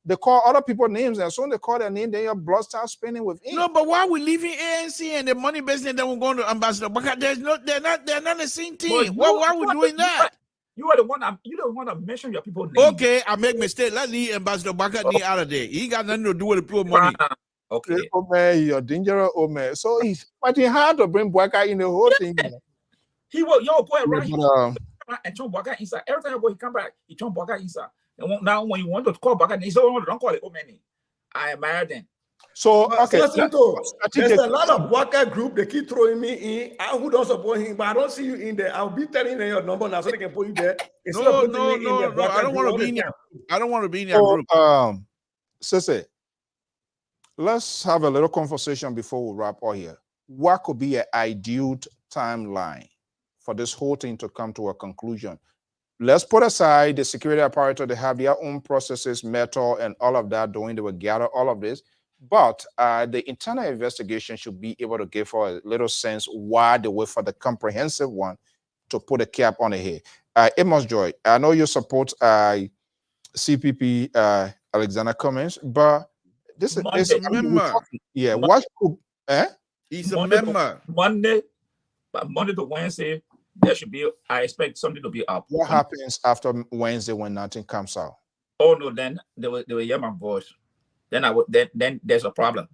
they call other people names, and as soon as they call their name, then your blood starts spinning with ink. No, but why we leaving ANC and the money business, then we're going to Ambassador Baka? They're not the same thing. Why we doing that? You are the one that mention your people name. Okay, I make mistake. Let's leave Ambassador Baka out of there. He got nothing to do with the people money. Okay. Oh man, you're dangerous, oh man. So he's fighting hard to bring Baka in the whole thing. He will go around and turn Baka inside. Every time you go, he come back, he turn Baka inside. And now when you want to call Baka, he said, "Oh, don't call it oh man." I admire them. So okay, there's a lot of Waka group. They keep throwing me in. Who don't support him, but I don't see you in there. I'll be telling them your number now so they can put you there. No. I don't want to be in there. I don't want to be in that group. Sese, let's have a little conversation before we wrap up here. What could be an ideal timeline for this whole thing to come to a conclusion? Let's put aside the security apparatus. They have their own processes, metal, and all of that doing. They will gather all of this. But the internal investigation should be able to give a little sense why they wait for the comprehensive one to put a cap on the head. Amos Joy, I know you support CPP Alexander Cummings, but this is a member. Yeah, what could he's a member. Monday to Wednesday, there should be. I expect something to be up. What happens after Wednesday when nothing comes out? Oh no, then they will hear my voice. Then then there's a problem.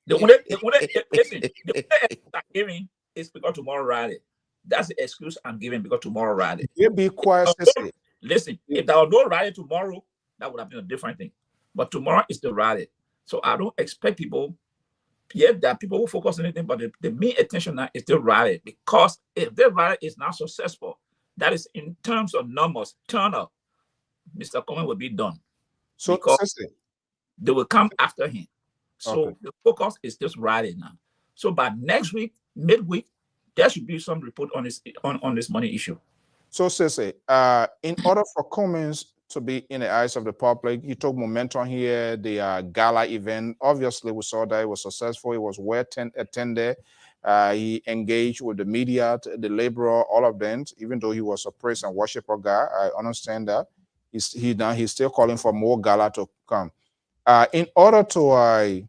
The only I'm giving is because tomorrow Friday. That's the excuse I'm giving because tomorrow Friday. You be quiet. Listen, if there was no Friday tomorrow, that would have been a different thing. But tomorrow is the Friday, so I don't expect people. Yet that people will focus on anything, but the main attention now is the Friday, because if the Friday is not successful, that is in terms of numbers, turn up, Mr. Coleman will be done. So they will come after him. So the focus is just Friday now. So by next week, midweek, there should be some report on this on this money issue. So Sese, in order for Cummings to be in the eyes of the public, you took momentum here. The gala event, obviously, we saw that it was successful. It was well attended. He engaged with the media, the laborer, all of them. Even though he was a praise and worshiper guy, I understand that. He's still calling for more gala to come. In order to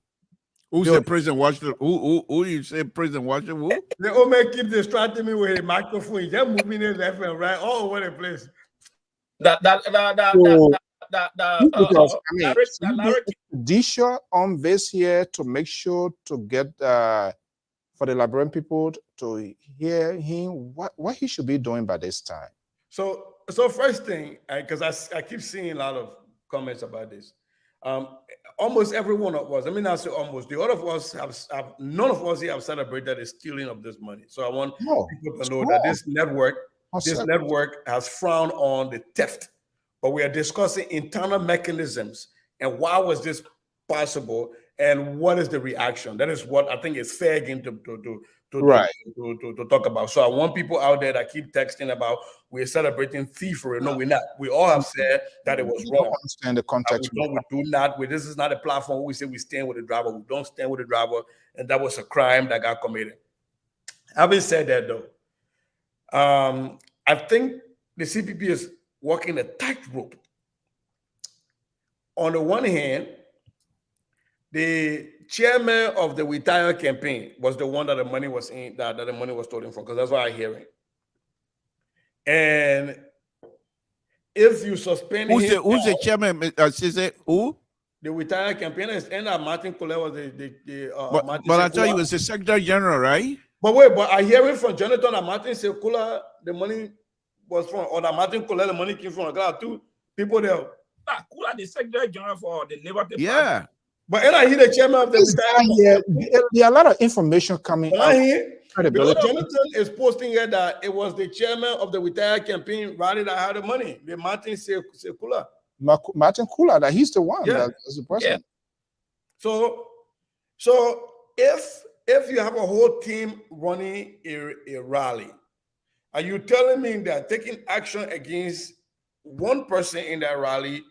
who said President Washington? Who you say President Washington? Who? They all may keep distracting me with a microphone. They're moving it left and right all over the place. Disha on this here to make sure to get for the Liberian people to hear him what he should be doing by this time. So first thing, because I keep seeing a lot of comments about this. Almost every one of us, I mean, I say almost, the other of us have none of us here have celebrated the stealing of this money. So I want people to know that this network has frowned on the theft but we are discussing internal mechanisms and why was this possible and what is the reaction. That is what I think is fair game to talk about. So I want people out there that keep texting about we're celebrating thievery. No, we're not. We all have said that it was wrong. Understand the context. We do not. This is not a platform where we say we stand with the driver. We don't stand with the driver, and that was a crime that got committed. Having said that, though, I think the CPP is walking a tightrope. On the one hand, the chairman of the Retire campaign was the one that the money was in, that the money was stolen from, because that's what I hear it. And if you suspend who's the chairman? Who? The Retire campaign is Martin Kule was but I tell you, it's the Secretary General, right? But wait, but I hear it from Jonathan that Martin Sekula, the money was from, or that Martin Kule, the money came from. There are two people there. Kula, the Secretary General for the Labour Party. Yeah. But then I hear the chairman of the there are a lot of information coming out. Because Jonathan is posting here that it was the chairman of the Retire campaign rally that had the money, the Martin Sekula. Martin Kula, that he's the one. Yeah. That's the person. Yeah. So if you have a whole team running a rally, are you telling me that taking action against one person in that rally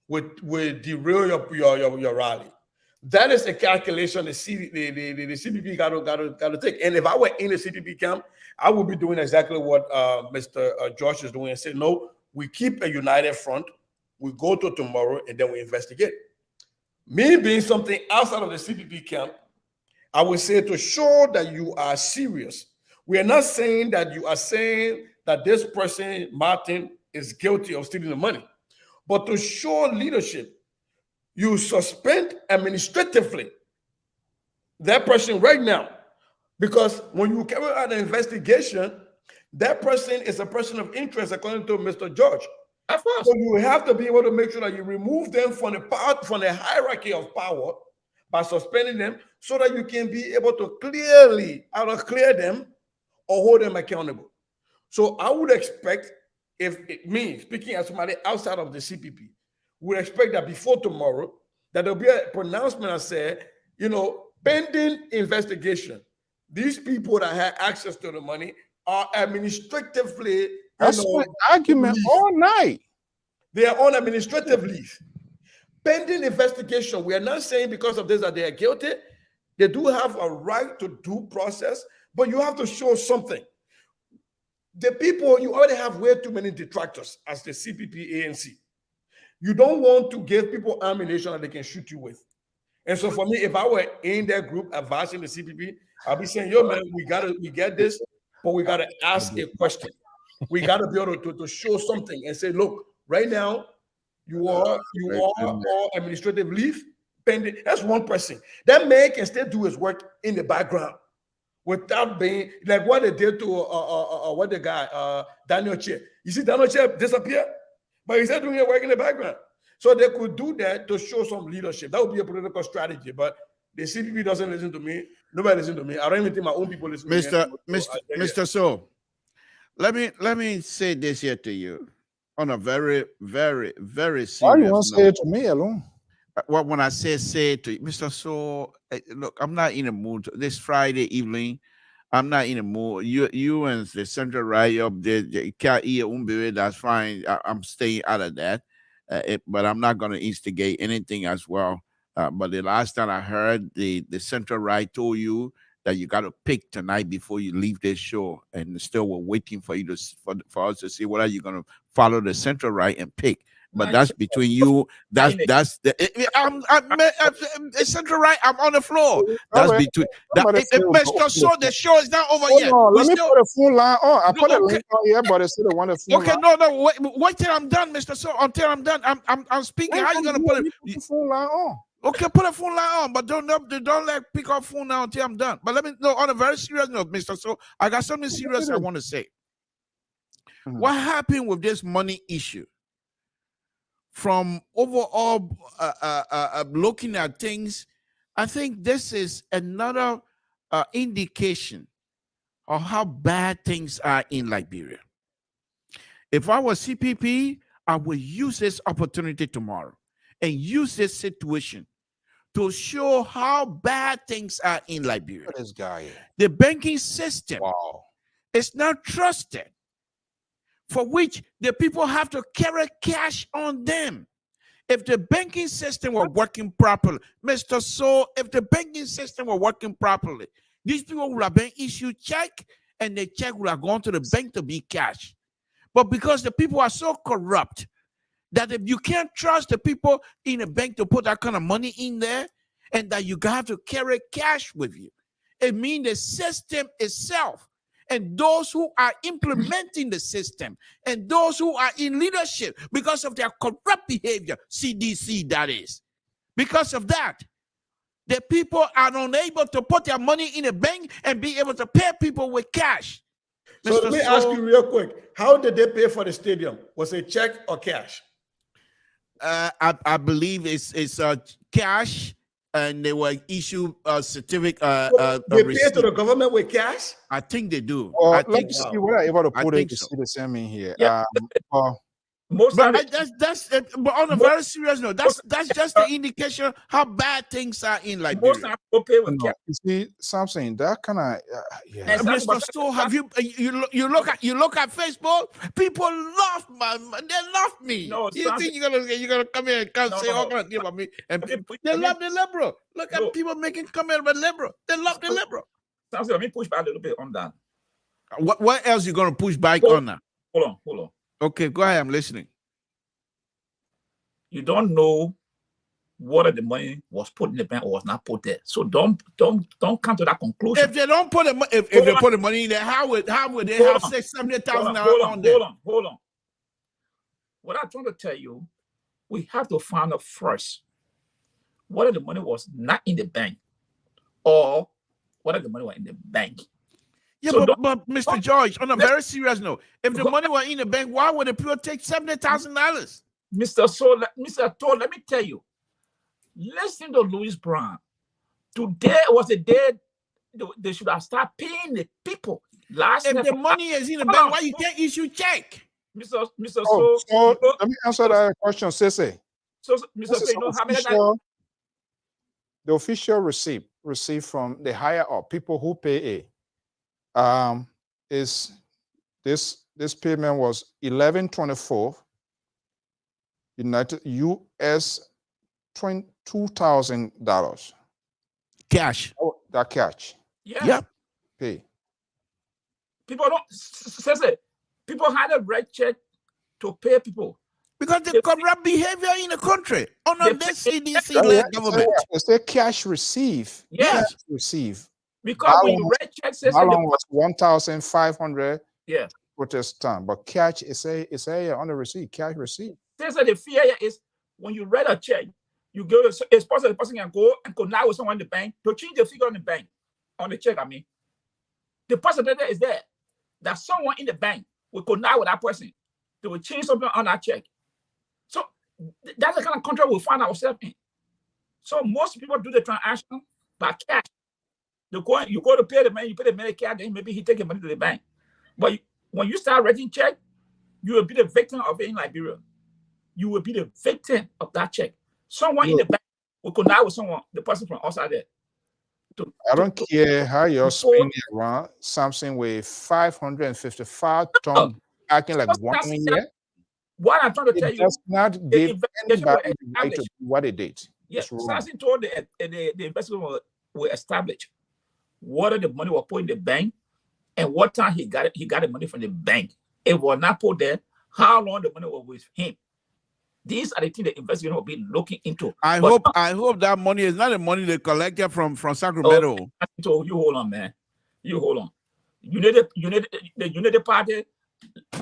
would derail your rally? That is a calculation the CPP got to take. And if I were in the CPP camp, I would be doing exactly what Mr. George is doing and say, no, we keep a united front. We go to tomorrow and then we investigate. Me being something outside of the CPP camp, I would say to show that you are serious. We are not saying that you are saying that this person, Martin, is guilty of stealing the money. But to show leadership, you suspend administratively that person right now. Because when you carry out an investigation, that person is a person of interest, according to Mr. George. Of course. So you have to be able to make sure that you remove them from the hierarchy of power by suspending them, so that you can be able to clearly either clear them or hold them accountable. So I would expect, if it means speaking as somebody outside of the CPP, we expect that before tomorrow, that there'll be a pronouncement that said, pending investigation, these people that had access to the money are administratively. That's my argument all night. They are on administrative leave. Pending investigation, we are not saying because of this that they are guilty. They do have a right to due process, but you have to show something. The people, you already have way too many detractors as the CPP ANC. You don't want to give people ammunition that they can shoot you with. And so for me, if I were in that group advising the CPP, I'll be saying, yo, man, we get this, but we got to ask a question. We got to be able to show something and say, look, right now, you are on administrative leave pending. That's one person. That man can still do his work in the background without being like what they did to what the guy Daniel Che. You see, Daniel Che disappeared, but he's still doing his work in the background. So they could do that to show some leadership. That would be a political strategy. But the CPP doesn't listen to me. Nobody listens to me. I don't even think my own people listen to me. Mr. So, let me say this here to you on a very, very, very serious Why you want to say it to me alone? Well, when I say it to you, Mr. So, look, I'm not in a mood. This Friday evening, I'm not in a mood. You and the central right up there, that's fine. I'm staying out of that. But I'm not going to instigate anything as well. But the last time I heard, the central right told you that you got to pick tonight before you leave this show, and still we're waiting for you for us to see whether you're going to follow the central right and pick. But that's between you. That's I'm central right. I'm on the floor. That's between. Mr. So the show is not over yet. Let me put a phone line on. I put a link on here, but it's still the one that phone okay, line. no. Wait till I'm done, Mr. So. Until I'm done, I'm speaking. How you gonna put a phone line on? Okay, put a phone line on, but don't like pick up phone now until I'm done. But let me know on a very serious note, Mr. So. I got something serious I want to say. What happened with this money issue? From overall looking at things, I think this is another indication of how bad things are in Liberia. If I was CPP, I will use this opportunity tomorrow and use this situation to show how bad things are in Liberia. This guy. The banking system is not trusted, for which the people have to carry cash on them. If the banking system were working properly, Mr. So, if the banking system were working properly, these people would have been issued check and the check would have gone to the bank to be cash. But because the people are so corrupt that if you can't trust the people in a bank to put that kind of money in there and that you have to carry cash with you, it means the system itself and those who are implementing the system and those who are in leadership because of their corrupt behavior, CDC that is, because of that, the people are unable to put their money in a bank and be able to pay people with cash. So let me ask you real quick, how did they pay for the stadium? Was it check or cash? I believe it's cash, and they were issued a certificate. They pay to the government with cash? I think they do. Well, I let's think see what I'm able to put it to so. see the same in here. Yeah. But on a very serious note, that's just the indication how bad things are in Liberia. You see, something that kind of yeah. Mr. Stowe, have you look at Facebook? People love they love me. No, you think you're gonna come here and say all kind of things about me? And they love the liberal. Look at people making comments about liberal. They love the liberal. Let me push back a little bit on that. What else you gonna push back on that? Hold on. Okay, go ahead. I'm listening. You don't know whether the money was put in the bank or was not put there. So don't come to that conclusion. If they don't put if they put the money in there, how would they have $670,000 on there? Hold on. What I'm trying to tell you, we have to find out first whether the money was not in the bank or whether the money was in the bank. Yeah, so but Mr. George, on a very serious note, if the money were in the bank, why would the people take $70,000? Mr. Todd, let me tell you, listen to Louis Brown. Today was the day they should have started paying the people. If the money is in the bank, why you can't issue check? Mr. So let me answer that question, Sese. So, Mr. So, you know how many the official receipt received from the higher up people who pay is this payment was $11.24 United US $22,000 cash. Oh, that cash. Yeah. Yep. Pay. People don't say people had a red check to pay people. Because the corrupt behavior in the country under this CDC-led government. It's a cash receive. Yes. Cash receive. Because when you red check says how long was 1,500 yeah Protestant, but cash is a on the receipt, cash receipt. Says that the fear is when you write a check, you go to it's possible the person can go and connect with someone in the bank to change the figure on the bank on the check. I mean, the possibility is there that someone in the bank will connect with that person. They will change something on that check. So that's the kind of country we find ourselves in. So most people do the transaction by cash. You go to pay the man, you pay the Medicare, then maybe he take the money to the bank. But when you start writing check, you will be the victim of it in Liberia. You will be the victim of that check. Someone in the bank will connect with someone, the person from outside there. I don't care how you're spinning around something with 555 tons acting like 1 year. What I'm trying to tell you, does not give anybody the right to do what they did. Yes, Sassy told the investment will establish whether the money was put in the bank and what time he got it. He got the money from the bank. It was not put there. How long the money was with him? These are the things the investigator will be looking into. I hope that money is not the money they collected from Sacramento. So you hold on, man. You hold on. The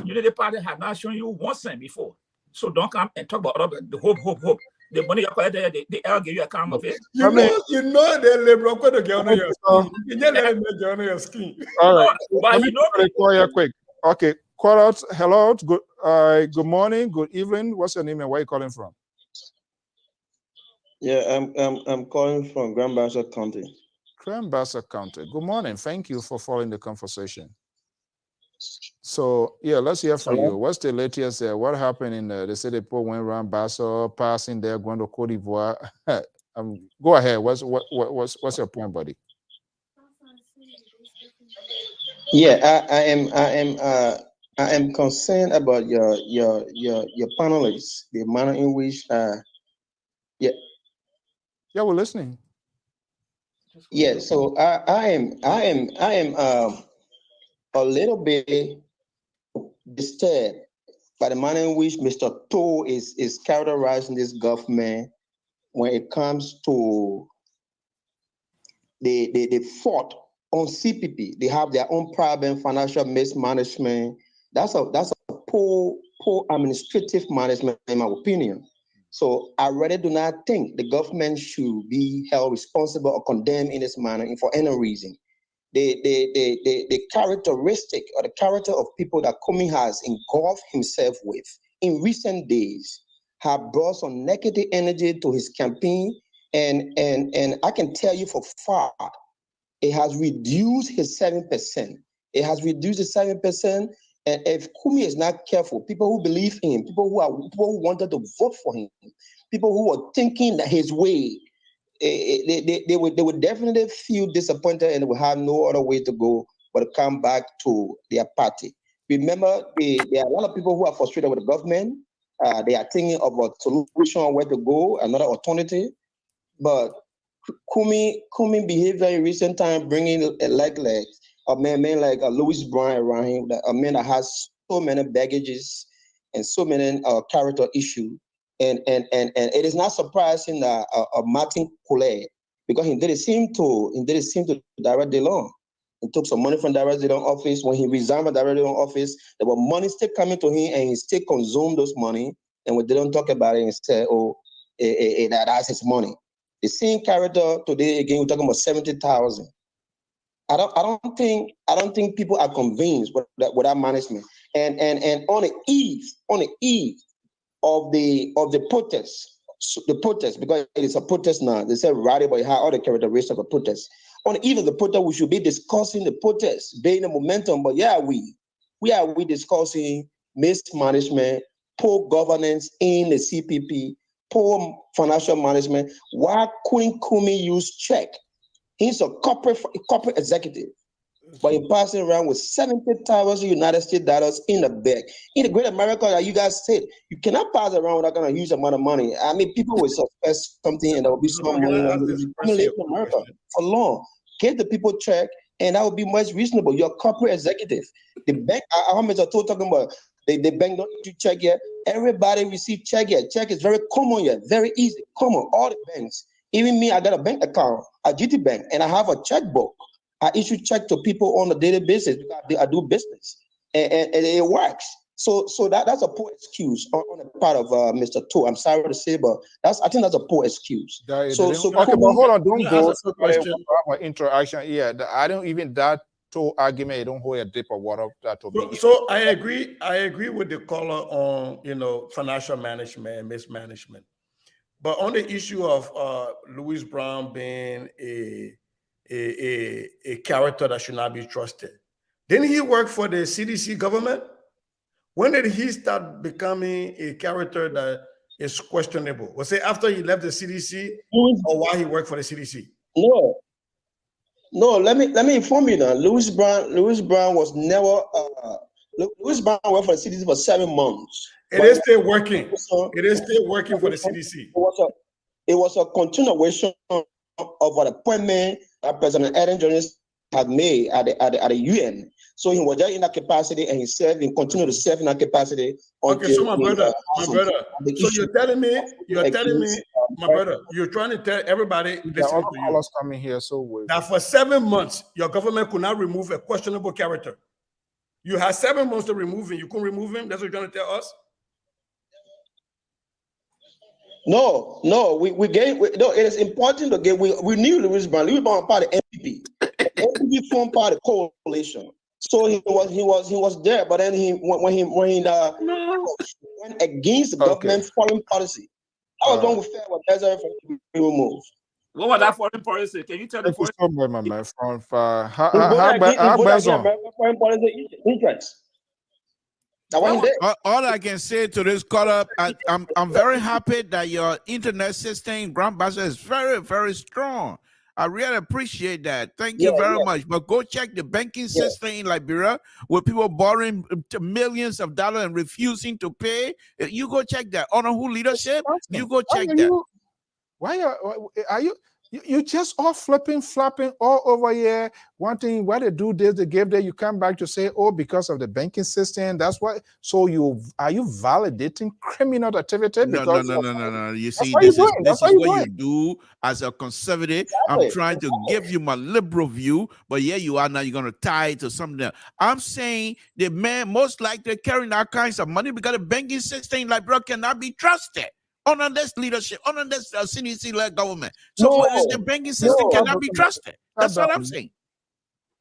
Unity Party has not shown you 1 cent before. So don't come and talk about the hope. The money you collected, they all give you a account of it. You know the liberal going to get on your skin. You just let them get on your skin. All right. Let me call you quick. Okay. Call out. Hello. Good morning. Good evening. What's your name and where are you calling from? Yeah, I'm calling from Grand Bassa County. Grand Bassa County. Good morning. Thank you for following the conversation. So yeah, let's hear from Hello? you. What's the latest? What happened in they said people went around Basso, passing there, going to Cote d'Ivoire. Go ahead. What's your point, buddy? Yeah, I am concerned about your panelists, the manner in which yeah. Yeah, we're listening. Yeah, so I am a little bit disturbed by the manner in which Mr. To is characterizing this government when it comes to the fault on CPP. They have their own problem, financial mismanagement. That's a poor administrative management, in my opinion. So I really do not think the government should be held responsible or condemned in this manner for any reason. The characteristic or the character of people that Kumi has engulfed himself with in recent days have brought some negative energy to his campaign, and I can tell you for fact it has reduced his 7%. It has reduced the 7%. And if Kumi is not careful, people who believe in him, people who wanted to vote for him, people who are thinking that his way, they would definitely feel disappointed and will have no other way to go but to come back to their party. Remember, there are a lot of people who are frustrated with the government. They are thinking of a solution on where to go, another alternative. But Kumi behaved very recent time, bringing like a man like Louis Brown around him, a man that has so many baggages and so many character issues. And it is not surprising that Martin Collet, because he didn't seem to direct the law. He took some money from direct the law office. When he resigned from direct the law office, there were money still coming to him, and he still consumed those money. And we didn't talk about it and say, oh, that's his money. The same character today again, we're talking about 70,000. I don't think people are convinced with that management. And on the eve of the protest, because it is a protest now. They say rally, but it has all the characteristics of a protest. On the eve of the protest, we should be discussing the protest, being the momentum. But yeah, we discussing mismanagement, poor governance in the CPP, poor financial management. Why couldn't Kumi use check? He's a corporate executive, but he's passing around with 70,000 United States dollars in the bag. In the great America, that you guys said, you cannot pass around with that kind of huge amount of money. I mean, people will suspect something and there will be some money in America for long. Get the people check, and that would be much reasonable. You're a corporate executive. The bank, how much I told talking about, the bank don't need to check yet. Everybody receive check yet. Check is very common yet, very easy, common. All the banks. Even me, I got a bank account at GT Bank, and I have a checkbook. I issue check to people on a daily basis because I do business, and it works. So that's a poor excuse on the part of Mr. To. I'm sorry to say, but I think that's a poor excuse. Okay, but hold on, don't go. Our interaction, yeah, I don't even that to argument. You don't hold a dip of water that to be. So I agree with the caller on financial management and mismanagement, but on the issue of Louis Brown being a character that should not be trusted. Didn't he work for the CDC government? When did he start becoming a character that is questionable? Was it after he left the CDC or while he worked for the CDC? No. Let me inform you now. Louis Brown was never. Louis Brown worked for the CDC for 7 months. It is still working. It is still working for the CDC. It was a continuation of an appointment that President Ellen Johnson had made at the UN. So he was there in that capacity, and he served and continued to serve in that capacity. Okay, so my brother. So you're telling me, my brother, you're trying to tell everybody listening to you coming here, so that for 7 months your government could not remove a questionable character. You had 7 months to remove him. You couldn't remove him. That's what you're trying to tell us. No, it is important to get. We knew Louis Brown. Louis Brown was part of MPP. MPP formed part of the coalition. So he was there, but then when he went against the government foreign policy, that was when we felt what Desiree to be removed. What was that foreign policy? Can you tell the Thank you foreign? so much, my man. From foreign policy interests. All I can say to this caller, I'm very happy that your internet system, Grandmaster, is very, very strong. I really appreciate that. Thank you very much. But go check the banking system in Liberia, where people borrowing millions of dollars and refusing to pay. You go check that. Under who leadership? You go check that. Why are you? You just all flopping all over here, wanting why they do this, they give that, you come back to say, oh, because of the banking system, that's why. So are you validating criminal activity? No. You see, this is what you do as a conservative. I'm trying to give you my liberal view, but yeah, you are now, you're going to tie it to something else. I'm saying the man most likely carrying all kinds of money because the banking system like Liberia cannot be trusted. Under this leadership, under this CDC-led government. So the banking system cannot be trusted. That's what I'm saying.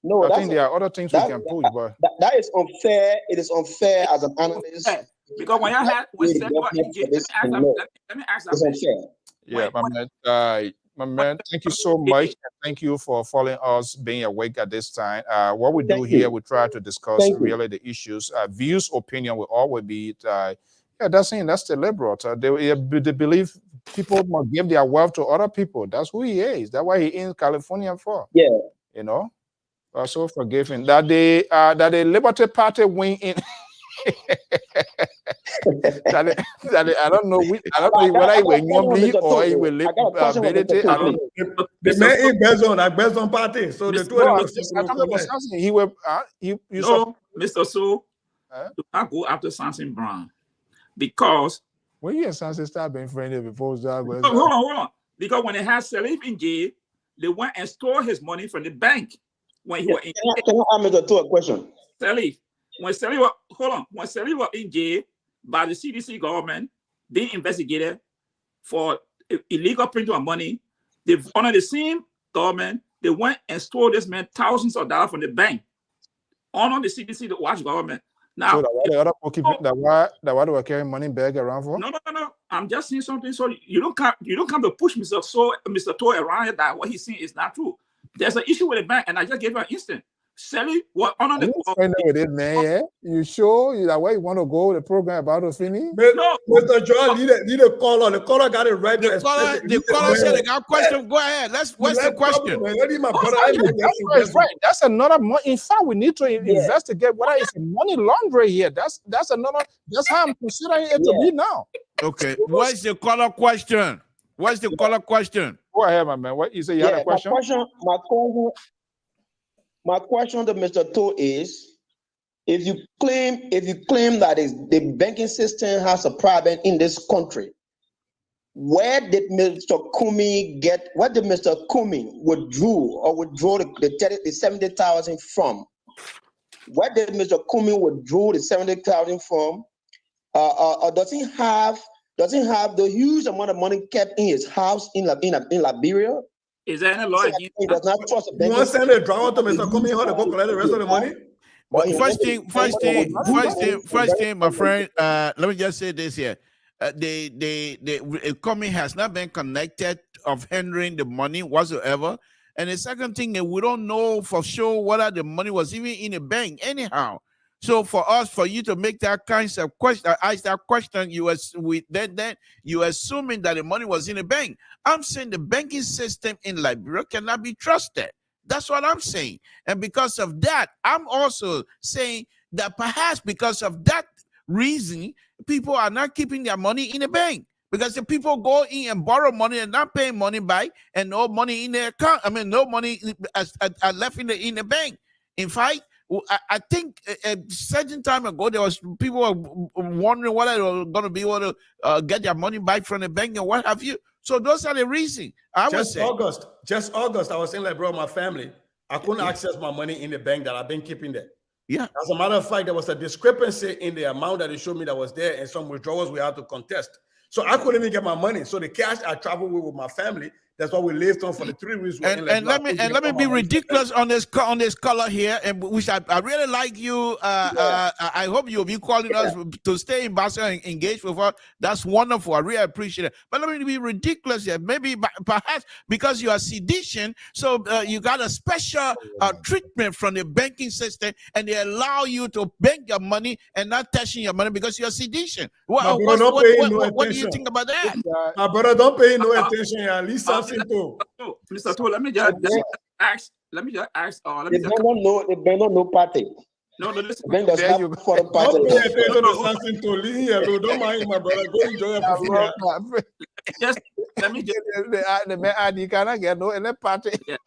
No, I think there are other things we can push, but that is unfair. It is unfair as an analyst. Because when I had let me ask that. Yeah, my man, thank you so much. Thank you for following us, being awake at this time. What we do here, we try to discuss really the issues. Views, opinion will always be that's the liberal. They believe people must give their wealth to other people. That's who he is. That's why he in California for. Yeah. You know? Also forgiving. That the Liberty Party win in I don't know whether it will me or it will ability. The man in Bezon party. So the two of them he will Mr. So do not go after Samson Brown. Because when you and Sansa start being friendly before that, hold on. Because when they had Salif in jail, they went and stole his money from the bank when he was in jail. Can I ask a question? Salif, when Salif was in jail by the CDC government, being investigated for illegal printing of money, under the same government, they went and stole this man thousands of dollars from the bank. Under the CDC, the watch government. Now, so why they were carrying money bag around for? No. I'm just saying something. So you don't come to push Mr. Toy around here that what he's saying is not true. There's an issue with the bank, and I just gave you an instant. Sally, what on the with it, man? Yeah, you sure that way you want to go the program about to finish? No, Mr. Joel, need a caller. The caller got it right. The caller said they got a question. Go ahead. What's the question? That's another money. In fact, we need to investigate whether it's money laundering here. That's how I'm considering it to be now. Okay. What's the caller question? Go ahead, my man. What you say? You had a question? My question to Mr. To is, if you claim that the banking system has a problem in this country, where did Mr. Kumi withdraw the 70,000 from? Where did Mr. Kumi withdraw the 70,000 from? Does he have the huge amount of money kept in his house in Liberia? Is there any law? He does not trust the bank. You want to send a driver to Mr. Kumi how to go collect the rest of the money? First thing, my friend. Let me just say this here. The Kumi has not been connected of handling the money whatsoever. And the second thing, we don't know for sure whether the money was even in the bank anyhow. So for you to make that kind of question, ask that question, you assuming that the money was in the bank. I'm saying the banking system in Liberia cannot be trusted. That's what I'm saying. And because of that, I'm also saying that perhaps because of that reason, people are not keeping their money in the bank. Because the people go in and borrow money and not paying money back, and no money in their account. No money are left in the bank. In fact, I think a certain time ago, there was people were wondering whether they were going to be able to get their money back from the bank and what have you. So those are the reasons. Just August, I was in Liberia with my family. I couldn't access my money in the bank that I've been keeping there. Yeah. As a matter of fact, there was a discrepancy in the amount that they showed me that was there, and some withdrawals we had to contest. So I couldn't even get my money. So the cash I traveled with my family, That's why we lived on for the 3 weeks. And let me be ridiculous on this color here, and which I really like you. I hope you'll be calling us to stay in Barcelona and engage with us. That's wonderful. I really appreciate it. But let me be ridiculous here. Maybe perhaps because you are sedition, so you got a special treatment from the banking system, and they allow you to bank your money and not touching your money because you're sedition. What do you think about that? My brother, don't pay no attention. At least something to. No, Mr. Tool, let me just ask. Let me just ask. Let me They just. don't know party. No, listen. Then there's Don't pay attention to something to leave here. Don't mind my brother. Go enjoy your food. Just let me just. The man, you cannot get no in a party. Yeah.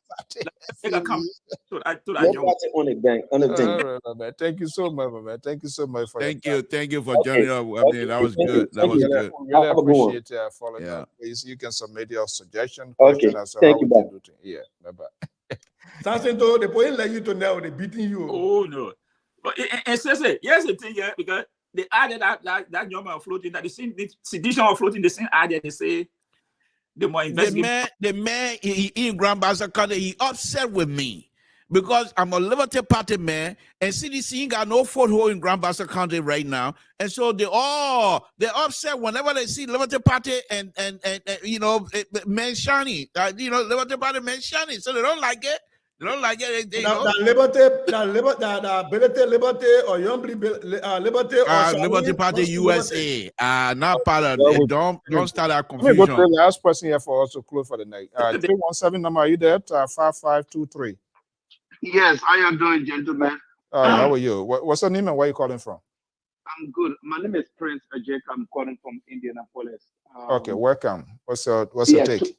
Take a comment. No party on the bank. On the thing. Thank you so much, man. Thank you so much for Thank you for joining us. I mean, that was good. That was good. Really appreciate following up. Please, you can submit your suggestion. Okay. Thank you. Yeah. Bye bye. Something to the point like you to now they beating you. Oh no. But and say here's the thing, yeah, because they added that young man floating that the sedition of floating the same idea. They say the more investigation. The man in Grand Bassa County, he upset with me because I'm a Liberty Party man, and CDC ain't got no foothold in Grand Bassa County right now, and so they're upset whenever they see Liberty Party and you know man shiny, Liberty Party man shiny, so they don't like it. They don't like it. Liberty or Liberty or Liberty Party USA. Not part of it. Don't start that Let me go to confusion. the last person here for us to close for the night. 317 number, are you there? 5523. Yes, how you doing, gentlemen? How are you? What's your name and where are you calling from? I'm good. My name is Prince Ajek. I'm calling from Indianapolis. Okay, welcome. What's your take?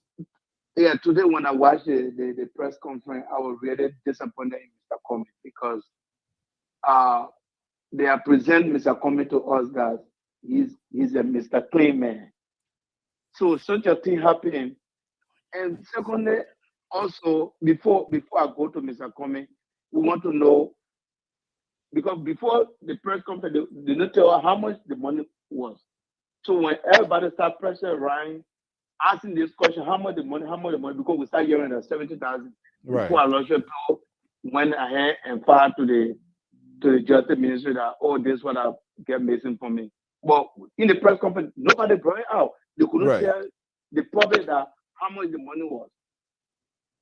Today when I watched the press conference, I was really disappointed in Mr. Comey because they are presenting Mr. Comey to us that he's a Mr. Clean man. So such a thing happened. And secondly, also before I go to Mr. Comey, we want to know, because before the press conference, they didn't tell us how much the money was. So when everybody start pressure around, asking this question, how much the money, because we start hearing that 70,000. Right. Before Aloysius went ahead and filed to the Justice Ministry that, this what I get missing from me. But in the press conference, nobody brought it out. They couldn't tell the public that how much the money was.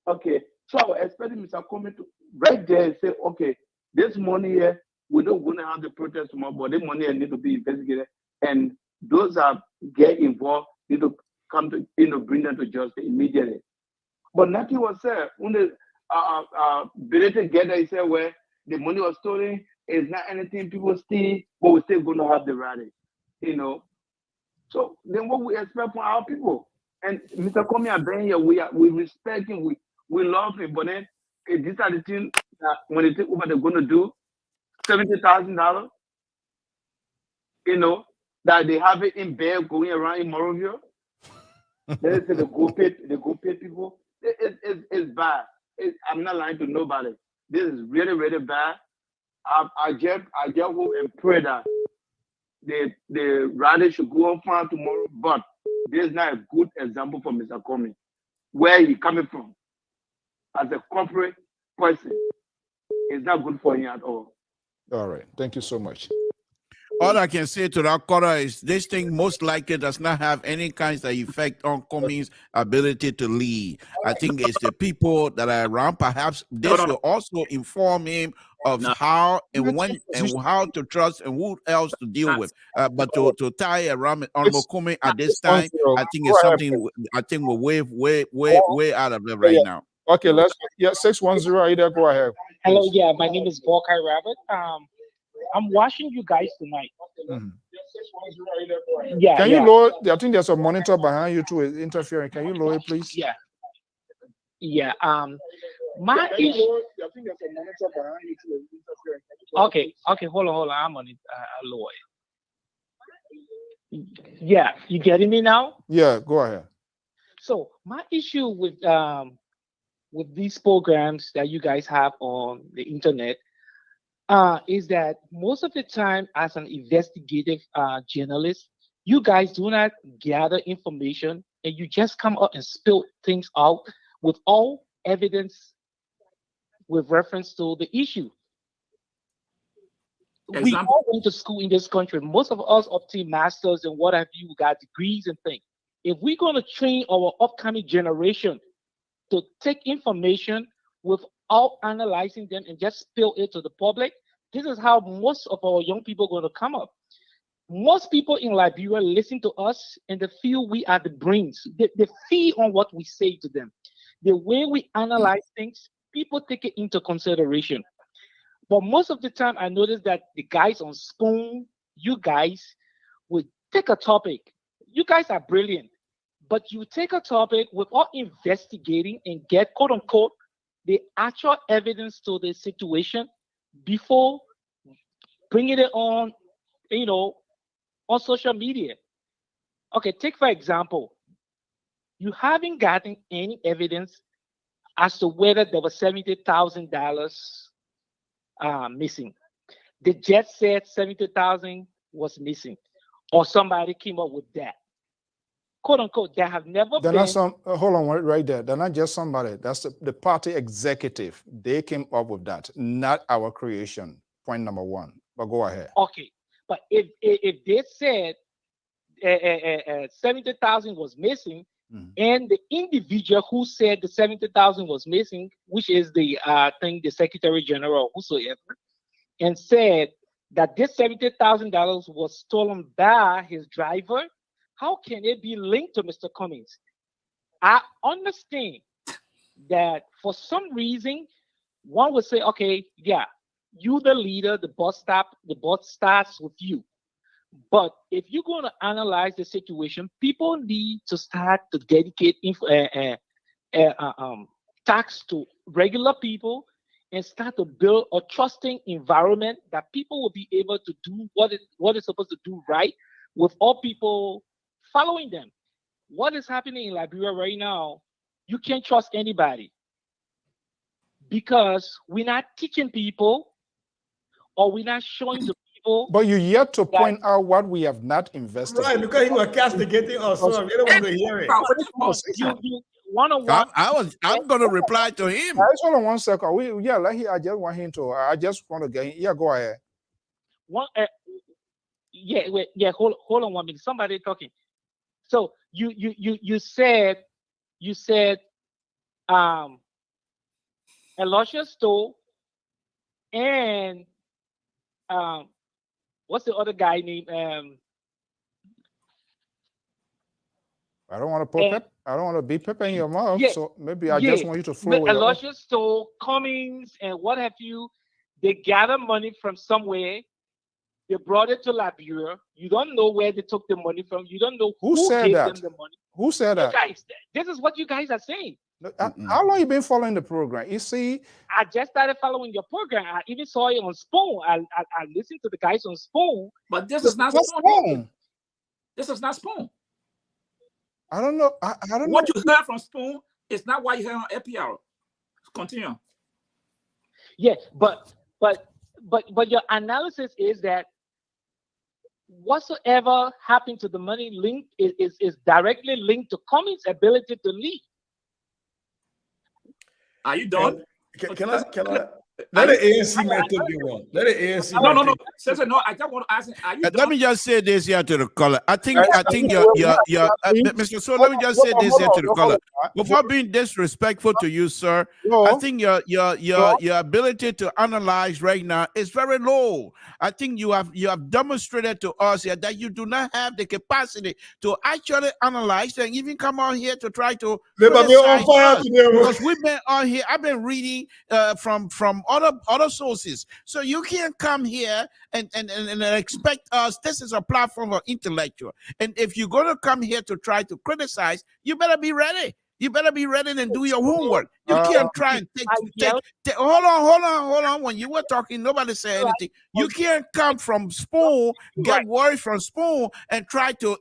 Okay, so I was expecting Mr. Comey to right there and say, okay, this money here, we're not going to have the protest tomorrow, but this money here need to be investigated, and those that get involved need to come to bring them to justice immediately. But nothing was said. When the belated together, he said, well, the money was stolen, it's not anything people steal, but we're still going to have the rally, So then what we expect from our people? And Mr. Comey has been here, we respect him, we love him, but then these are the things that when they take over, they're going to do $70,000, that they have it in bed going around in Morovia. They say they go pay people. It's bad. I'm not lying to nobody. This is really, really bad. I just hope and pray that the rally should go on fine tomorrow, but this is not a good example for Mr. Comey. Where he coming from as a corporate person, it's not good for him at all. All right. Thank you so much. All I can say to that quarter is this thing most likely does not have any kinds of effect on Comey's ability to lead. I think it's the people that are around. Perhaps this will also inform him of how and when and how to trust and who else to deal with. But to tie around Honorable Comey at this time, I think it's something I think we're way out of it right now. Okay, 610, are you there? Go ahead. Hello, my name is Borkai Rabbit. I'm watching you guys tonight. Mm-hmm. Yeah. Can you lower? I think there's a monitor behind you too interfering. Can you lower it, please? Yeah. My issue. I think there's a monitor behind you too interfering. Okay. Hold on. I'm on it. I'll lower it. Yeah, you getting me now? Yeah, go ahead. So my issue with these programs that you guys have on the internet is that most of the time, as an investigative journalist, you guys do not gather information and you just come up and spill things out with all evidence with reference to the issue. We all went to school in this country. Most of us obtained masters and what have you, got degrees and things. If we're going to train our upcoming generation to take information without analyzing them and just spill it to the public, this is how most of our young people are going to come up. Most people in Liberia listen to us and they feel we are the brains. They feed on what we say to them. The way we analyze things, people take it into consideration. But most of the time, I notice that the guys on Spoon, you guys, would take a topic. You guys are brilliant, but you take a topic without investigating and get, quote unquote, the actual evidence to the situation before bringing it on, on social media. Okay, take for example, you haven't gotten any evidence as to whether there was $70,000 missing. The jet said 70,000 was missing, or somebody came up with that. Quote unquote, there have never They're been. not some, hold on right there. They're not just somebody. That's the party executive. They came up with that, not our creation. Point number one. But go ahead. Okay, but if they said 70,000 was missing, and the individual who said the 70,000 was missing, which is the the Secretary General, whosoever, and said that this $70,000 was stolen by his driver, how can it be linked to Mr. Cummings? I understand that for some reason, one would say, okay, yeah, you the leader, the bus starts with you. But if you're going to analyze the situation, people need to start to dedicate tax to regular people and start to build a trusting environment that people will be able to do what is supposed to do right with all people following them. What is happening in Liberia right now, you can't trust anybody because we're not teaching people or we're not showing the people. But you yet to point out what we have not investigated. Right, because you were castigating us, so we don't want to hear it. One-on-one. I'm going to reply to him. Just hold on 1 second. I just want him to. I just want to get him. Yeah, go ahead. Hold on 1 minute. Somebody talking. So you said Elisha Stowe and what's the other guy named? I don't want to put pep. I don't want to be pep in your mouth. So maybe I just want you to flow. Elisha Stowe, Cummings, and what have you? They gather money from somewhere. They brought it to Liberia. You don't know where they took the money from. You don't know who gave them the money. Who said that? Guys, this is what you guys are saying. How long you been following the program? You see, I just started following your program. I even saw it on Spoon. I listened to the guys on Spoon. But this is not Spoon. This is not Spoon. I don't know. I don't know. What you heard from Spoon is not what you heard on Lpr. Continue. Yeah, but your analysis is that whatsoever happened to the money linked is directly linked to Cummings' ability to lead. Are you done? Can I let the ANC man take you one? Let the ANC no. No, I just want to ask him, are you Let done? me just say this here to the caller. I think Mr. So let me just say this here to the caller. Before being disrespectful to you, sir, I think your ability to analyze right now is very low. I think you have demonstrated to us here that you do not have the capacity to actually analyze and even come on here to try to criticize us. Because we've been on here. I've been reading from other sources. So you can't come here and expect us. This is a platform for intellectual. And if you're going to come here to try to criticize, you better be ready. You better be ready and do your homework. You can't try and take hold on. When you were talking, nobody said anything. You can't come from Spoon, get words from Spoon, and try to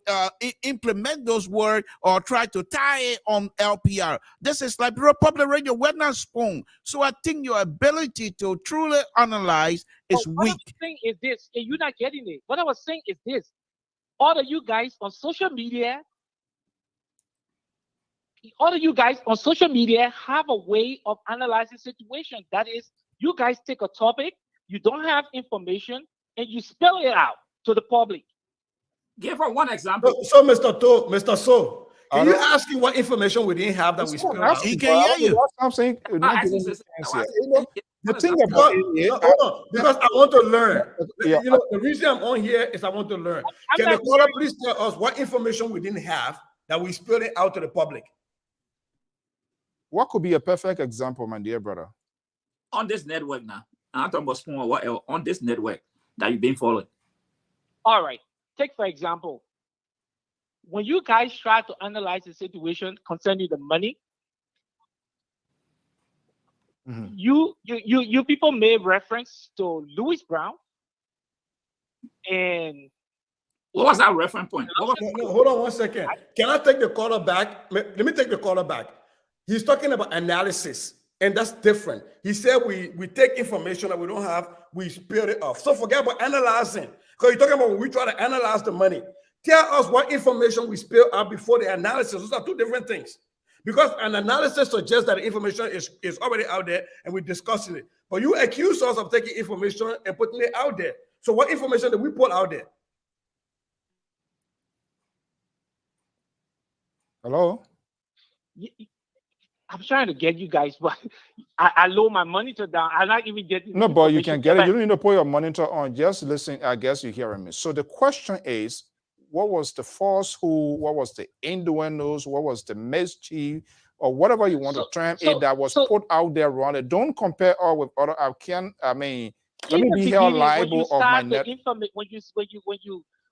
implement those words or try to tie it on LPR. This is like Public Radio. We're not Spoon. So I think your ability to truly analyze is weak. What I'm saying is this, and you're not getting it. What I was saying is this. All of you guys on social media, all of you guys on social media have a way of analyzing situation. That is, you guys take a topic, you don't have information, and you spell it out to the public. Give her one example. So Mr. So, can you ask him what information we didn't have that we spilled out? He can hear you. I'm saying, not giving me chance here. You know, the thing Because, about it is, hold on, because I want to learn. Yeah. You know, the reason I'm on here is I want to learn. Can the caller please tell us what information we didn't have that we spilled it out to the public? what could be a perfect example, my dear brother? On this network now, I'm talking about small whatever on this network that you've been following. All right. Take for example, when you guys try to analyze the situation concerning the money, you people made reference to Louis Brown. And what was that reference point? No, hold on 1 second. Can I take the caller back? Let me take the caller back. He's talking about analysis, and that's different. He said we take information that we don't have, we spill it off. So forget about analyzing, because you're talking about when we try to analyze the money. Tell us what information we spill out before the analysis. Those are two different things. Because an analysis suggests that the information is already out there and we're discussing it. But you accuse us of taking information and putting it out there. So what information did we put out there? Hello? I'm trying to get you guys, but I lower my monitor down. I'm not even getting. No, but you can get it. You don't need to put your monitor on. Just listen. I guess you're hearing me. So the question is, what was the falsehood? What was the innuendos? What was the mischief? Or whatever you want to term it that was put out there wrong. Don't compare all with other. Let me be held liable of my net.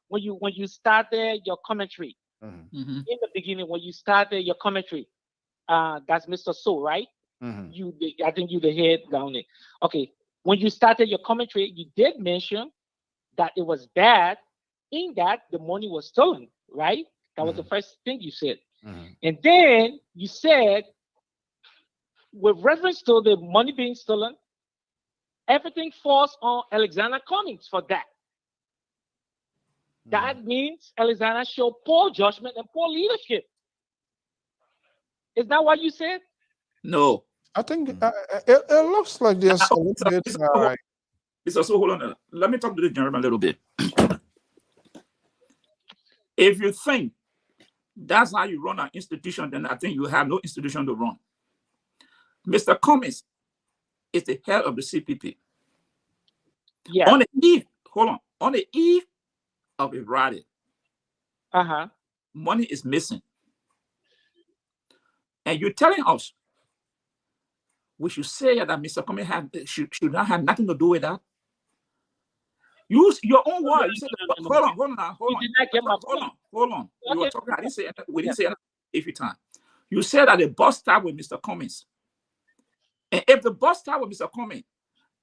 When you started your commentary, in the beginning, when you started your commentary, that's Mr. So, right? I think you the head down there. Okay. When you started your commentary, you did mention that it was bad in that the money was stolen, right? That was the first thing you said. And then you said, with reference to the money being stolen, everything falls on Alexander Cummings for that. That means Alexander showed poor judgment and poor leadership. Is that what you said? No. I think it looks like there's a little bit. So hold on. Let me talk to the gentleman a little bit. If you think that's how you run an institution, then I think you have no institution to run. Mr. Cummings is the head of the CPP. Yeah. On the eve of a rally, money is missing. And you're telling us we should say that Mr. Cummings should not have nothing to do with that. Use your own word. You said, hold on. You were talking. We didn't say it every time. You said that the bus stopped with Mr. Cummings. And if the bus stopped with Mr. Cummings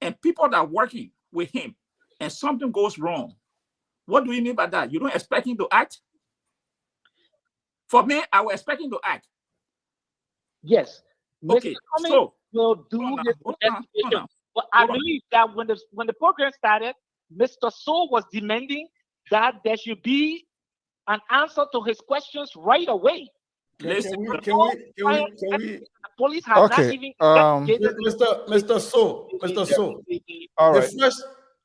and people that are working with him and something goes wrong, what do you mean by that? You don't expect him to act? For me, I was expecting to act. Yes. Okay, Mr. Cummings will do his investigation. But I believe that when the program started, Mr. So was demanding that there should be an answer to his questions right away. Can we? The police have not even Mr. So. All right.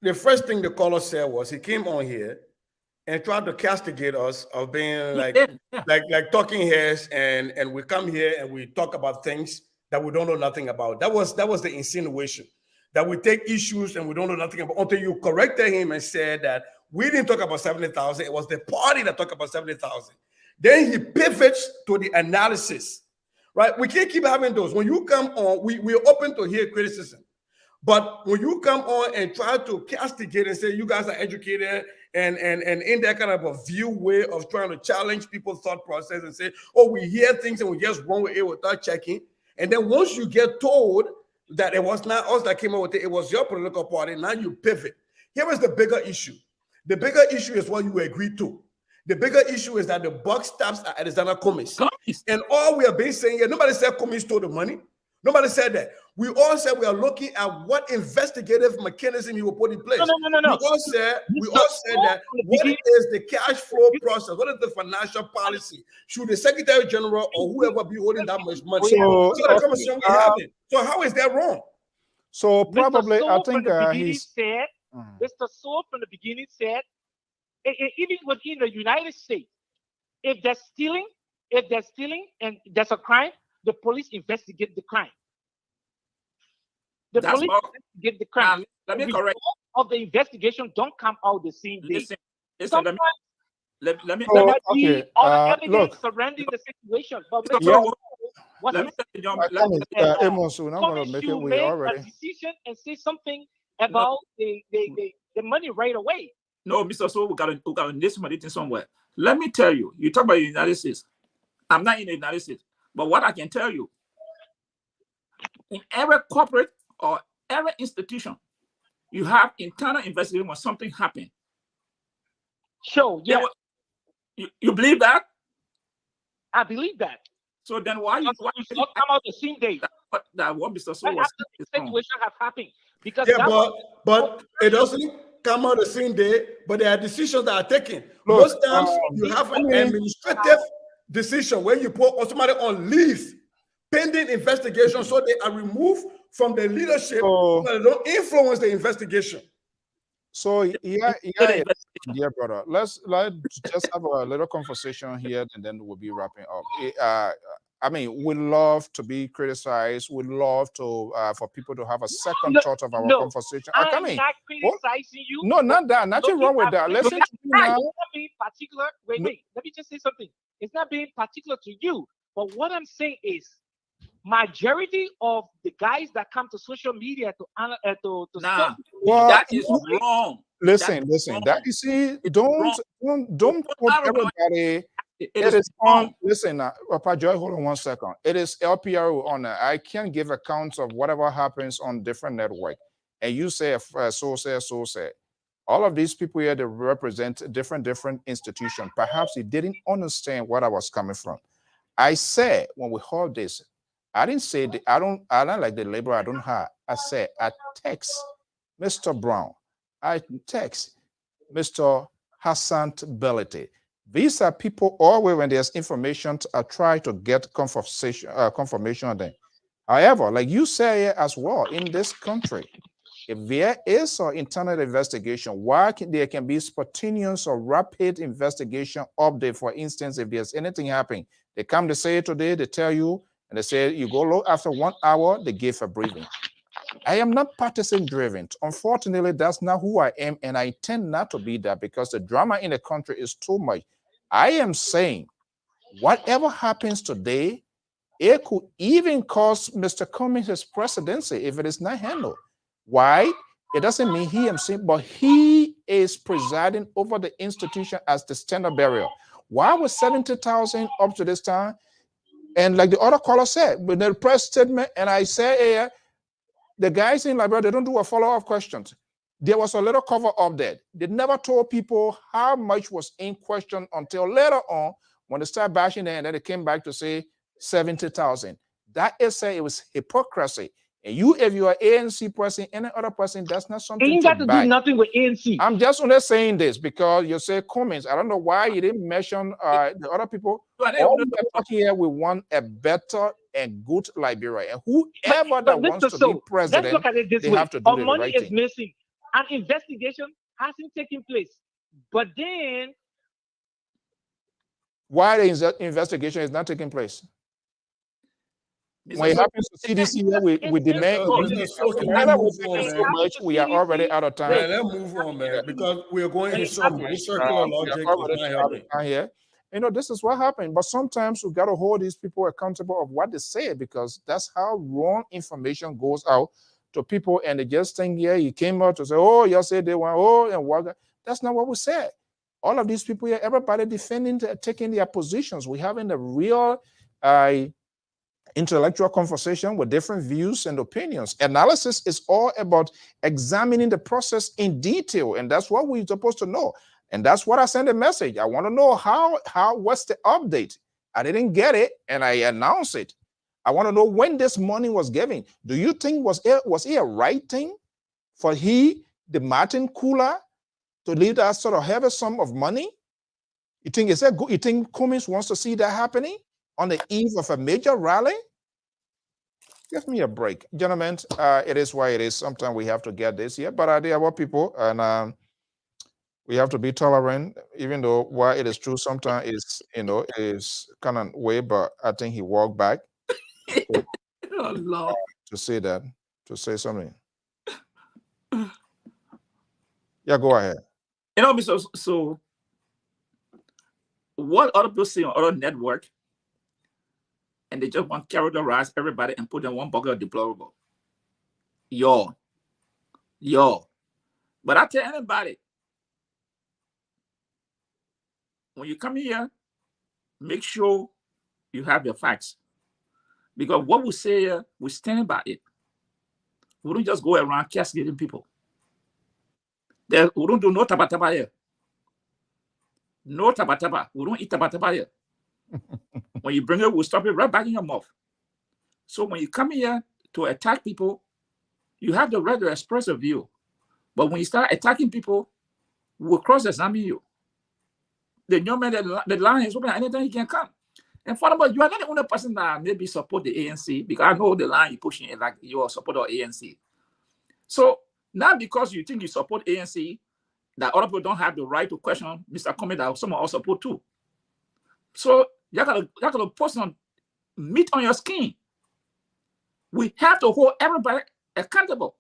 The first thing the caller said was he came on here and tried to castigate us of being like talking heads, and we come here and we talk about things that we don't know nothing about. That was the insinuation, that we take issues and we don't know nothing about, until you corrected him and said that we didn't talk about 70,000. It was the party that talked about 70,000. Then he pivots to the analysis, right? We can't keep having those. When you come on, we're open to hear criticism. But when you come on and try to castigate and say you guys are educated and in that kind of a view way of trying to challenge people's thought process and say, oh, we hear things and we just run with it without checking. And then once you get told that it was not us that came up with it, it was your political party, now you pivot. Here is the bigger issue. The bigger issue is what you agreed to. The bigger issue is that the buck stops at Alexander Cummings. And all we have been saying here, nobody said Cummings stole the money. Nobody said that. We all said we are looking at what investigative mechanism you will put in place. No. We all said that what is the cash flow process? What is the financial policy? Should the Secretary General or whoever be holding that much money? So the conversation we're having. So how is that wrong? So probably I think he's said. Mr. Sewell from the beginning said, even within the United States, if they're stealing and there's a crime, the police investigate the crime. The police investigate the crime. Let me the correct. Of the investigation don't come out the same day. Listen, let me be other evidence surrounding the situation. But let me Amos, we're not going to make it. We already a decision and say something about the money right away. No, Mr. So we got to listen to somewhere. Let me tell you, you talk about the United States. I'm not in the United States, but what I can tell you, in every corporate or every institution, you have internal investigation when something happened. Sure, yeah. You believe that? I believe that. So then why you not come out the same day? That what Mr. So was the situation have happened. Because but it doesn't come out the same day, but there are decisions that are taken. Most times you have an administrative decision where you put somebody on leave pending investigation, so they are removed from the leadership so they don't influence the investigation. So yeah, brother. Let's just have a little conversation here, and then we'll be wrapping up. I mean, we love to be criticized. We love to for people to have a second thought of our conversation. I'm not criticizing you. No, not that. Nothing wrong with that. Listen to me now. It's not being particular. Wait. Let me just say something. It's not being particular to you, but what I'm saying is, majority of the guys that come to social media to that is wrong. Listen. That you see, don't put everybody. It is on. Listen, Papa Joy, hold on 1 second. It is LPR on. I can't give accounts of whatever happens on different network. And you say so say. All of these people here, they represent different institutions. Perhaps you didn't understand what I was coming from. I said when we hold this, I didn't say I don't like the label I don't have. I said I text Mr. Brown. I text Mr. Hassan Belity. These are people always when there's information, I try to get confirmation on them. However, like you say as well, in this country, if there is an internal investigation, why there can be spontaneous or rapid investigation update? For instance, if there's anything happening, they come to say it today, they tell you, and they say you go low after 1 hour, they give a briefing. I am not partisan driven. Unfortunately, that's not who I am, and I tend not to be that because the drama in the country is too much. I am saying whatever happens today, it could even cost Mr. Cummings his presidency if it is not handled. Why? It doesn't mean he himself, but he is presiding over the institution as the standard bearer. Why was 70,000 up to this time? And like the other caller said, with the press statement, and I say, the guys in Liberia, they don't do a follow-up questions. There was a little cover up there. They never told people how much was in question until later on when they started bashing there, and then they came back to say 70,000. That is say it was hypocrisy. And you, if you are ANC person, any other person, that's not something you got to do nothing with ANC. I'm just only saying this because you say comments. I don't know why you didn't mention the other people. All we are talking here, we want a better and good Liberia. And whoever that wants to be president, let's look at it this they way. have to do Our the money right is thing. missing. An investigation hasn't taken place. But then why the investigation is not taking place? When it happens to CDC, we demand so much. We are already out of time. Man, let's move on, man, because we are going in circles. This circular logic is not helping. Here. You know, this is what happened. But sometimes we got to hold these people accountable of what they say, because that's how wrong information goes out to people, and they just think, yeah, you came out to say, oh, you said they want, oh, and what? That's not what we said. All of these people here, everybody defending, taking their positions. We're having a real intellectual conversation with different views and opinions. Analysis is all about examining the process in detail, and that's what we're supposed to know. And that's what I sent a message. I want to know what's the update. I didn't get it, and I announced it. I want to know when this money was given. Do you think was it a right thing for the Martin Cooler, to leave that sort of heavy sum of money? You think is that good? You think Cummings wants to see that happening on the eve of a major rally? Give me a break, gentlemen. It is why it is. Sometimes we have to get this here, but they are our people, and we have to be tolerant, even though why it is true sometimes is, is kind of way, but I think he walked back Oh, Lord. to say that, to say something. Yeah, go ahead. So what other people see on other network, and they just want to characterize everybody and put in one bucket of deplorable. Yo. But I tell anybody, when you come here, make sure you have your facts. Because what we say here, we stand by it. We don't just go around castigating people. We don't do no taba here. No taba. We don't eat taba here. When you bring it, we'll stop it right back in your mouth. So when you come here to attack people, you have the right to express a view. But when you start attacking people, we'll cross-examine you. The young man, the line is open, anytime he can come. And furthermore, you are not the only person that maybe support the ANC, because I know the line you're pushing is like you are support of ANC. So not because you think you support ANC, that other people don't have the right to question Mr. Cummings that someone else support too. So you gotta put some meat on your skin. We have to hold everybody accountable.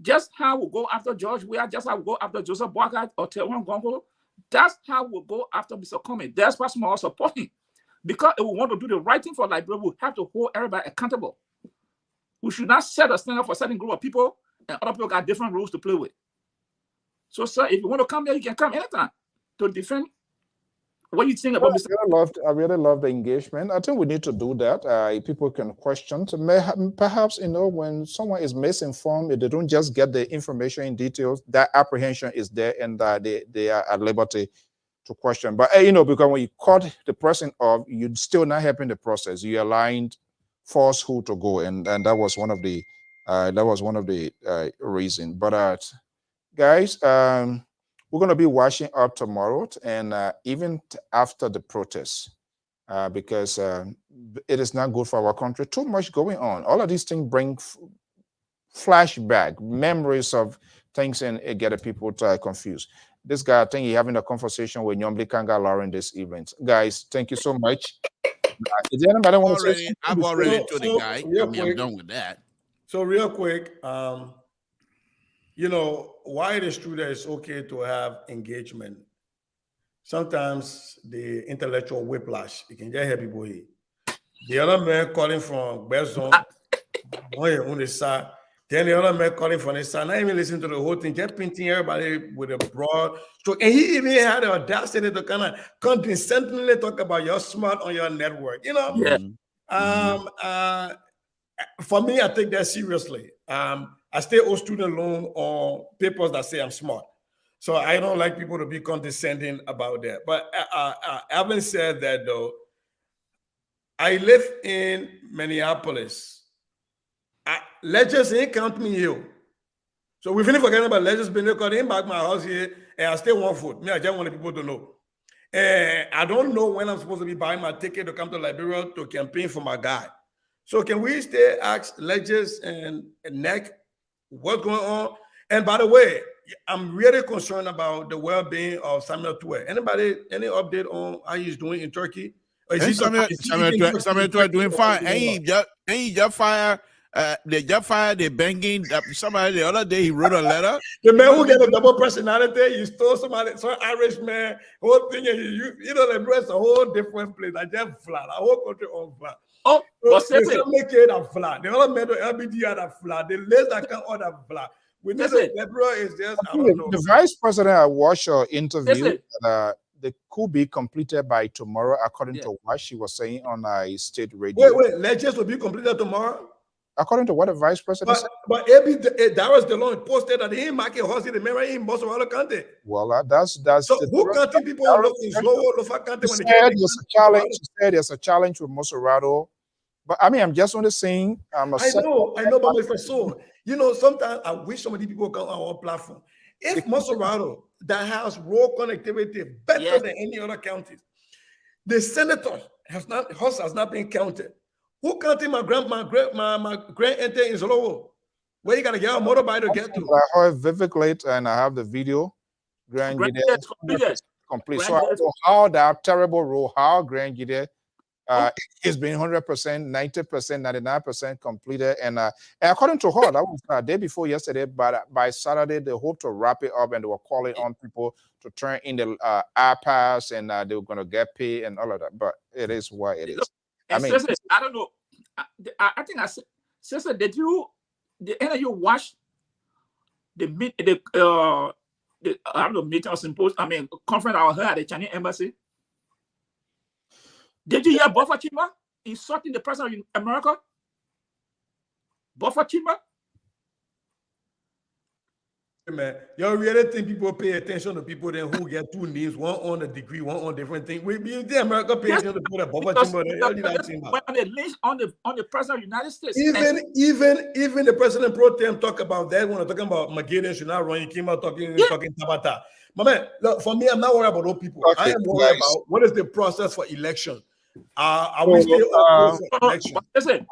Just how we go after George Weah, just how we go after Joseph Boakai or Tewan Gongo, that's how we go after Mr. Cummings. That's why some are supporting. Because if we want to do the right thing for Liberia, we have to hold everybody accountable. We should not set a standard for a certain group of people, and other people got different rules to play with. So, sir, if you want to come here, you can come anytime to defend what you think about Mr. I really love the engagement. I think we need to do that. People can question. Perhaps, when someone is misinformed, if they don't just get the information in details, that apprehension is there, and they are at liberty to question. But because when you cut the person off, you're still not helping the process. You aligned force who to go, and that was one of the reasons. But guys, we're going to be washing up tomorrow, and even after the protests, because it is not good for our country. Too much going on. All of these things bring flashback memories of things, and it get people confused. This guy, I think he's having a conversation with Nyomli Kanga Lauren this evening. Guys, thank you so much. Is there anybody want to say? I've already told the guy. I'm done with that. So real quick, while it is true that it's okay to have engagement, sometimes the intellectual whiplash, it can just help people here. The other man calling from Bezon, on the side. Then the other man calling from his side, not even listen to the whole thing, just painting everybody with a broad stroke. And he even had the audacity to kind of condescendingly talk about you're smart on your network. Yeah. For me, I take that seriously. I stay on student loan on papers that say I'm smart. So I don't like people to be condescending about that. But having said that, though, I live in Minneapolis. Legends ain't count me here. So we finish forgetting about Legends being there because they back my house here and I stay 1 foot. Me, I just want people to know. And I don't know when I'm supposed to be buying my ticket to come to Liberia to campaign for my guy. So can we stay ask Legends and Neck what's going on? And by the way, I'm really concerned about the well-being of Samuel Tuer. Anybody, any update on how he's doing in Turkey? Or is Samuel Tuer doing fine. And he just fired. They just fired the banging. Somebody the other day he wrote a letter. The man who get a double personality, you stole somebody, some Irish man, whole thing, the rest a whole different place. I just flat, a whole country on flat. Oh, so they make it a flat. The other man, the LBD had a flat. The list that can order flat. We need the Liberia is just. I don't know. The vice president at watched your interview. They could be completed by tomorrow, according to what she was saying on a state radio. Wait, Legends will be completed tomorrow. According to what the vice president said. But Darius DeLong posted that he market horse in the mirror in most of other country. Well, that's so who counting people in slow county when said there's a challenge. She said there's a challenge with Moserado, But I mean, I'm just only saying. I know, but Mr. So, you know, sometimes I wish some of these people come on our platform. If Maserado that has road connectivity better than any other counties, the senator has not been counted. Who counted my grand enter in Zolowo? Where you gotta get a motorbike to get to? I heard Vivek late, and I have the video. Grand complete. So I don't know how that terrible road, how Grand Gide it's been 100%, 90%, 99% completed. And according to her, that was day before yesterday, but by Saturday, they hope to wrap it up, and they were calling on people to turn in the iPass, and they were going to get paid and all of that. But it is what it is. And Sister, I don't know. I think I said, Sister, did any of you watch the I don't know, meeting or symposium, I mean, conference I heard at the Chinese embassy? Did you hear Buffer Chimba insulting the president of America? Buffer Chimba? Man, y'all really think people pay attention to people then who get two names, one on a degree, one on different things? We the America pay attention to people that Buffer Chimba. When they lynch on the president of the United States. Even the president pro tem talk about that when I'm talking about Magidden should not run. He came out talking Tabata. But man, look, for me, I'm not worried about those people. Okay, I am worried about what is the process for election. Are we still open for election? Listen,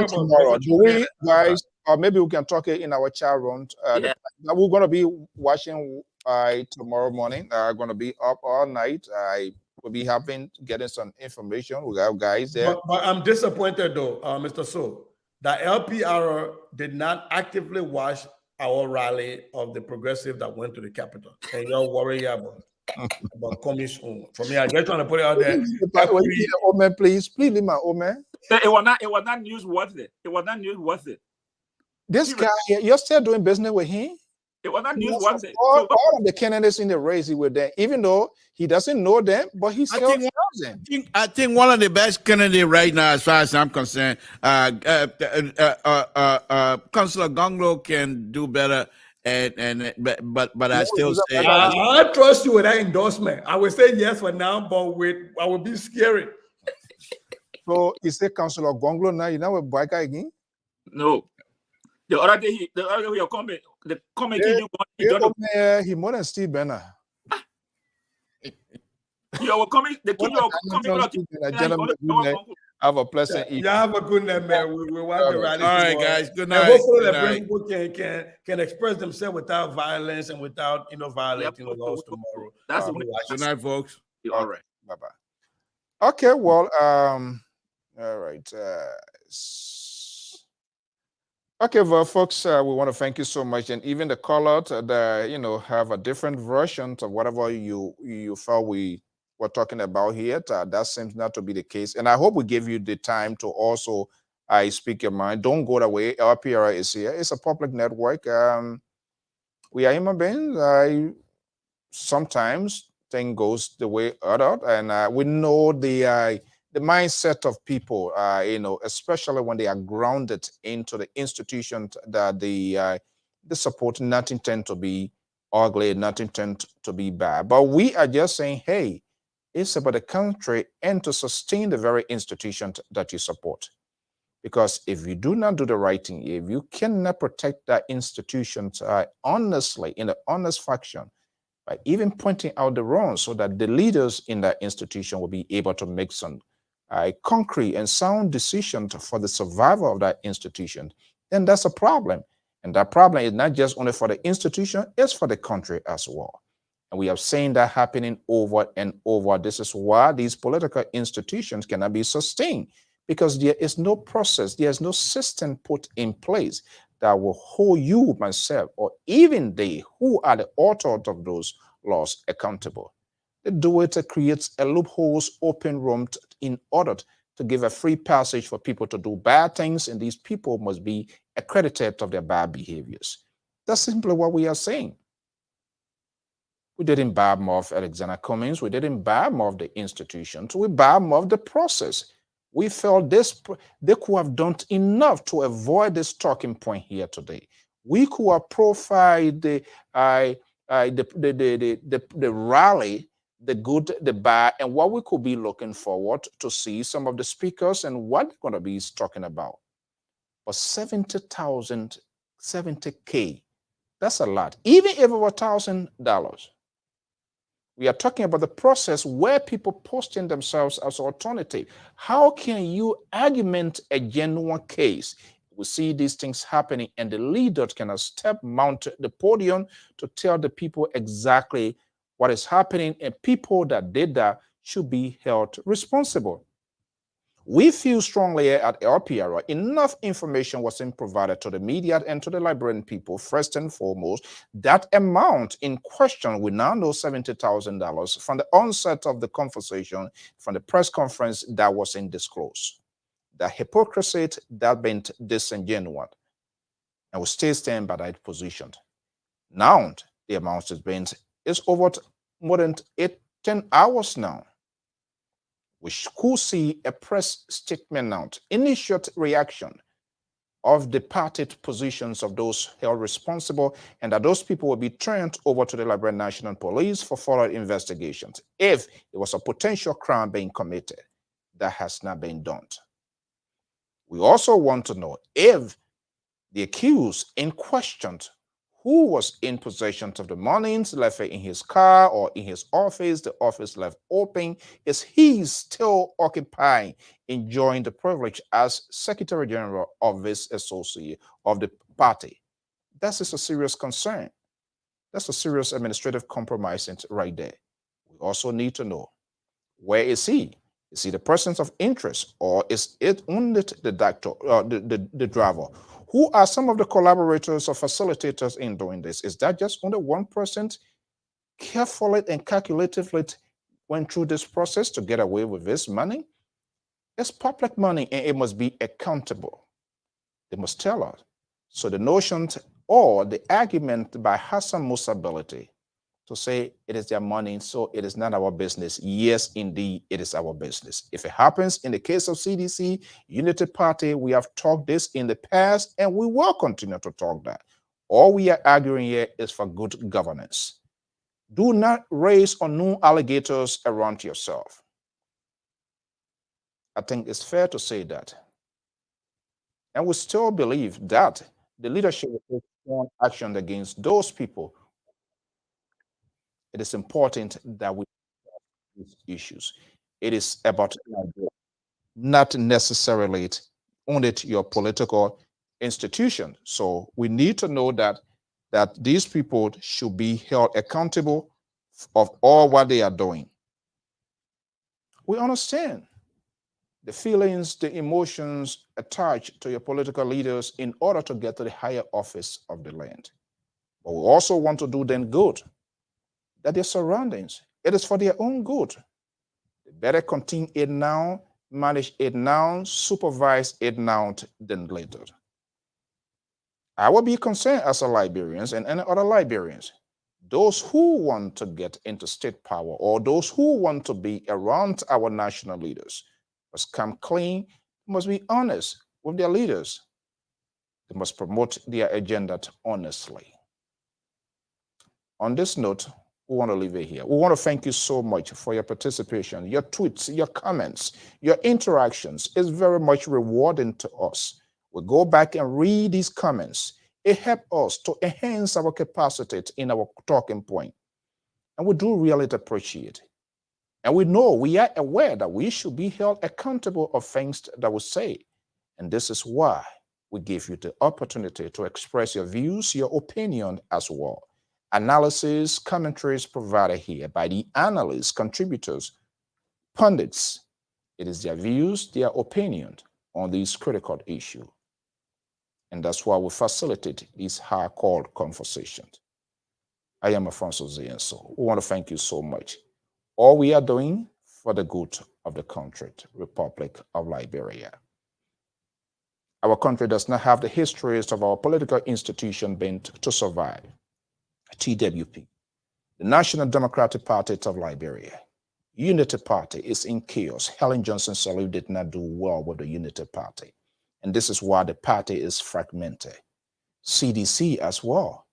tomorrow? Do we, guys, or maybe we can talk it in our chat room. We're going to be watching tomorrow morning. Going to be up all night. We'll be getting some information. We have guys there. But I'm disappointed though, Mr. So, that LPR did not actively watch our rally of the progressive that went to the Capitol. And y'all worry about coming soon. For me, I just trying to put it out there. Omen, please leave my Omen. It was not newsworthy. It was not newsworthy. This guy, you're still doing business with him? It was not newsworthy. All of the candidates in the race, he was there, even though he doesn't know them, but he still knows them. I think one of the best candidates right now, as far as I'm concerned, Councillor Gonglo can do better. But I still say I trust you with that endorsement. I would say yes for now, but I would be scary. So you say Councillor Gonglo now? You know what boy guy again? No. The other day he comment he more than Steve Banner. You were coming. Have a pleasant evening. Yeah, have a good night, man. We want the rally. All right, guys. Good night. And hopefully the people can express themselves without violence and without violating the laws tomorrow. That's good night, folks. All right. Bye-bye. Okay, well, all right. Okay, well, folks, we want to thank you so much, and even the call-out that have a different version of whatever you felt we were talking about here. That seems not to be the case, and I hope we give you the time to also speak your mind. Don't go away. Lpr is here. It's a public network. We are human beings. Sometimes thing goes the way other, and we know the mindset of people, especially when they are grounded into the institution that they support, not intend to be ugly, not intend to be bad. But we are just saying, hey, it's about the country and to sustain the very institution that you support. Because if you do not do the right thing, if you cannot protect that institution honestly, in an honest fashion, by even pointing out the wrongs so that the leaders in that institution will be able to make some concrete and sound decision for the survival of that institution, then that's a problem. And that problem is not just only for the institution, it's for the country as well. And we have seen that happening over and over. This is why these political institutions cannot be sustained, because there is no process, there is no system put in place that will hold you, myself, or even they who are the authors of those laws accountable. They do it to create a loopholes, open room in order to give a free passage for people to do bad things, and these people must be accredited of their bad behaviors. That's simply what we are saying. We didn't badmouth Alexander Cummings. We didn't badmouth the institutions. We badmouthed the process. We felt they could have done enough to avoid this talking point here today. We could have profiled the rally the good, the bad, and what we could be looking forward to see some of the speakers and what they're going to be talking about. But 70,000, 70K, that's a lot. Even if it were $1,000, we are talking about the process where people posting themselves as alternative. How can you argument a genuine case? We see these things happening, and the leader cannot mount the podium to tell the people exactly what is happening, and people that did that should be held responsible. We feel strongly at LPR enough information wasn't provided to the media and to the Liberian people. First and foremost, that amount in question, we now know $70,000 from the onset of the conversation, from the press conference, that wasn't disclosed. The hypocrisy that been disingenuous, and we still stand by that position. Now the amount is over more than 10 hours now. We could see a press statement now, initial reaction of the party positions of those held responsible, and that those people will be turned over to the Liberian National Police for further investigations if there was a potential crime being committed. That has not been done. We also want to know if the accused in question, who was in possession of the monies, left it in his car or in his office, the office left open, is he still occupying, enjoying the privilege as Secretary General of this associate of the party? That is a serious concern. That's a serious administrative compromise right there. We also need to know, where is he? Is he the person of interest, or is it only the doctor, the driver? Who are some of the collaborators or facilitators in doing this? Is that just only one person carefully and calculatively went through this process to get away with this money? It's public money, and it must be accountable. They must tell us. So the notion or the argument by Hassan Musability to say it is their money, so it is not our business. Yes, indeed, it is our business. If it happens in the case of CDC, Unity Party, we have talked this in the past, and we will continue to talk that. All we are arguing here is for good governance. Do not raise unknown alligators around yourself. I think it's fair to say that. And we still believe that the leadership will take strong action against those people. It is important that we these issues. It is about not necessarily only your political institution. So we need to know that these people should be held accountable of all what they are doing. We understand the feelings, the emotions attached to your political leaders in order to get to the higher office of the land. But we also want to do them good, that their surroundings, it is for their own good. They better continue it now, manage it now, supervise it now than later. I will be concerned as a Liberians and any other Liberians, those who want to get into state power or those who want to be around our national leaders must come clean, must be honest with their leaders. They must promote their agenda honestly. On this note, we want to leave it here. We want to thank you so much for your participation, your tweets, your comments, your interactions. It's very much rewarding to us. We go back and read these comments. It helps us to enhance our capacity in our talking point. And we do really appreciate it. And we know, we are aware that we should be held accountable of things that we say. And this is why we give you the opportunity to express your views, your opinion as well. Analysis, commentaries provided here by the analysts, contributors, pundits. It is their views, their opinion on these critical issues. And that's why we facilitate these high-called conversations. I am Afonso Zienso. We want to thank you so much. All we are doing for the good of the country, Republic of Liberia. Our country does not have the histories of our political institution bent to survive. TWP, the National Democratic Party of Liberia, Unity Party is in chaos. Helen Johnson Sirleaf did not do well with the Unity Party. And this is why the party is fragmented. CDC as well.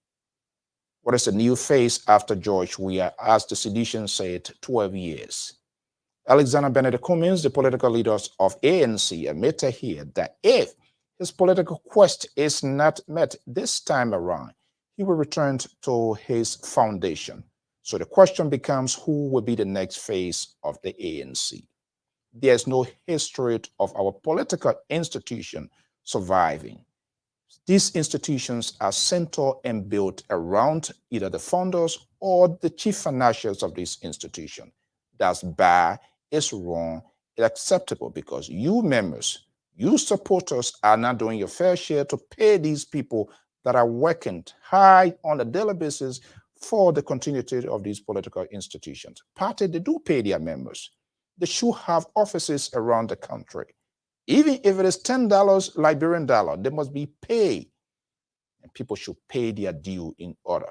What is the new phase after George Weah? As the sedition said, 12 years. Alexander Benedict Cummings, the political leaders of ANC, admitted here that if his political quest is not met this time around, he will return to his foundation. So the question becomes, who will be the next phase of the ANC? There's no history of our political institution surviving. These institutions are centered and built around either the founders or the chief financiers of this institution. That's bad, it's wrong, it's acceptable because you members, you supporters are not doing your fair share to pay these people that are working hard on a daily basis for the continuity of these political institutions. Party, they do pay their members. They should have offices around the country. Even if it is $10 Liberian dollar, they must be paid. And people should pay their due in order.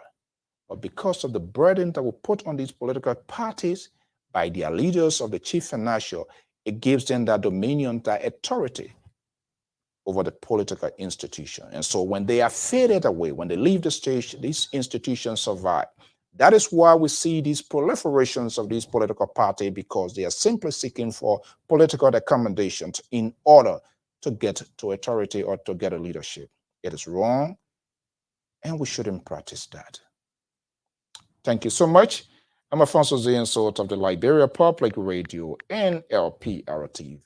But because of the burden that we put on these political parties by their leaders of the chief financial, it gives them that dominion, that authority over the political institution. And so when they are faded away, when they leave the stage, these institutions survive. That is why we see these proliferations of these political parties, because they are simply seeking for political accommodations in order to get to authority or to get a leadership. It is wrong, and we shouldn't practice that. Thank you so much. I'm Alfonso Ziensot of the Liberia Public Radio and Lpr-Tv.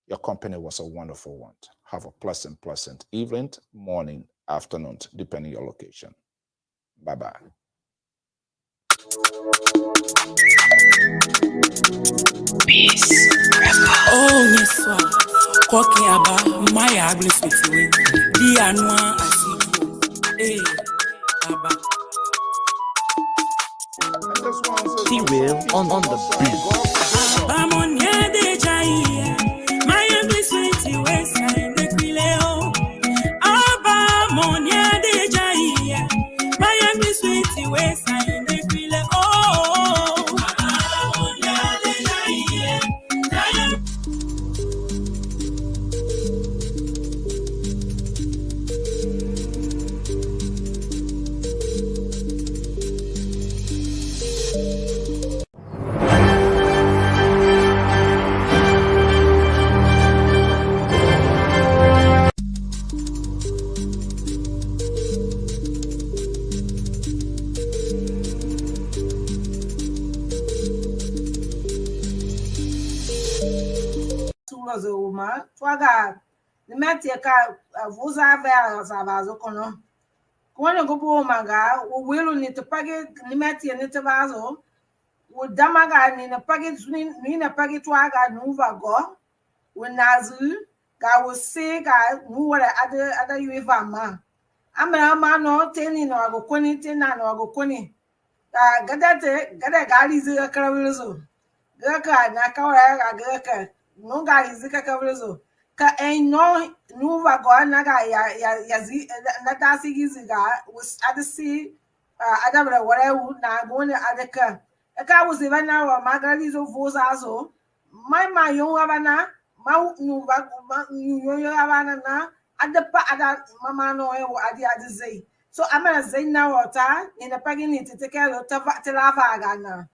Your company was a wonderful one. Have a pleasant evening, morning, afternoon, depending on your location. Bye-bye. Peace. Oh, yes, sir. Talking about my ugly situation. The annual I see you. Hey, Baba. T-Will on the beat. I'm on your day, my ugly situation. The Quileo. I'm on your day, my ugly situation. The Quileo. I'm on your day, Twaga the Matiaka was a kono. One go maga, will need to packet Nimati and Nitavazo, would Damaga in a packet in a packet waga nuva go, when Nazu, I was sick, I knew what other you ever ma. I'm a man no telling or go quinny tin or go quinny. Gadate, Gada Gadi is a caravizo. Gurka, Nakawa, Gurka. No guy is the Cavalizo. Ka ain't no Nuva Goanaga Yazi Natasi Giziga was at the sea. I don't know what I would not go in the other car. A car was even now a Margarizo Vosazo. My young Havana, Mount Nuva, Havana, at the Pada Mamano at the other say. So I'm going to say now, in the pagan to take care of Telava Gana.